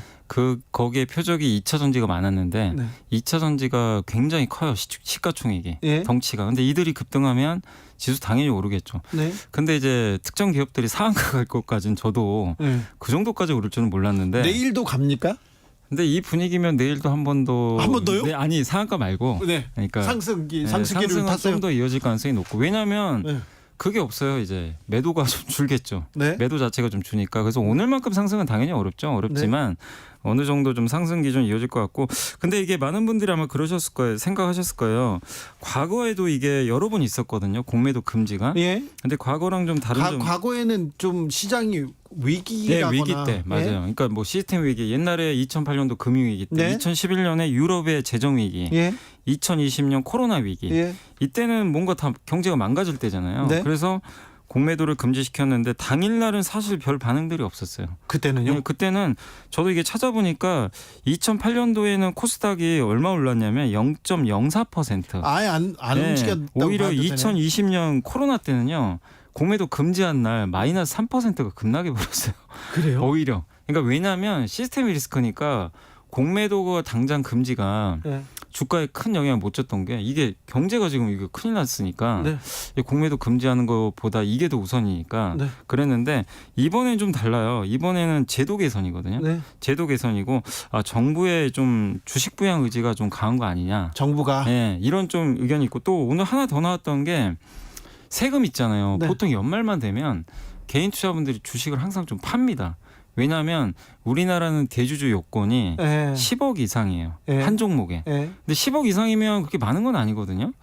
거기에 표적이 2차 전지가 많았는데 네. 2차 전지가 굉장히 커요. 시가총액이 예. 덩치가. 근데 이들이 급등하면 지수 당연히 오르겠죠. 네. 근데 이제 특정 기업들이 상한가 갈 것까지는 저도 네. 그 정도까지 오를 줄은 몰랐는데. 내일도 갑니까? 근데 이 분위기면 내일도 한 번 더. 한 번 더요? 네, 아니 상한가 말고. 네. 그러니까 상승기를 상승은 탔어요. 좀 더 이어질 가능성이 높고. 왜냐하면 네. 그게 없어요. 이제 매도가 좀 줄겠죠. 네. 매도 자체가 좀 주니까. 그래서 오늘만큼 상승은 당연히 어렵지만 어느 정도 좀 상승 기준 이어질 것 같고. 근데 이게 많은 분들이 아마 그러셨을 거예요. 생각하셨을 거예요. 과거에도 이게 여러 번 있었거든요. 공매도 금지가. 예. 근데 과거랑 좀 다른 과거에는 좀 시장이 위기라거나. 네, 위기 때 맞아요. 예? 그러니까 뭐 시스템 위기. 옛날에 2008년도 금융 위기 때, 네. 2011년에 유럽의 재정 위기, 예. 2020년 코로나 위기. 예. 이때는 뭔가 다 경제가 망가질 때잖아요. 네. 그래서 공매도를 금지시켰는데 당일날은 사실 별 반응들이 없었어요. 그때는요? 네, 그때는 저도 이게 찾아보니까 2008년도에는 코스닥이 얼마 올랐냐면 0.04%. 아예 안 움직였다고 오히려 봐도 되네요. 2020년 코로나 때는요. 공매도 금지한 날 마이너스 3%가 급락해 버렸어요. 그래요? 오히려. 그러니까 왜냐하면 시스템 리스크니까 공매도가 당장 금지가 네. 주가에 큰 영향을 못 줬던 게 이게 경제가 지금 이거 큰일 났으니까 네. 이 공매도 금지하는 것보다 이게 더 우선이니까 네. 그랬는데 이번엔 좀 달라요. 이번에는 제도 개선이거든요. 네. 제도 개선이고 정부의 좀 주식 부양 의지가 좀 강한 거 아니냐. 정부가. 네, 이런 좀 의견이 있고 또 오늘 하나 더 나왔던 게 세금 있잖아요. 네. 보통 연말만 되면 개인 투자분들이 주식을 항상 좀 팝니다. 왜냐하면 우리나라는 대주주 요건이 예. 10억 이상이에요. 예. 한 종목에. 예. 근데 10억 이상이면 그렇게 많은 건 아니거든요.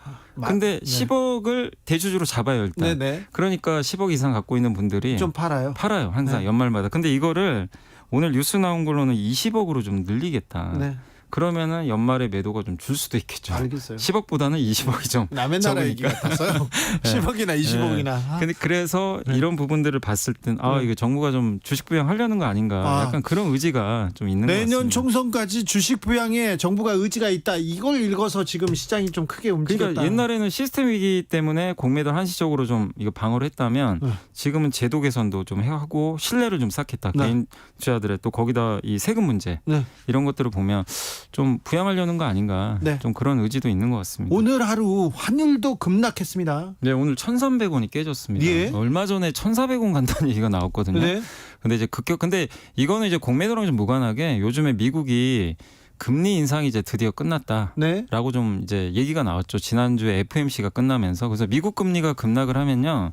근데 네. 10억을 대주주로 잡아요 일단. 네네. 그러니까 10억 이상 갖고 있는 분들이 좀 팔아요. 항상 네. 연말마다. 근데 이거를 오늘 뉴스 나온 걸로는 20억으로 좀 늘리겠다. 네. 그러면은 연말에 매도가 좀 줄 수도 있겠죠. 알겠어요. 10억보다는 20억이 좀 남의 나라 얘기 적으니까. 같았어요. 10억이나 20억이나. 근데 그래서 이런 부분들을 봤을 땐 이거 정부가 좀 주식 부양하려는 거 아닌가. 약간 그런 의지가 좀 있는 것 같습니다. 내년 총선까지 주식 부양에 정부가 의지가 있다. 이걸 읽어서 지금 시장이 좀 크게 움직였다. 그러니까 옛날에는 시스템 위기 때문에 공매도 한시적으로 좀 이거 방어를 했다면 지금은 제도 개선도 좀 하고 신뢰를 좀 쌓겠다. 네. 개인 투자들의 또 거기다 이 세금 문제 네. 이런 것들을 보면 좀 부양하려는 거 아닌가. 네. 좀 그런 의지도 있는 것 같습니다. 오늘 하루 환율도 급락했습니다. 네, 오늘 1,300원이 깨졌습니다. 예. 얼마 전에 1,400원 간다는 얘기가 나왔거든요. 네. 근데 이제 근데 이거는 이제 공매도랑 좀 무관하게 요즘에 미국이 금리 인상이 이제 드디어 끝났다라고 네. 좀 이제 얘기가 나왔죠. 지난주에 FMC가 끝나면서. 그래서 미국 금리가 급락을 하면요.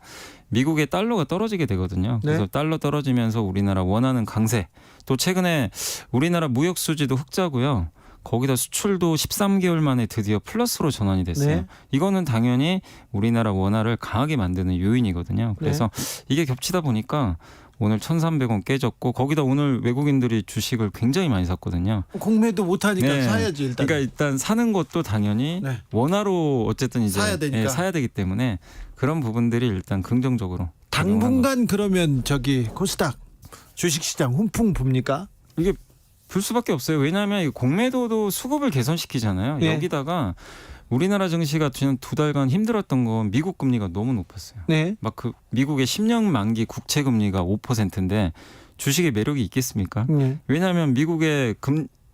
미국의 달러가 떨어지게 되거든요. 그래서 네. 달러 떨어지면서 우리나라 원하는 강세. 또 최근에 우리나라 무역 수지도 흑자고요. 거기다 수출도 13개월 만에 드디어 플러스로 전환이 됐어요. 네. 이거는 당연히 우리나라 원화를 강하게 만드는 요인이거든요. 그래서 이게 겹치다 보니까 오늘 1,300원 깨졌고 거기다 오늘 외국인들이 주식을 굉장히 많이 샀거든요. 공매도 못하니까 네. 사야지 일단. 그러니까 일단 사는 것도 당연히 네. 원화로 어쨌든 이제 사야 되니까. 사야 되기 때문에 그런 부분들이 일단 긍정적으로 당분간 그러면 코스닥 주식시장 훈풍 봅니까? 이게 불 수밖에 없어요. 왜냐하면 이 공매도도 수급을 개선시키잖아요. 예. 여기다가 우리나라 증시가 지난 2달간 힘들었던 건 미국 금리가 너무 높았어요. 네. 막 그 미국의 10년 만기 국채 금리가 5%인데 주식의 매력이 있겠습니까? 네. 왜냐하면 미국의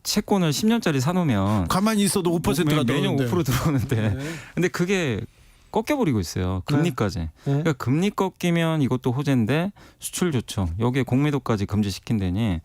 채권을 10년짜리 사놓으면 가만히 있어도 5%가 매년 들어오는데. 5% 들어오는데 네. 근데 그게 꺾여버리고 있어요. 금리까지. 네. 그러니까 금리 꺾이면 이것도 호재인데 수출 조청 여기에 공매도까지 금지시킨다니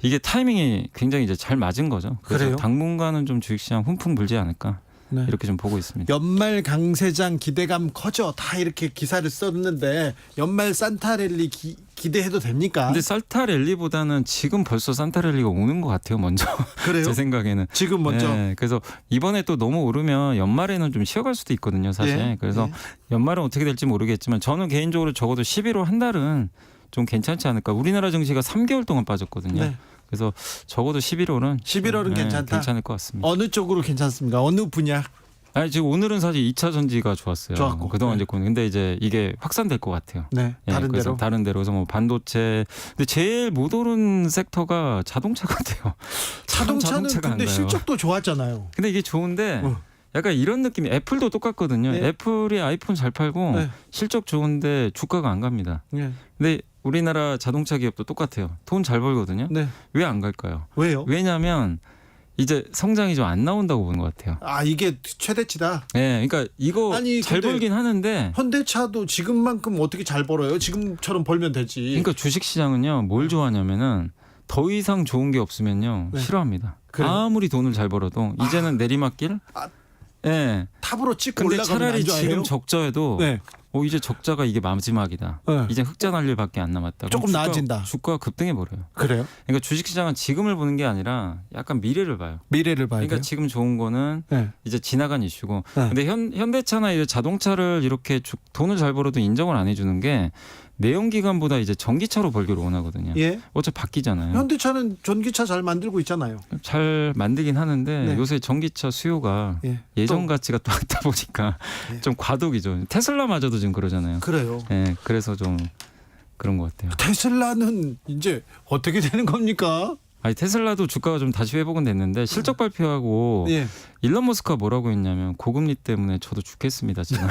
이게 타이밍이 굉장히 이제 잘 맞은 거죠. 그래서 그래요? 당분간은 좀 주식시장 훈풍 불지 않을까 네. 이렇게 좀 보고 있습니다. 연말 강세장 기대감 커져 다 이렇게 기사를 썼는데 연말 산타랠리 기대해도 됩니까? 근데 산타랠리보다는 지금 벌써 산타랠리가 오는 것 같아요. 먼저. 그래요? 제 생각에는. 지금 먼저. 네, 그래서 이번에 또 너무 오르면 연말에는 좀 쉬어갈 수도 있거든요. 사실. 예, 그래서 예. 연말은 어떻게 될지 모르겠지만 저는 개인적으로 적어도 11월 한 달은 좀 괜찮지 않을까. 우리나라 증시가 3개월 동안 빠졌거든요. 네. 그래서 적어도 11월은 괜찮다. 괜찮을 것 같습니다. 어느 쪽으로 괜찮습니까? 어느 분야? 아니, 지금 오늘은 사실 2차 전지가 좋았어요. 좋았고. 그동안 네. 이제 근데 이제 이게 확산될 것 같아요. 네. 예, 다른 그래서 데로. 다른 데로. 그래서 뭐 반도체. 근데 제일 못 오른 섹터가 자동차 같아요. 참 자동차는 자동차가 안 근데 가요. 실적도 좋았잖아요. 근데 이게 좋은데 약간 이런 느낌이 애플도 똑같거든요. 네. 애플이 아이폰 잘 팔고 네. 실적 좋은데 주가가 안 갑니다. 네. 근데 우리나라 자동차 기업도 똑같아요. 돈 잘 벌거든요. 네. 왜 안 갈까요? 왜요? 왜냐하면 이제 성장이 좀 안 나온다고 보는 것 같아요. 아, 이게 최대치다. 네, 그러니까 이거 아니, 잘 근데 벌긴 하는데 현대차도 지금만큼 어떻게 잘 벌어요? 지금처럼 벌면 되지. 그러니까 주식시장은요 뭘 좋아하냐면은 더 이상 좋은 게 없으면요 네. 싫어합니다. 그래요? 아무리 돈을 잘 벌어도 이제는 내리막길. 예. 탑으로 찍고 근데 올라가면 차라리 안 좋아해요? 지금 적자에도 네. 이제 적자가 이게 마지막이다. 네. 이제 흑자 날 일밖에 안 남았다. 조금 나아진다. 주가가 급등해 버려요. 그래요? 그러니까 주식시장은 지금을 보는 게 아니라 약간 미래를 봐요. 미래를 봐야 그러니까 돼요. 지금 좋은 거는 네. 이제 지나간 이슈고. 네. 근데 현대차나 이제 자동차를 이렇게 돈을 잘 벌어도 인정을 안 해주는 게 내연기관보다 이제 전기차로 벌기를 원하거든요. 예. 어차피 바뀌잖아요. 현대차는 전기차 잘 만들고 있잖아요. 잘 만들긴 하는데 네. 요새 전기차 수요가 예. 예전 가치가 또 않다 보니까 예. 좀 과도기죠. 테슬라마저도 지금 그러잖아요. 그래요. 예, 그래서 좀 그런 것 같아요. 테슬라는 이제 어떻게 되는 겁니까? 아니 테슬라도 주가가 좀 다시 회복은 됐는데 실적 발표하고 예. 일론 머스크가 뭐라고 했냐면 고금리 때문에 저도 죽겠습니다 지금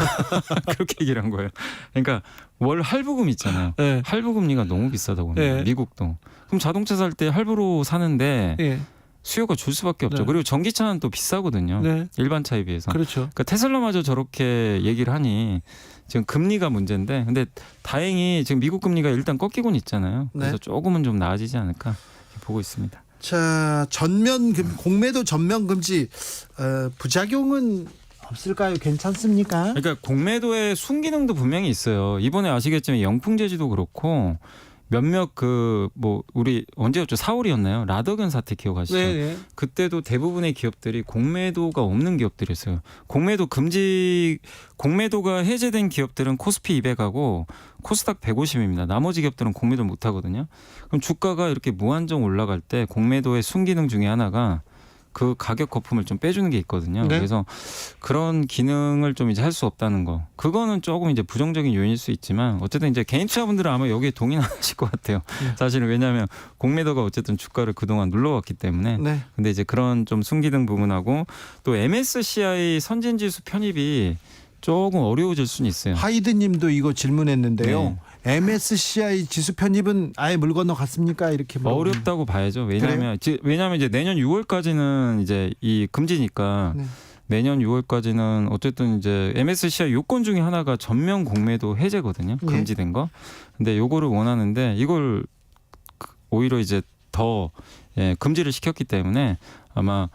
그렇게 얘기를 한 거예요. 그러니까 월 할부금 있잖아요. 예. 할부금리가 너무 비싸다고 합니다. 예. 미국도. 그럼 자동차 살 때 할부로 사는데 예. 수요가 줄 수밖에 없죠. 네. 그리고 전기차는 또 비싸거든요. 네. 일반 차에 비해서. 그렇죠. 그러니까 테슬라마저 저렇게 얘기를 하니 지금 금리가 문제인데 근데 다행히 지금 미국 금리가 일단 꺾이고는 있잖아요. 그래서 네. 조금은 좀 나아지지 않을까 보고 있습니다. 자, 공매도 전면 금지 부작용은 없을까요? 괜찮습니까? 그러니까 공매도의 순기능도 분명히 있어요. 이번에 아시겠지만 영풍제지도 그렇고 몇몇 우리 언제였죠? 4월이었나요? 라더견 사태 기억하시죠? 네. 그때도 대부분의 기업들이 공매도가 없는 기업들이었어요. 공매도가 해제된 기업들은 코스피 200하고 코스닥 150입니다. 나머지 기업들은 공매도를 못 하거든요. 그럼 주가가 이렇게 무한정 올라갈 때 공매도의 순기능 중에 하나가 그 가격 거품을 좀 빼주는 게 있거든요. 네. 그래서 그런 기능을 좀 이제 할 수 없다는 거. 그거는 조금 이제 부정적인 요인일 수 있지만 어쨌든 이제 개인 투자분들은 아마 여기에 동의하실 것 같아요. 네. 사실은 왜냐하면 공매도가 어쨌든 주가를 그동안 눌러왔기 때문에. 네. 근데 이제 그런 좀 순기능 부분하고 또 MSCI 선진지수 편입이 조금 어려워질 수는 있어요. 하이드 님도 이거 질문했는데요. 네. MSCI 지수 편입은 아예 물 건너 갔습니까? 이렇게 어렵다고 봐야죠. 왜냐하면 이제 내년 6월까지는 이제 이 금지니까 네. 내년 6월까지는 어쨌든 이제 MSCI 요건 중에 하나가 전면 공매도 해제거든요. 네. 금지된 거. 근데 요거를 원하는데 이걸 오히려 이제 더 금지를 시켰기 때문에 아마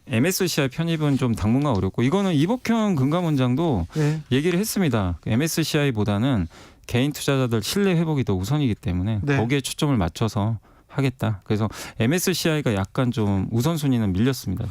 MSCI 편입은 좀 당분간 어렵고 이거는 이복현 금감원장도 네. 얘기를 했습니다. MSCI보다는 개인 투자자들 신뢰 회복이 더 우선이기 때문에 네. 거기에 초점을 맞춰서 하겠다. 그래서 MSCI가 약간 좀 우선순위는 밀렸습니다.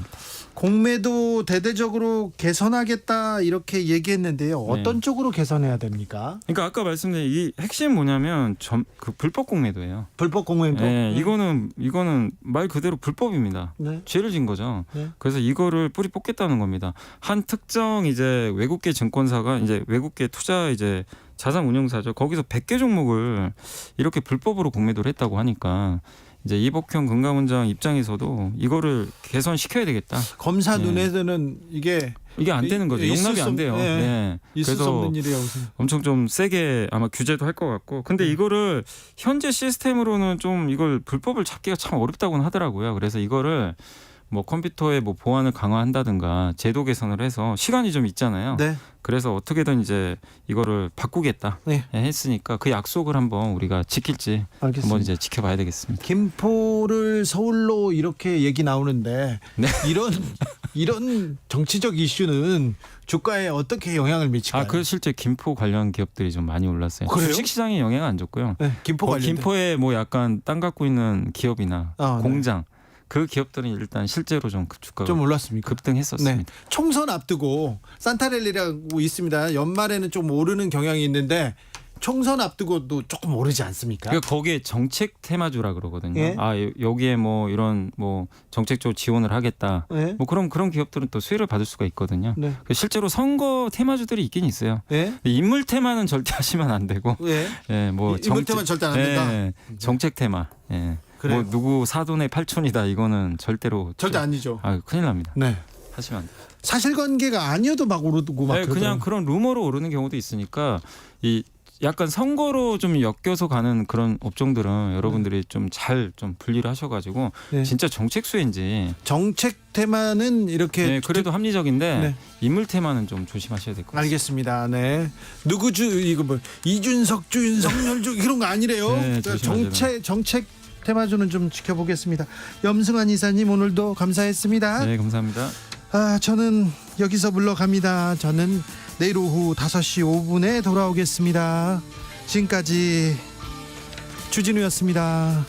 공매도 대대적으로 개선하겠다 이렇게 얘기했는데요. 어떤 네. 쪽으로 개선해야 됩니까? 그러니까 아까 말씀드린 이 핵심 뭐냐면 그 불법 공매도예요. 불법 공매도. 네, 이거는 말 그대로 불법입니다. 네. 죄를 진 거죠. 네. 그래서 이거를 뿌리 뽑겠다는 겁니다. 한 특정 이제 외국계 증권사가 이제 외국계 투자 이제 자산 운용사죠. 거기서 100개 종목을 이렇게 불법으로 공매도를 했다고 하니까 이제 이복현 금감원장 입장에서도 이거를 개선시켜야 되겠다. 검사 눈에서는 이게 안 되는 거죠. 용납이 안 돼요. 네. 있을 수 없는 일이라고 생각해요. 엄청 좀 세게 아마 규제도 할 것 같고. 근데 이거를 현재 시스템으로는 좀 이걸 불법을 찾기가 참 어렵다고는 하더라고요. 그래서 이거를 뭐 컴퓨터의 뭐 보안을 강화한다든가 제도 개선을 해서 시간이 좀 있잖아요. 네. 그래서 어떻게든 이제 이거를 바꾸겠다 네. 했으니까 그 약속을 한번 우리가 지킬지 알겠습니다. 한번 이제 지켜봐야 되겠습니다. 김포를 서울로 이렇게 얘기 나오는데 네. 이런 정치적 이슈는 주가에 어떻게 영향을 미칠까요? 그 실제 김포 관련 기업들이 좀 많이 올랐어요. 그래요? 주식 시장에 영향 안 줬고요. 네, 김포 관련. 김포에 뭐 약간 땅 갖고 있는 기업이나 공장 그 기업들은 일단 실제로 좀 주가가 좀 올랐습니까? 급등했었습니다. 네. 총선 앞두고 산타랠리라고 있습니다. 연말에는 좀 오르는 경향이 있는데 총선 앞두고도 조금 오르지 않습니까? 그러니까 거기에 정책 테마주라 그러거든요. 예? 여기에 뭐 이런 뭐 정책적으로 지원을 하겠다. 예? 뭐 그런 기업들은 또 수혜를 받을 수가 있거든요. 네. 실제로 선거 테마주들이 있긴 있어요. 예? 인물 테마는 절대 하시면 안 되고. 예? 예, 뭐 인물 테마는 절대 안 된다. 예, 정책 테마. 예. 그래요? 뭐 누구 사돈의 팔촌이다 이거는 절대로 절대 아니죠. 큰일 납니다. 네. 하시면 안 돼요. 사실관계가 아니어도 막 오르고 막 네, 그냥 그런 루머로 오르는 경우도 있으니까 이 약간 선거로 좀 엮여서 가는 그런 업종들은 여러분들이 좀 잘 좀 분리를 하셔가지고 네. 진짜 정책 수혜인지 정책 테마는 이렇게 네, 그래도 합리적인데 네. 인물 테마는 좀 조심하셔야 될 것 같습니다. 알겠습니다. 네. 이거 뭐 이준석, 윤석열 이런 거 아니래요. 네, 조심하셔야 정책 테마주는 좀 지켜보겠습니다. 염승환 이사님 오늘도 감사했습니다. 네, 감사합니다. 저는 여기서 물러갑니다. 저는 내일 오후 5시 5분에 돌아오겠습니다. 지금까지 주진우였습니다.